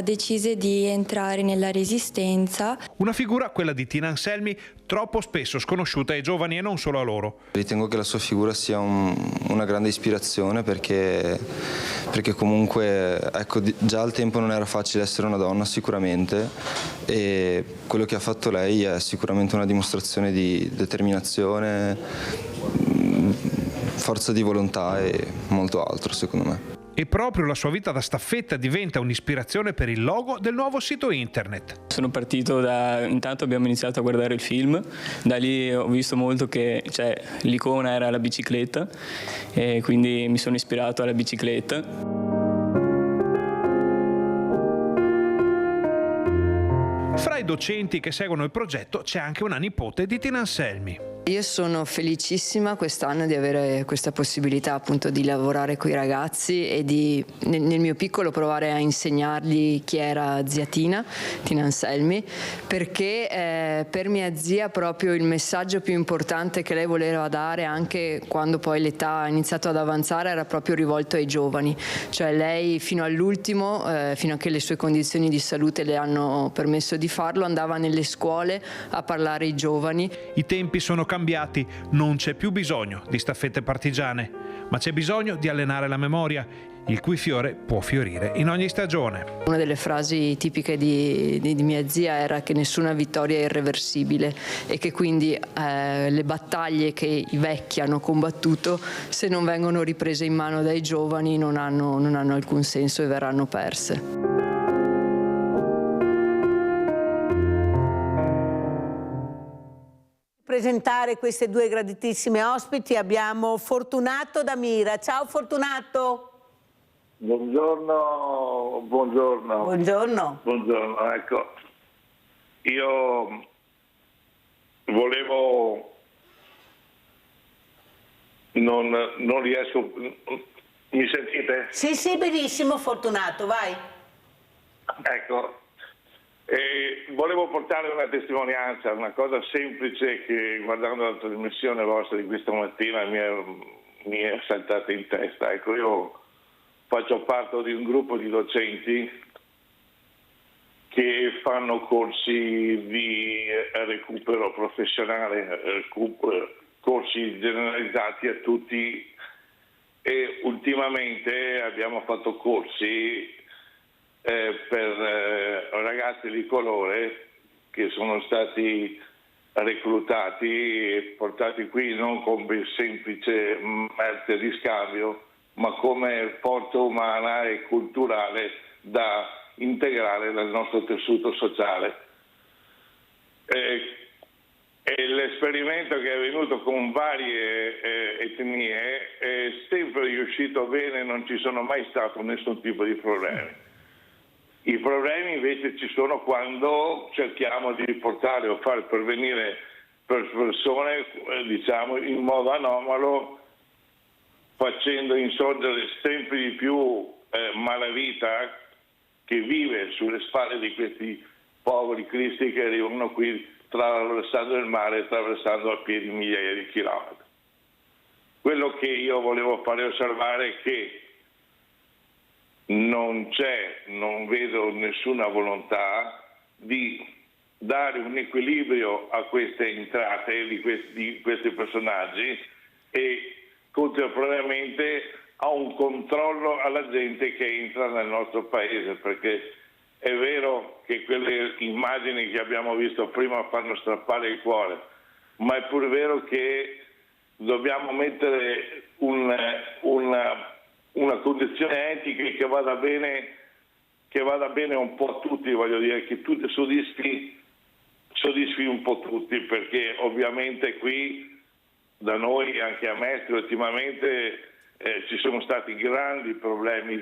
Speaker 18: decise di entrare nella Resistenza.
Speaker 17: Una figura, quella di Tina Anselmi, troppo spesso sconosciuta ai giovani e non solo a loro.
Speaker 19: Ritengo che la sua figura sia una grande ispirazione perché comunque già al tempo non era facile essere una donna sicuramente, e quello che ha fatto lei è sicuramente una dimostrazione di determinazione, forza di volontà e molto altro secondo me.
Speaker 17: E proprio la sua vita da staffetta diventa un'ispirazione per il logo del nuovo sito internet.
Speaker 20: Sono partito intanto abbiamo iniziato a guardare il film, da lì ho visto molto che l'icona era la bicicletta e quindi mi sono ispirato alla bicicletta.
Speaker 17: Fra i docenti che seguono il progetto c'è anche una nipote di Tina Anselmi.
Speaker 21: Io sono felicissima quest'anno di avere questa possibilità appunto di lavorare con i ragazzi e di nel mio piccolo provare a insegnargli chi era zia Tina Anselmi, perché per mia zia proprio il messaggio più importante che lei voleva dare, anche quando poi l'età ha iniziato ad avanzare, era proprio rivolto ai giovani. Cioè lei fino all'ultimo, fino a che le sue condizioni di salute le hanno permesso di farlo, andava nelle scuole a parlare ai giovani.
Speaker 17: I tempi sono cambiati, non c'è più bisogno di staffette partigiane, ma c'è bisogno di allenare la memoria, il cui fiore può fiorire in ogni stagione.
Speaker 21: Una delle frasi tipiche di mia zia era che nessuna vittoria è irreversibile e che quindi le battaglie che i vecchi hanno combattuto, se non vengono riprese in mano dai giovani, non hanno alcun senso e verranno perse.
Speaker 1: Presentare queste due graditissime ospiti abbiamo Fortunato da Mira. Ciao Fortunato.
Speaker 22: Buongiorno. Buongiorno, ecco. Io volevo non riesco. Mi sentite?
Speaker 1: Sì, benissimo Fortunato, vai.
Speaker 22: Ecco. Volevo portare una testimonianza, una cosa semplice che guardando la trasmissione vostra di questa mattina mi è saltata in testa. Ecco, io faccio parte di un gruppo di docenti che fanno corsi di recupero professionale, corsi generalizzati a tutti, e ultimamente abbiamo fatto corsi per ragazzi ragazzi di colore che sono stati reclutati e portati qui non come semplice merce di scambio, ma come forza umana e culturale da integrare nel nostro tessuto sociale. E l'esperimento che è avvenuto con varie etnie è sempre riuscito bene, non ci sono mai stato nessun tipo di problemi. I problemi invece ci sono quando cerchiamo di portare o far pervenire persone, diciamo, in modo anomalo, facendo insorgere sempre di più malavita che vive sulle spalle di questi poveri cristi che arrivano qui attraversando il mare, attraversando a piedi migliaia di chilometri. Quello che io volevo fare osservare è che non vedo nessuna volontà di dare un equilibrio a queste entrate di questi personaggi e contemporaneamente a un controllo alla gente che entra nel nostro paese, perché è vero che quelle immagini che abbiamo visto prima fanno strappare il cuore, ma è pure vero che dobbiamo mettere una condizione etica che vada bene un po' a tutti, voglio dire, che tu soddisfi un po' tutti, perché ovviamente qui da noi, anche a Mestre, ultimamente ci sono stati grandi problemi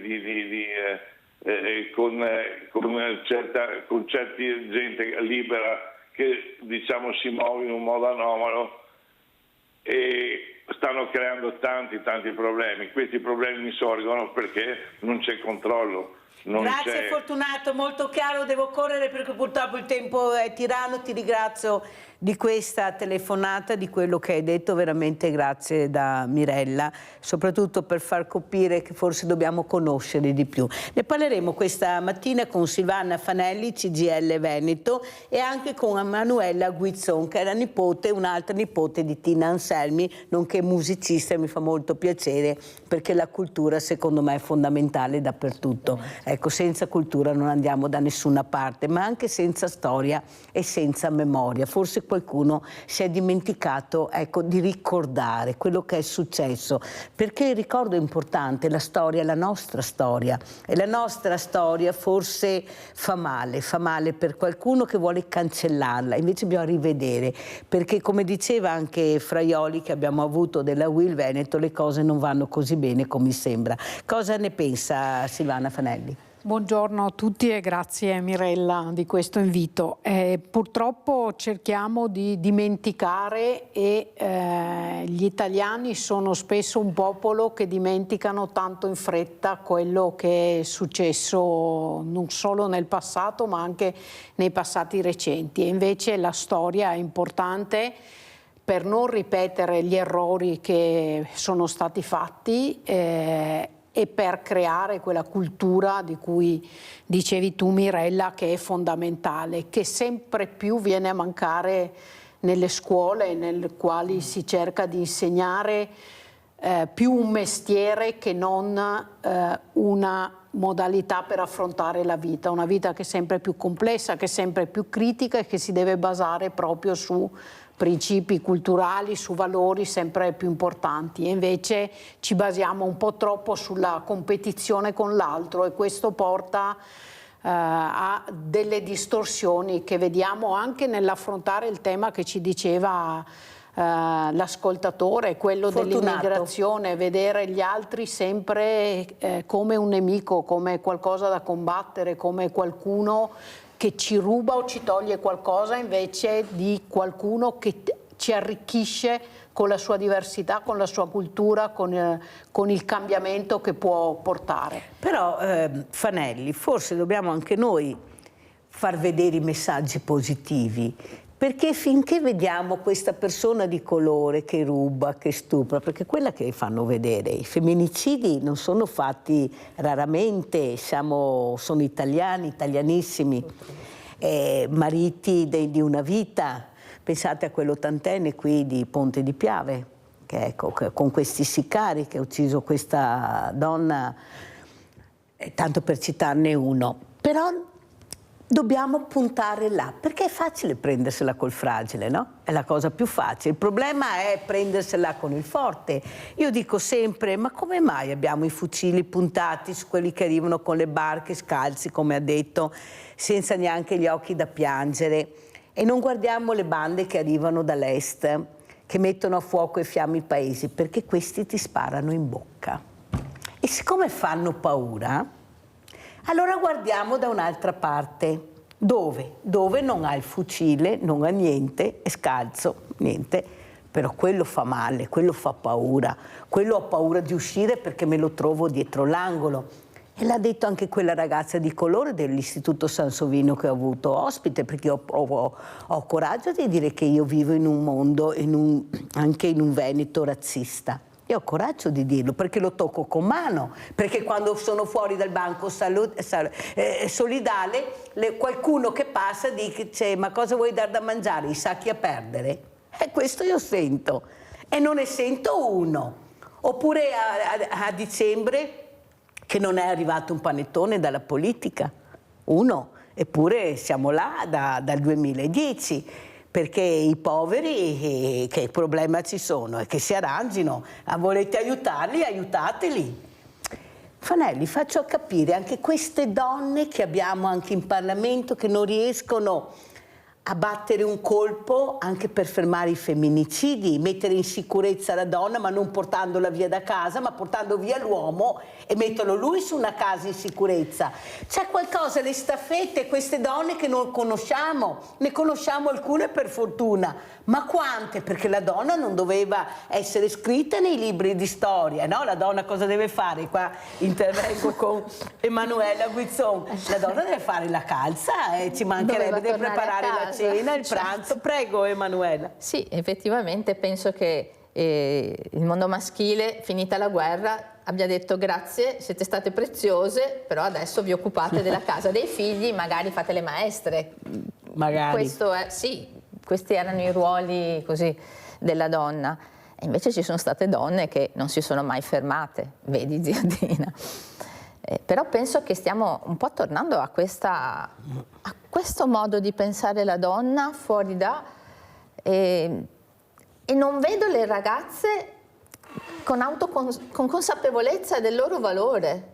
Speaker 22: con certi gente libera che, diciamo, si muove in un modo anomalo e stanno creando tanti problemi. Questi problemi sorgono perché non c'è controllo.
Speaker 1: Grazie Fortunato, molto chiaro, devo correre perché purtroppo il tempo è tiranno. Ti ringrazio di questa telefonata, di quello che hai detto, veramente grazie da Mirella, soprattutto per far capire che forse dobbiamo conoscere di più. Ne parleremo questa mattina con Silvana Fanelli, CGIL Veneto, e anche con Emanuela Guizzon, che era un'altra nipote di Tina Anselmi, nonché musicista, e mi fa molto piacere perché la cultura secondo me è fondamentale dappertutto. Ecco, senza cultura non andiamo da nessuna parte, ma anche senza storia e senza memoria. Forse qualcuno si è dimenticato, ecco, di ricordare quello che è successo, perché il ricordo è importante, la storia, la nostra storia, e la nostra storia forse fa male per qualcuno che vuole cancellarla, invece bisogna rivedere, perché come diceva anche Fraioli che abbiamo avuto della Will Veneto, le cose non vanno così bene come sembra. Cosa ne pensa Silvana Fanelli?
Speaker 2: Buongiorno a tutti e grazie Mirella di questo invito. Purtroppo cerchiamo di dimenticare e gli italiani sono spesso un popolo che dimenticano tanto in fretta quello che è successo non solo nel passato ma anche nei passati recenti, e invece la storia è importante per non ripetere gli errori che sono stati fatti e per creare quella cultura di cui dicevi tu Mirella, che è fondamentale, che sempre più viene a mancare nelle scuole nelle quali si cerca di insegnare più un mestiere che non una modalità per affrontare la vita, una vita che è sempre più complessa, che è sempre più critica e che si deve basare proprio su principi culturali, su valori sempre più importanti, e invece ci basiamo un po' troppo sulla competizione con l'altro, e questo porta a delle distorsioni che vediamo anche nell'affrontare il tema che ci diceva l'ascoltatore, quello dell'immigrazione, vedere gli altri sempre come un nemico, come qualcosa da combattere, come qualcuno che ci ruba o ci toglie qualcosa, invece di qualcuno che ci arricchisce con la sua diversità, con la sua cultura, con il cambiamento che può portare.
Speaker 1: Però Fanelli, forse dobbiamo anche noi far vedere i messaggi positivi, perché finché vediamo questa persona di colore che ruba, che stupra, perché quella che fanno vedere, i femminicidi non sono fatti raramente, sono italiani, italianissimi, mariti di una vita. Pensate a quell'80enne qui di Ponte di Piave, che ecco, con questi sicari che ha ucciso questa donna, tanto per citarne uno. Però dobbiamo puntare là, perché è facile prendersela col fragile, no? È la cosa più facile. Il problema è prendersela con il forte. Io dico sempre, ma come mai abbiamo i fucili puntati su quelli che arrivano con le barche scalzi, come ha detto, senza neanche gli occhi da piangere, e non guardiamo le bande che arrivano dall'est, che mettono a fuoco e fiamme i paesi, perché questi ti sparano in bocca. E siccome fanno paura, allora guardiamo da un'altra parte. Dove? Dove non ha il fucile, non ha niente, è scalzo, niente, però quello fa male, quello fa paura, quello ho paura di uscire perché me lo trovo dietro l'angolo. E l'ha detto anche quella ragazza di colore dell'Istituto Sansovino che ho avuto ospite, perché ho coraggio di dire che io vivo in un mondo, anche in un Veneto razzista. Io ho coraggio di dirlo perché lo tocco con mano, perché quando sono fuori dal banco solidale qualcuno che passa dice ma cosa vuoi dar da mangiare? I sacchi a perdere? E questo io sento, e non ne sento uno. Oppure a dicembre che non è arrivato un panettone dalla politica, uno, eppure siamo là dal 2010. Perché i poveri, che problema ci sono? E che si arrangino. Volete aiutarli? Aiutateli. Fanelli, faccio capire anche queste donne che abbiamo anche in Parlamento che non riescono a battere un colpo anche per fermare i femminicidi, mettere in sicurezza la donna ma non portandola via da casa, ma portando via l'uomo e metterlo lui su una casa in sicurezza. C'è qualcosa, le staffette, queste donne che non conosciamo, ne conosciamo alcune per fortuna, ma quante? Perché la donna non doveva essere scritta nei libri di storia, no? La donna cosa deve fare? Qua intervengo con Emanuela Guizzon. La donna deve fare la calza e ci mancherebbe, deve preparare la cena, il pranzo. Prego Emanuela.
Speaker 3: Sì, effettivamente penso che il mondo maschile, finita la guerra, abbia detto grazie, siete state preziose, però adesso vi occupate della casa dei figli, magari fate le maestre.
Speaker 1: Magari.
Speaker 3: Questo è, sì, questi erano i ruoli così della donna. E invece ci sono state donne che non si sono mai fermate, vedi zia Dina. Però penso che stiamo un po' tornando a questo modo di pensare la donna fuori da... E non vedo le ragazze con consapevolezza del loro valore.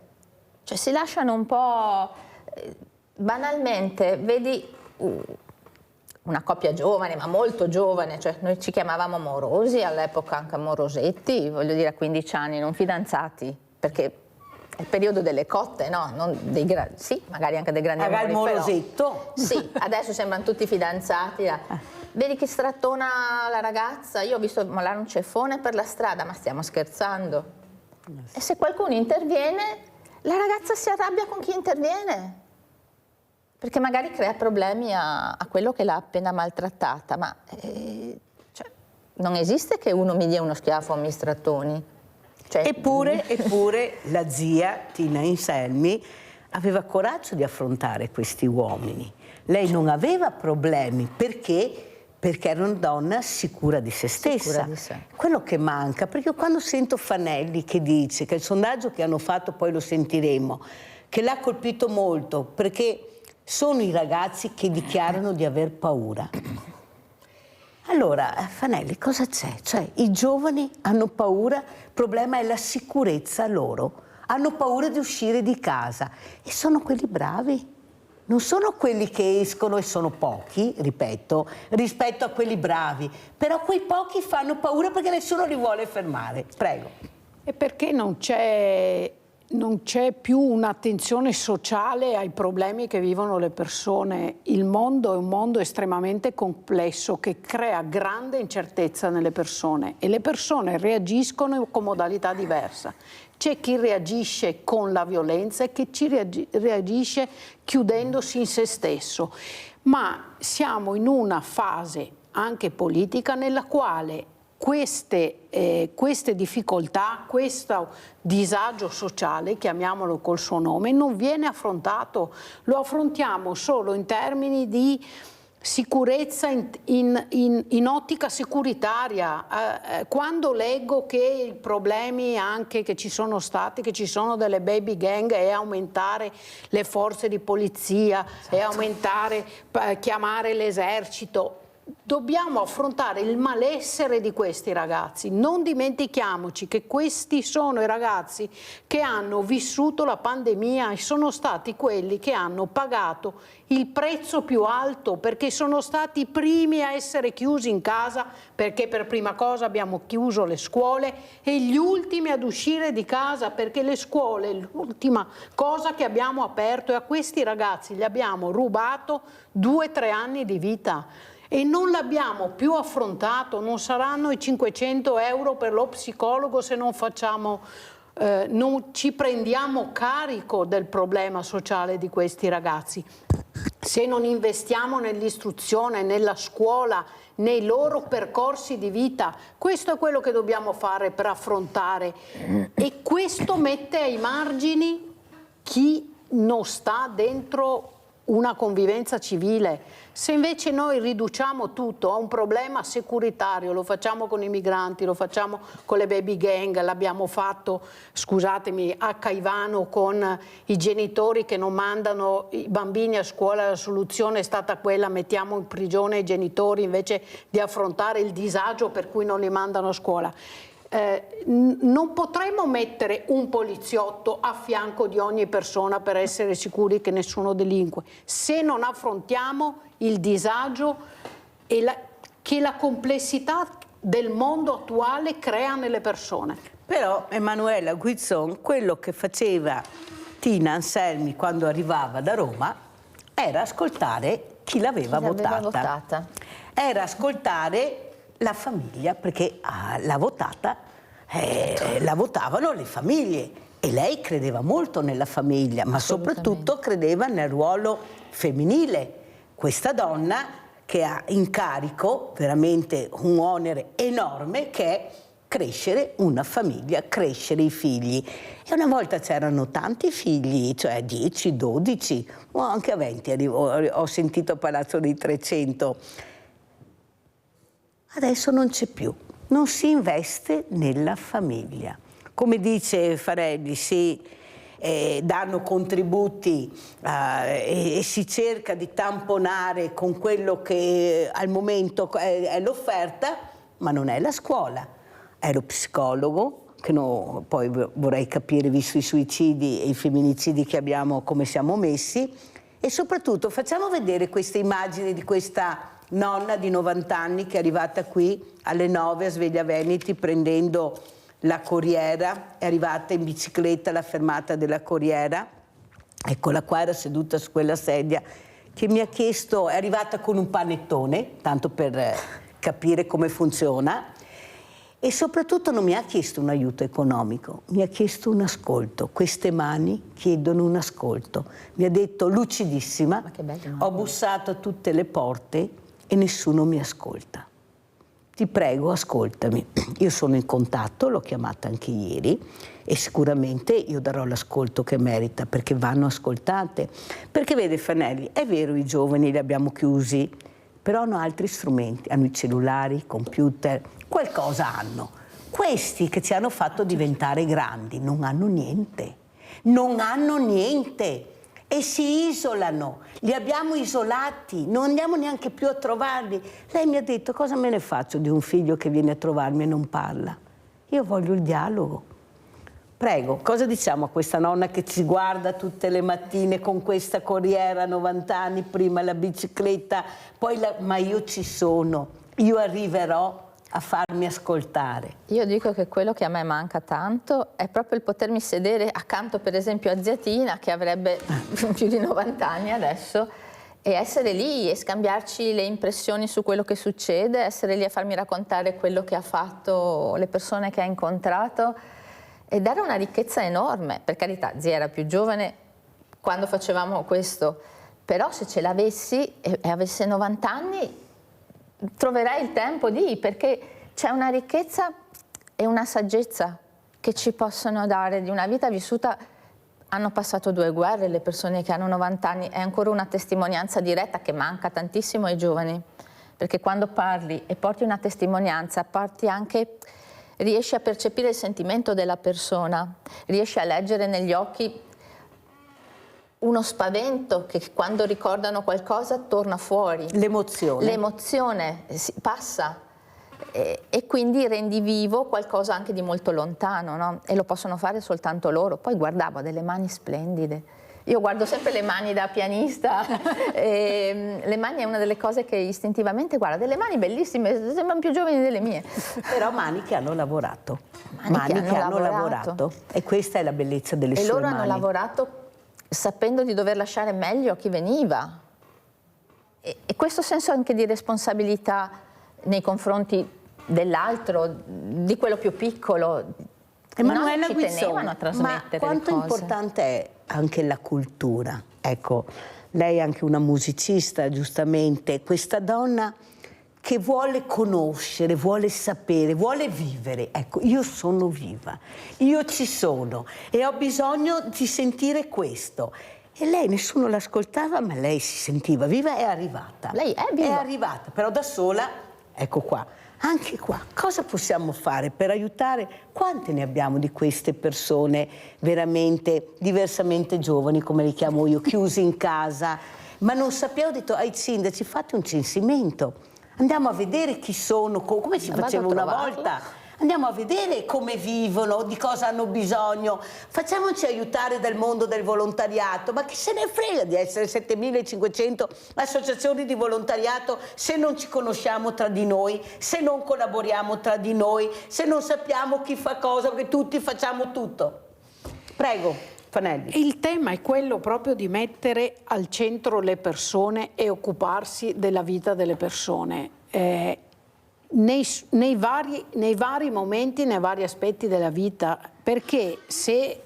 Speaker 3: Cioè si lasciano un po'... banalmente, vedi una coppia giovane, ma molto giovane, cioè noi ci chiamavamo amorosi all'epoca, anche amorosetti, voglio dire a 15 anni, non fidanzati, perché è il periodo delle cotte, no? Non dei sì, magari anche dei grandi amori,
Speaker 1: il morosetto.
Speaker 3: Però, sì, adesso sembrano tutti fidanzati. Vedi che strattona la ragazza, io ho visto mollare un ceffone per la strada, ma stiamo scherzando? E se qualcuno interviene, la ragazza si arrabbia con chi interviene, perché magari crea problemi a quello che l'ha appena maltrattata, ma cioè, non esiste che uno mi dia uno schiaffo a mi strattoni. Cioè,
Speaker 1: Eppure la zia Tina Anselmi aveva coraggio di affrontare questi uomini. Lei non aveva problemi perché era una donna sicura di se stessa.
Speaker 3: Di sé.
Speaker 1: Quello che manca, perché quando sento Fanelli che dice che il sondaggio che hanno fatto, poi lo sentiremo, che l'ha colpito molto, perché sono i ragazzi che dichiarano di aver paura. Allora, Fanelli, cosa c'è? Cioè, i giovani hanno paura, il problema è la sicurezza loro. Hanno paura di uscire di casa e sono quelli bravi. Non sono quelli che escono e sono pochi, ripeto, rispetto a quelli bravi. Però quei pochi fanno paura perché nessuno li vuole fermare. Prego.
Speaker 2: E perché non c'è più un'attenzione sociale ai problemi che vivono le persone. Il mondo è un mondo estremamente complesso che crea grande incertezza nelle persone e le persone reagiscono con modalità diversa. C'è chi reagisce con la violenza e chi reagisce chiudendosi in se stesso. Ma siamo in una fase anche politica nella quale queste difficoltà, questo disagio sociale, chiamiamolo col suo nome, non viene affrontato. Lo affrontiamo solo in termini di sicurezza in ottica securitaria. Quando leggo che i problemi anche che ci sono stati, che ci sono delle baby gang, è aumentare le forze di polizia, è aumentare, chiamare l'esercito. Dobbiamo affrontare il malessere di questi ragazzi. Non dimentichiamoci che questi sono i ragazzi che hanno vissuto la pandemia e sono stati quelli che hanno pagato il prezzo più alto, perché sono stati i primi a essere chiusi in casa, perché per prima cosa abbiamo chiuso le scuole, e gli ultimi ad uscire di casa, perché le scuole, l'ultima cosa che abbiamo aperto, e a questi ragazzi gli abbiamo rubato 2-3 anni di vita. E non l'abbiamo più affrontato. Non saranno i 500 euro per lo psicologo se non facciamo, non ci prendiamo carico del problema sociale di questi ragazzi. Se non investiamo nell'istruzione, nella scuola, nei loro percorsi di vita. Questo è quello che dobbiamo fare per affrontare. E questo mette ai margini chi non sta dentro una convivenza civile. Se invece noi riduciamo tutto a un problema securitario, lo facciamo con i migranti, lo facciamo con le baby gang, l'abbiamo fatto, scusatemi, a Caivano con i genitori che non mandano i bambini a scuola, la soluzione è stata quella: mettiamo in prigione i genitori invece di affrontare il disagio per cui non li mandano a scuola. Non potremmo mettere un poliziotto a fianco di ogni persona per essere sicuri che nessuno delinque, se non affrontiamo il disagio e che la complessità del mondo attuale crea nelle persone.
Speaker 1: Però Emanuela Guizzon, quello che faceva Tina Anselmi quando arrivava da Roma era ascoltare chi l'aveva votata. Era ascoltare la famiglia, perché la votata, la votavano le famiglie, e lei credeva molto nella famiglia, ma soprattutto credeva nel ruolo femminile. Questa donna che ha in carico veramente un onere enorme, che è crescere una famiglia, crescere i figli. E una volta c'erano tanti figli, cioè 10, 12, o anche a 20, ho sentito a Palazzo dei 300. Adesso non c'è più, non si investe nella famiglia. Come dice Farelli, si danno contributi e si cerca di tamponare con quello che al momento è l'offerta, ma non è la scuola, è lo psicologo, che poi vorrei capire, visto i suicidi e i femminicidi che abbiamo, come siamo messi, e soprattutto facciamo vedere queste immagini di questa nonna di 90 anni che è arrivata qui alle 9 a Sveglia Veneti prendendo la corriera, è arrivata in bicicletta alla fermata della corriera, eccola qua, era seduta su quella sedia, che mi ha chiesto, è arrivata con un panettone, tanto per capire come funziona, e soprattutto non mi ha chiesto un aiuto economico, mi ha chiesto un ascolto. Queste mani chiedono un ascolto. Mi ha detto lucidissima, ho bussato a tutte le porte e nessuno mi ascolta. Ti prego, ascoltami. Io sono in contatto, l'ho chiamata anche ieri, e sicuramente io darò l'ascolto che merita, perché vanno ascoltate. Perché vede Fanelli, è vero, i giovani li abbiamo chiusi, però hanno altri strumenti, hanno i cellulari, i computer, qualcosa hanno. Questi che ci hanno fatto diventare grandi non hanno niente, non hanno niente. E si isolano, li abbiamo isolati, non andiamo neanche più a trovarli. Lei mi ha detto, cosa me ne faccio di un figlio che viene a trovarmi e non parla? Io voglio il dialogo. Prego, cosa diciamo a questa nonna che ci guarda tutte le mattine con questa corriera, 90 anni, prima la bicicletta, poi ma io ci sono, io arriverò a farmi ascoltare.
Speaker 3: Io dico che quello che a me manca tanto è proprio il potermi sedere accanto, per esempio, a zia Tina, che avrebbe più di 90 anni adesso, e essere lì e scambiarci le impressioni su quello che succede, essere lì a farmi raccontare quello che ha fatto, le persone che ha incontrato, e dare una ricchezza enorme. Per carità, zia era più giovane quando facevamo questo, però se ce l'avessi e avesse 90 anni troverai il tempo perché c'è una ricchezza e una saggezza che ci possono dare di una vita vissuta Hanno passato 2 guerre, le persone che hanno 90 anni, è ancora una testimonianza diretta che manca tantissimo ai giovani, perché quando parli e porti una testimonianza, riesci a percepire il sentimento della persona, riesci a leggere negli occhi uno spavento che quando ricordano qualcosa torna fuori.
Speaker 1: L'emozione.
Speaker 3: L'emozione passa. E quindi rendi vivo qualcosa anche di molto lontano, no? E lo possono fare soltanto loro. Poi guardavo delle mani splendide. Io guardo sempre le mani da pianista, le mani è una delle cose che istintivamente guardo, delle mani bellissime, sembrano più giovani delle mie.
Speaker 1: Però mani che hanno lavorato. Mani che hanno lavorato. E questa è la bellezza delle sue mani.
Speaker 3: E loro hanno lavorato sapendo di dover lasciare meglio a chi veniva. E questo senso anche di responsabilità nei confronti dell'altro, di quello più piccolo.
Speaker 1: Emanuela
Speaker 3: ci
Speaker 1: Guizzoni,
Speaker 3: tenevano a trasmettere
Speaker 1: ma quanto
Speaker 3: le cose.
Speaker 1: importante è anche la cultura? Ecco, lei è anche una musicista, giustamente, questa donna che vuole conoscere, vuole sapere, vuole vivere. Ecco, io sono viva, io ci sono e ho bisogno di sentire questo. E lei, nessuno l'ascoltava, ma lei si sentiva viva, è arrivata.
Speaker 3: Lei è viva.
Speaker 1: È arrivata, però da sola, ecco qua. Anche qua, cosa possiamo fare per aiutare? Quante ne abbiamo di queste persone veramente diversamente giovani, come le chiamo io, chiuse in casa? Ma non sappiamo, ho detto ai sindaci, fate un censimento, andiamo a vedere chi sono, come ci faceva una volta. Andiamo a vedere come vivono, di cosa hanno bisogno, facciamoci aiutare dal mondo del volontariato, ma chi se ne frega di essere 7.500 associazioni di volontariato se non ci conosciamo tra di noi, se non collaboriamo tra di noi, se non sappiamo chi fa cosa, perché tutti facciamo tutto. Prego, Fanelli.
Speaker 2: Il tema è quello proprio di mettere al centro le persone e occuparsi della vita delle persone. Nei vari momenti, nei vari aspetti della vita, perché se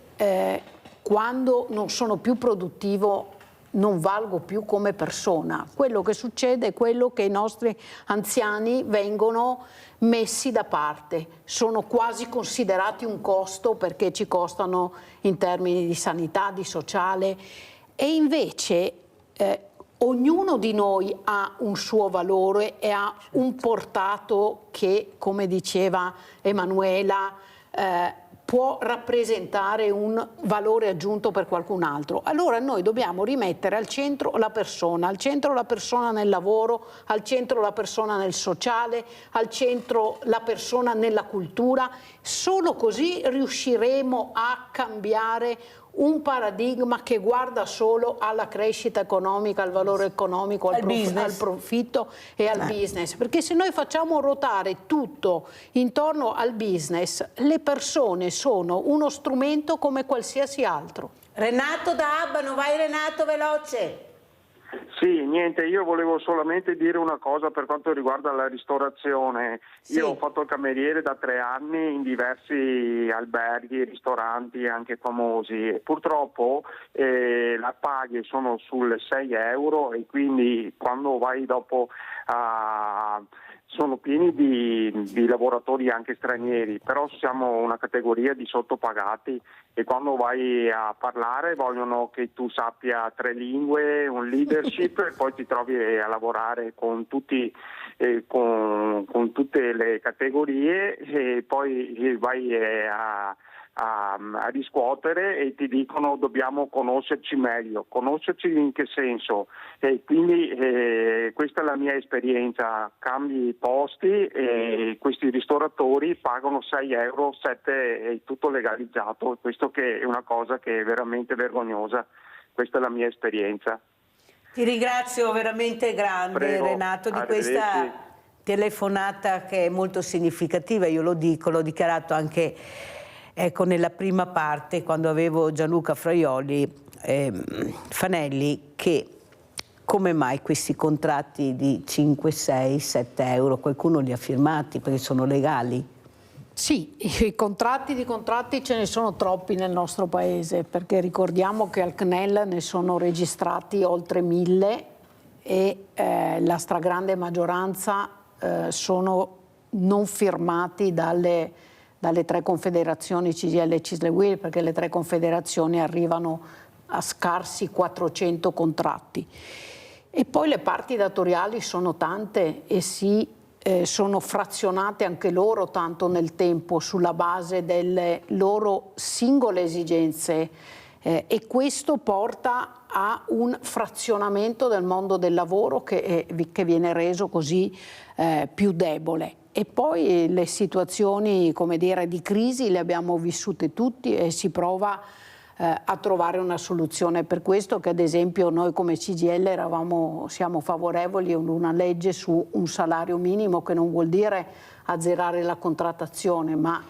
Speaker 2: quando non sono più produttivo non valgo più come persona, quello che succede è quello che i nostri anziani vengono messi da parte, sono quasi considerati un costo perché ci costano in termini di sanità, di sociale, e invece ognuno di noi ha un suo valore e ha un portato che, come diceva Emanuela, può rappresentare un valore aggiunto per qualcun altro. Allora noi dobbiamo rimettere al centro la persona nel lavoro, al centro la persona nel sociale, al centro la persona nella cultura. Solo così riusciremo a cambiare un paradigma che guarda solo alla crescita economica, al valore economico, al profitto e al business. Perché se noi facciamo ruotare tutto intorno al business, le persone sono uno strumento come qualsiasi altro.
Speaker 1: Renato da Abano, vai Renato, veloce.
Speaker 5: Sì, niente, io volevo solamente dire una cosa per quanto riguarda la ristorazione. Sì. Io ho fatto il cameriere da 3 anni in diversi alberghi, ristoranti anche famosi e purtroppo la paghe sono sulle 6 euro e quindi quando vai dopo sono pieni di lavoratori anche stranieri, però siamo una categoria di sottopagati e quando vai a parlare vogliono che tu sappia 3 lingue, un leadership e poi ti trovi a lavorare con tutte le categorie e poi vai a riscuotere e ti dicono dobbiamo conoscerci meglio. Conoscerci in che senso? E quindi questa è la mia esperienza, cambi posti e questi ristoratori pagano 6 euro, 7 è tutto legalizzato, questo che è una cosa che è veramente vergognosa, questa è la mia esperienza.
Speaker 1: Ti ringrazio veramente grande. Prego. Renato di questa telefonata che è molto significativa, io lo dico, l'ho dichiarato anche nella prima parte quando avevo Gianluca Fraioli, Fanelli, che come mai questi contratti di 5, 6, 7 euro, qualcuno li ha firmati perché sono legali?
Speaker 2: Sì, i contratti di contratti ce ne sono troppi nel nostro paese, perché ricordiamo che al CNEL ne sono registrati oltre 1000 e la stragrande maggioranza sono non firmati dalle dalle 3 confederazioni CGIL e CISL-UIL, perché le 3 confederazioni arrivano a scarsi 400 contratti. E poi le parti datoriali sono tante e sono frazionate anche loro tanto nel tempo sulla base delle loro singole esigenze, e questo porta a un frazionamento del mondo del lavoro che viene reso così più debole. E poi le situazioni, come dire, di crisi le abbiamo vissute tutti e si prova a trovare una soluzione. Per questo che ad esempio noi come CGIL siamo favorevoli a una legge su un salario minimo, che non vuol dire azzerare la contrattazione, ma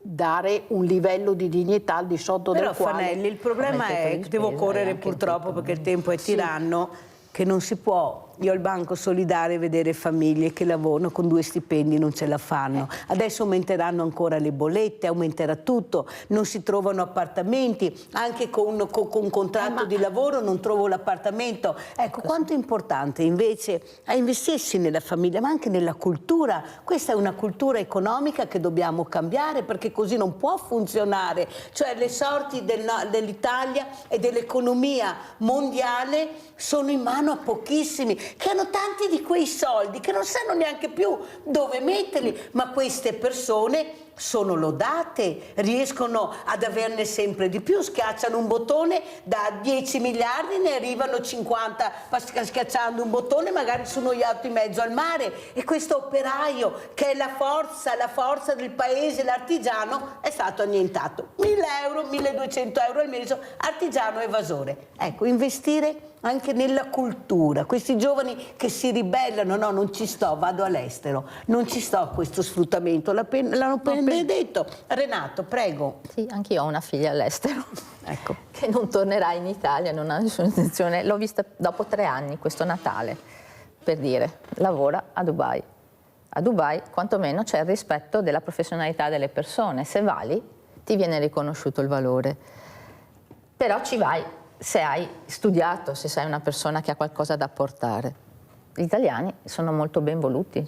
Speaker 2: dare un livello di dignità al di sotto del quale...
Speaker 1: Fanelli, il problema è che devo correre purtroppo perché il tempo è tiranno, che non si può, io al Banco Solidale, vedere famiglie che lavorano con 2 stipendi, non ce la fanno. Adesso aumenteranno ancora le bollette, aumenterà tutto, non si trovano appartamenti, anche con un contratto di lavoro non trovo l'appartamento. Ecco, quanto è importante invece a investirsi nella famiglia, ma anche nella cultura. Questa è una cultura economica che dobbiamo cambiare, perché così non può funzionare. Cioè le sorti dell'Italia e dell'economia mondiale sono in mano a pochissimi, che hanno tanti di quei soldi, che non sanno neanche più dove metterli, ma queste persone sono lodate, riescono ad averne sempre di più, schiacciano un bottone, da 10 miliardi ne arrivano 50, schiacciando un bottone magari sono yacht in mezzo al mare, e questo operaio che è la forza del paese, l'artigiano, è stato annientato. 1.000 euro, 1.200 euro al mese, artigiano evasore. Ecco, investire anche nella cultura, questi giovani che si ribellano, no, non ci sto, vado all'estero, non ci sto a questo sfruttamento, l'hanno appena detto. Renato, prego.
Speaker 3: Sì, anch'io ho una figlia all'estero,
Speaker 1: ecco,
Speaker 3: che non tornerà in Italia, non ha nessuna intenzione, l'ho vista dopo 3 anni, questo Natale, per dire, lavora a Dubai. A Dubai quantomeno c'è il rispetto della professionalità delle persone, se vali ti viene riconosciuto il valore, però ci vai se hai studiato, se sei una persona che ha qualcosa da portare. Gli italiani sono molto ben voluti,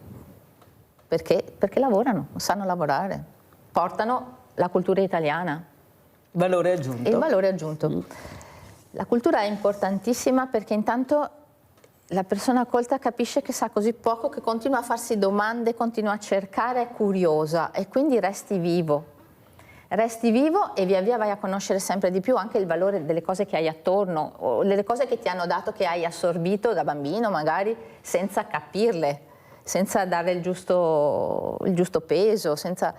Speaker 3: perché lavorano, sanno lavorare, portano la cultura italiana.
Speaker 1: Valore aggiunto.
Speaker 3: Il valore aggiunto. La cultura è importantissima perché intanto la persona colta capisce che sa così poco che continua a farsi domande, continua a cercare, è curiosa e quindi resti vivo. Resti vivo e via via vai a conoscere sempre di più anche il valore delle cose che hai attorno, o delle cose che ti hanno dato, che hai assorbito da bambino magari senza capirle, senza dare il giusto peso, senza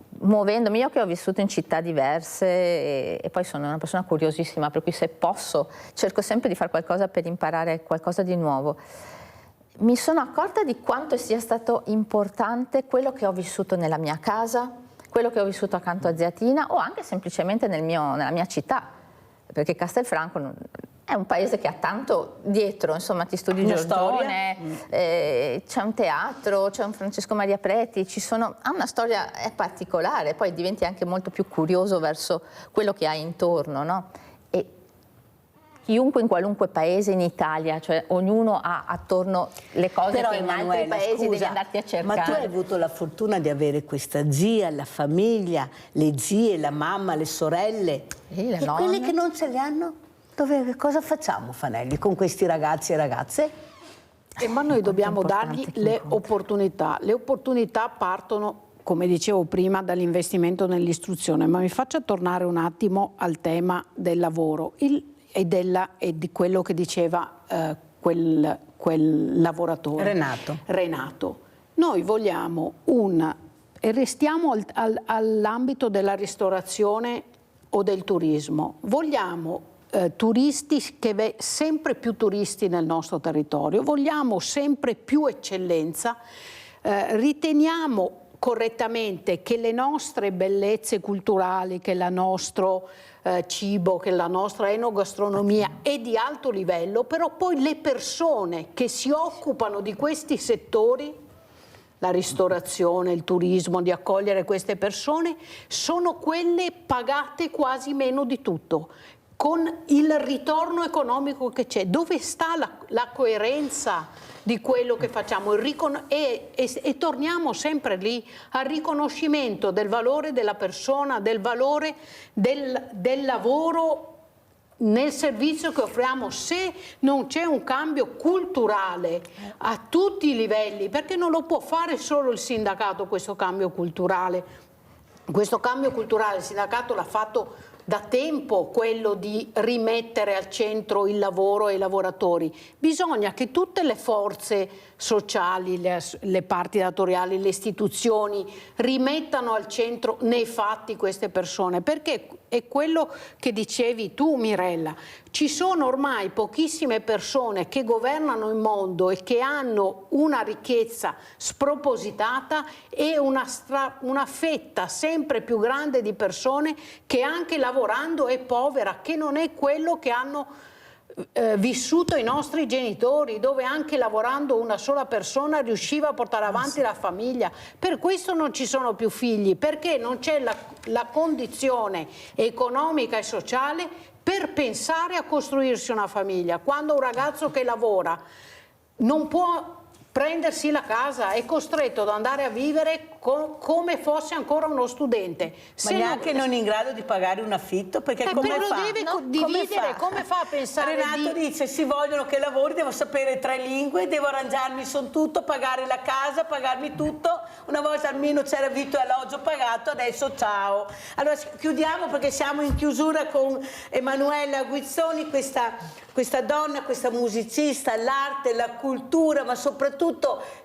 Speaker 3: muovendomi. Io che ho vissuto in città diverse e poi sono una persona curiosissima, per cui se posso cerco sempre di fare qualcosa per imparare qualcosa di nuovo. Mi sono accorta di quanto sia stato importante quello che ho vissuto nella mia casa, quello che ho vissuto accanto a Ziatina o anche semplicemente nella mia città, perché Castelfranco è un paese che ha tanto dietro, insomma ti studi Giorgione, c'è un teatro, c'è un Francesco Maria Preti, ha una storia particolare, poi diventi anche molto più curioso verso quello che hai intorno, no? E chiunque in qualunque paese in Italia, cioè ognuno ha attorno le cose
Speaker 1: però,
Speaker 3: che in altri paesi devi andarti a cercare.
Speaker 1: Ma tu hai avuto la fortuna di avere questa zia, la famiglia, le zie, la mamma, le sorelle.
Speaker 3: Le
Speaker 1: e
Speaker 3: nonne.
Speaker 1: quelli che non ce li hanno? Cosa facciamo, Fanelli, con questi ragazzi e ragazze?
Speaker 2: Ma noi dobbiamo dargli le opportunità. Le opportunità partono, come dicevo prima, dall'investimento nell'istruzione, ma mi faccia tornare un attimo al tema del lavoro e di quello che diceva quel lavoratore. Renato. Noi vogliamo e restiamo all'ambito della ristorazione o del turismo, vogliamo turisti, sempre più turisti nel nostro territorio, vogliamo sempre più eccellenza, riteniamo correttamente che le nostre bellezze culturali, che il nostro cibo, che la nostra enogastronomia è di alto livello, però poi le persone che si occupano di questi settori, la ristorazione, il turismo, di accogliere queste persone, sono quelle pagate quasi meno di tutto. con il ritorno economico che c'è. Dove sta la coerenza di quello che facciamo? E torniamo sempre lì al riconoscimento del valore della persona, del valore del lavoro nel servizio che offriamo. Se non c'è un cambio culturale a tutti i livelli, perché non lo può fare solo il sindacato questo cambio culturale. Questo cambio culturale il sindacato l'ha fatto da tempo, quello di rimettere al centro il lavoro e i lavoratori. Bisogna che tutte le forze sociali, le parti datoriali, le istituzioni rimettano al centro nei fatti queste persone, perché è quello che dicevi tu, Mirella. Ci sono ormai pochissime persone che governano il mondo e che hanno una ricchezza spropositata e una fetta sempre più grande di persone che anche lavorando è povera, che non è quello che hanno vissuto i nostri genitori, dove anche lavorando una sola persona riusciva a portare avanti la famiglia. Per questo non ci sono più figli, perché non c'è la condizione economica e sociale per pensare a costruirsi una famiglia. Quando un ragazzo che lavora non può prendersi la casa, è costretto ad andare a vivere come fosse ancora uno studente.
Speaker 1: Ma neanche non in grado di pagare un affitto, perché come
Speaker 2: però
Speaker 1: fa?
Speaker 2: deve dividere, come fa a pensare
Speaker 1: Renato dice, si vogliono che lavori, devo sapere 3 lingue, devo arrangiarmi son tutto, pagare la casa, pagarmi tutto. Una volta almeno c'era vitto e alloggio pagato, adesso ciao. Allora chiudiamo, perché siamo in chiusura con Emanuela Guizzoni, questa donna, questa musicista, l'arte, la cultura, ma soprattutto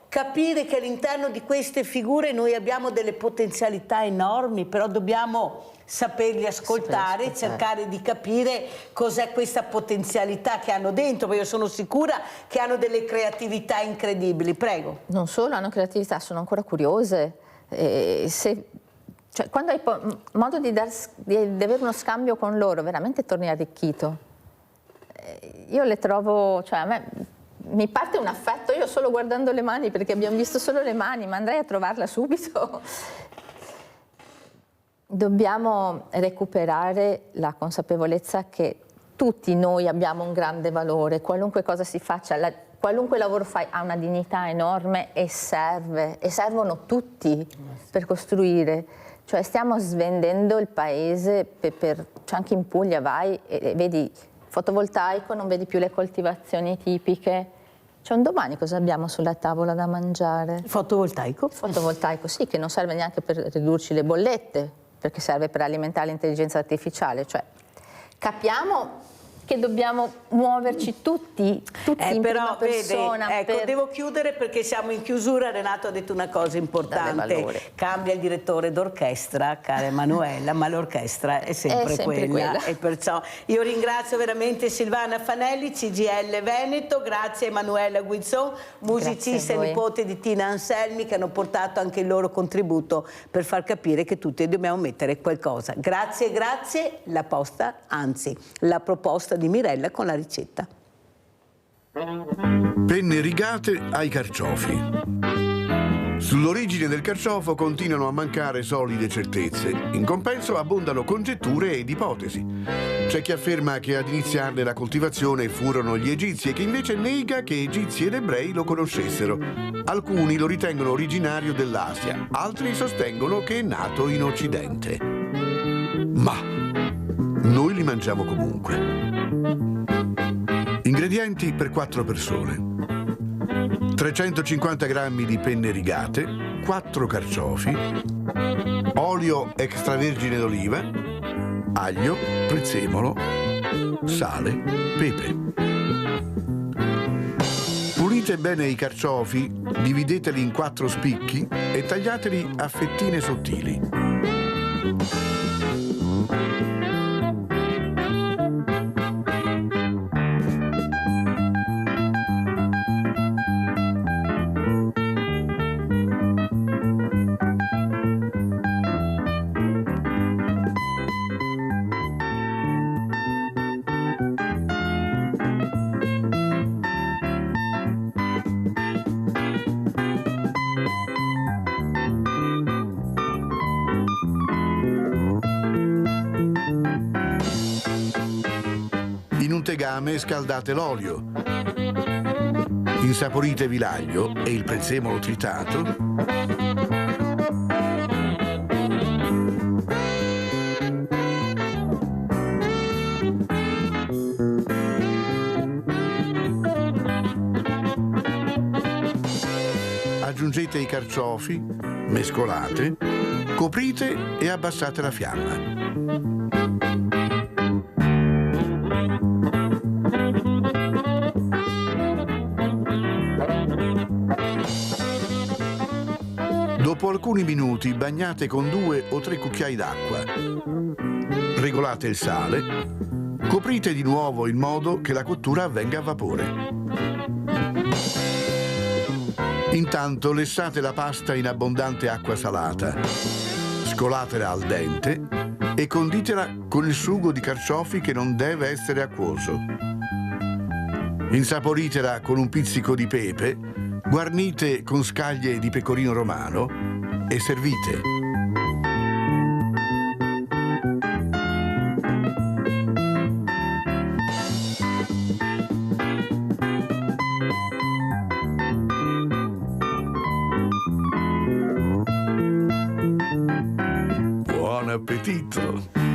Speaker 1: capire che all'interno di queste figure noi abbiamo delle potenzialità enormi, però dobbiamo saperli ascoltare, cercare di capire cos'è questa potenzialità che hanno dentro, perché io sono sicura che hanno delle creatività incredibili. Prego.
Speaker 3: Non solo hanno creatività, sono ancora curiose. Cioè, quando hai modo di avere uno scambio con loro, veramente torni arricchito. Io le trovo, cioè a me mi parte un affetto, io solo guardando le mani, perché abbiamo visto solo le mani, ma andrei a trovarla subito. Dobbiamo recuperare la consapevolezza che tutti noi abbiamo un grande valore, qualunque cosa si faccia, qualunque lavoro fai ha una dignità enorme e servono tutti per costruire. Cioè stiamo svendendo il paese, cioè anche in Puglia vai e vedi fotovoltaico, non vedi più le coltivazioni tipiche. Cioè un domani cosa abbiamo sulla tavola da mangiare?
Speaker 1: Fotovoltaico?
Speaker 3: Fotovoltaico sì, che non serve neanche per ridurci le bollette, perché serve per alimentare l'intelligenza artificiale. Cioè capiamo che dobbiamo muoverci tutti in prima persona.
Speaker 1: Vede, ecco, devo chiudere perché siamo in chiusura. Renato ha detto una cosa importante: cambia il direttore d'orchestra, cara Emanuela, ma l'orchestra è sempre quella. E perciò io ringrazio veramente Silvana Fanelli, CGIL Veneto, grazie a Emanuela Guizzon, musicista e nipote di Tina Anselmi, che hanno portato anche il loro contributo per far capire che tutti dobbiamo mettere qualcosa. Grazie, la proposta di Mirella con la ricetta.
Speaker 8: Penne rigate ai carciofi. Sull'origine del carciofo continuano a mancare solide certezze. In compenso abbondano congetture ed ipotesi. C'è chi afferma che ad iniziarne la coltivazione furono gli egizi e chi invece nega che egizi ed ebrei lo conoscessero. Alcuni lo ritengono originario dell'Asia, altri sostengono che è nato in Occidente. Ma noi li mangiamo comunque. Ingredienti per 4 persone: 350 grammi di penne rigate, 4 carciofi, olio extravergine d'oliva, aglio, prezzemolo, sale, pepe. Pulite bene i carciofi, divideteli in 4 spicchi e tagliateli a fettine sottili. fiamme scaldate l'olio. Insaporitevi l'aglio e il prezzemolo tritato. Aggiungete i carciofi, mescolate, coprite e abbassate la fiamma. Dopo alcuni minuti bagnate con 2 o 3 cucchiai d'acqua. Regolate il sale, coprite di nuovo in modo che la cottura avvenga a vapore. Intanto lessate la pasta in abbondante acqua salata, scolatela al dente e conditela con il sugo di carciofi che non deve essere acquoso. Insaporitela con un pizzico di pepe, guarnite con scaglie di pecorino romano e servite. Buon appetito!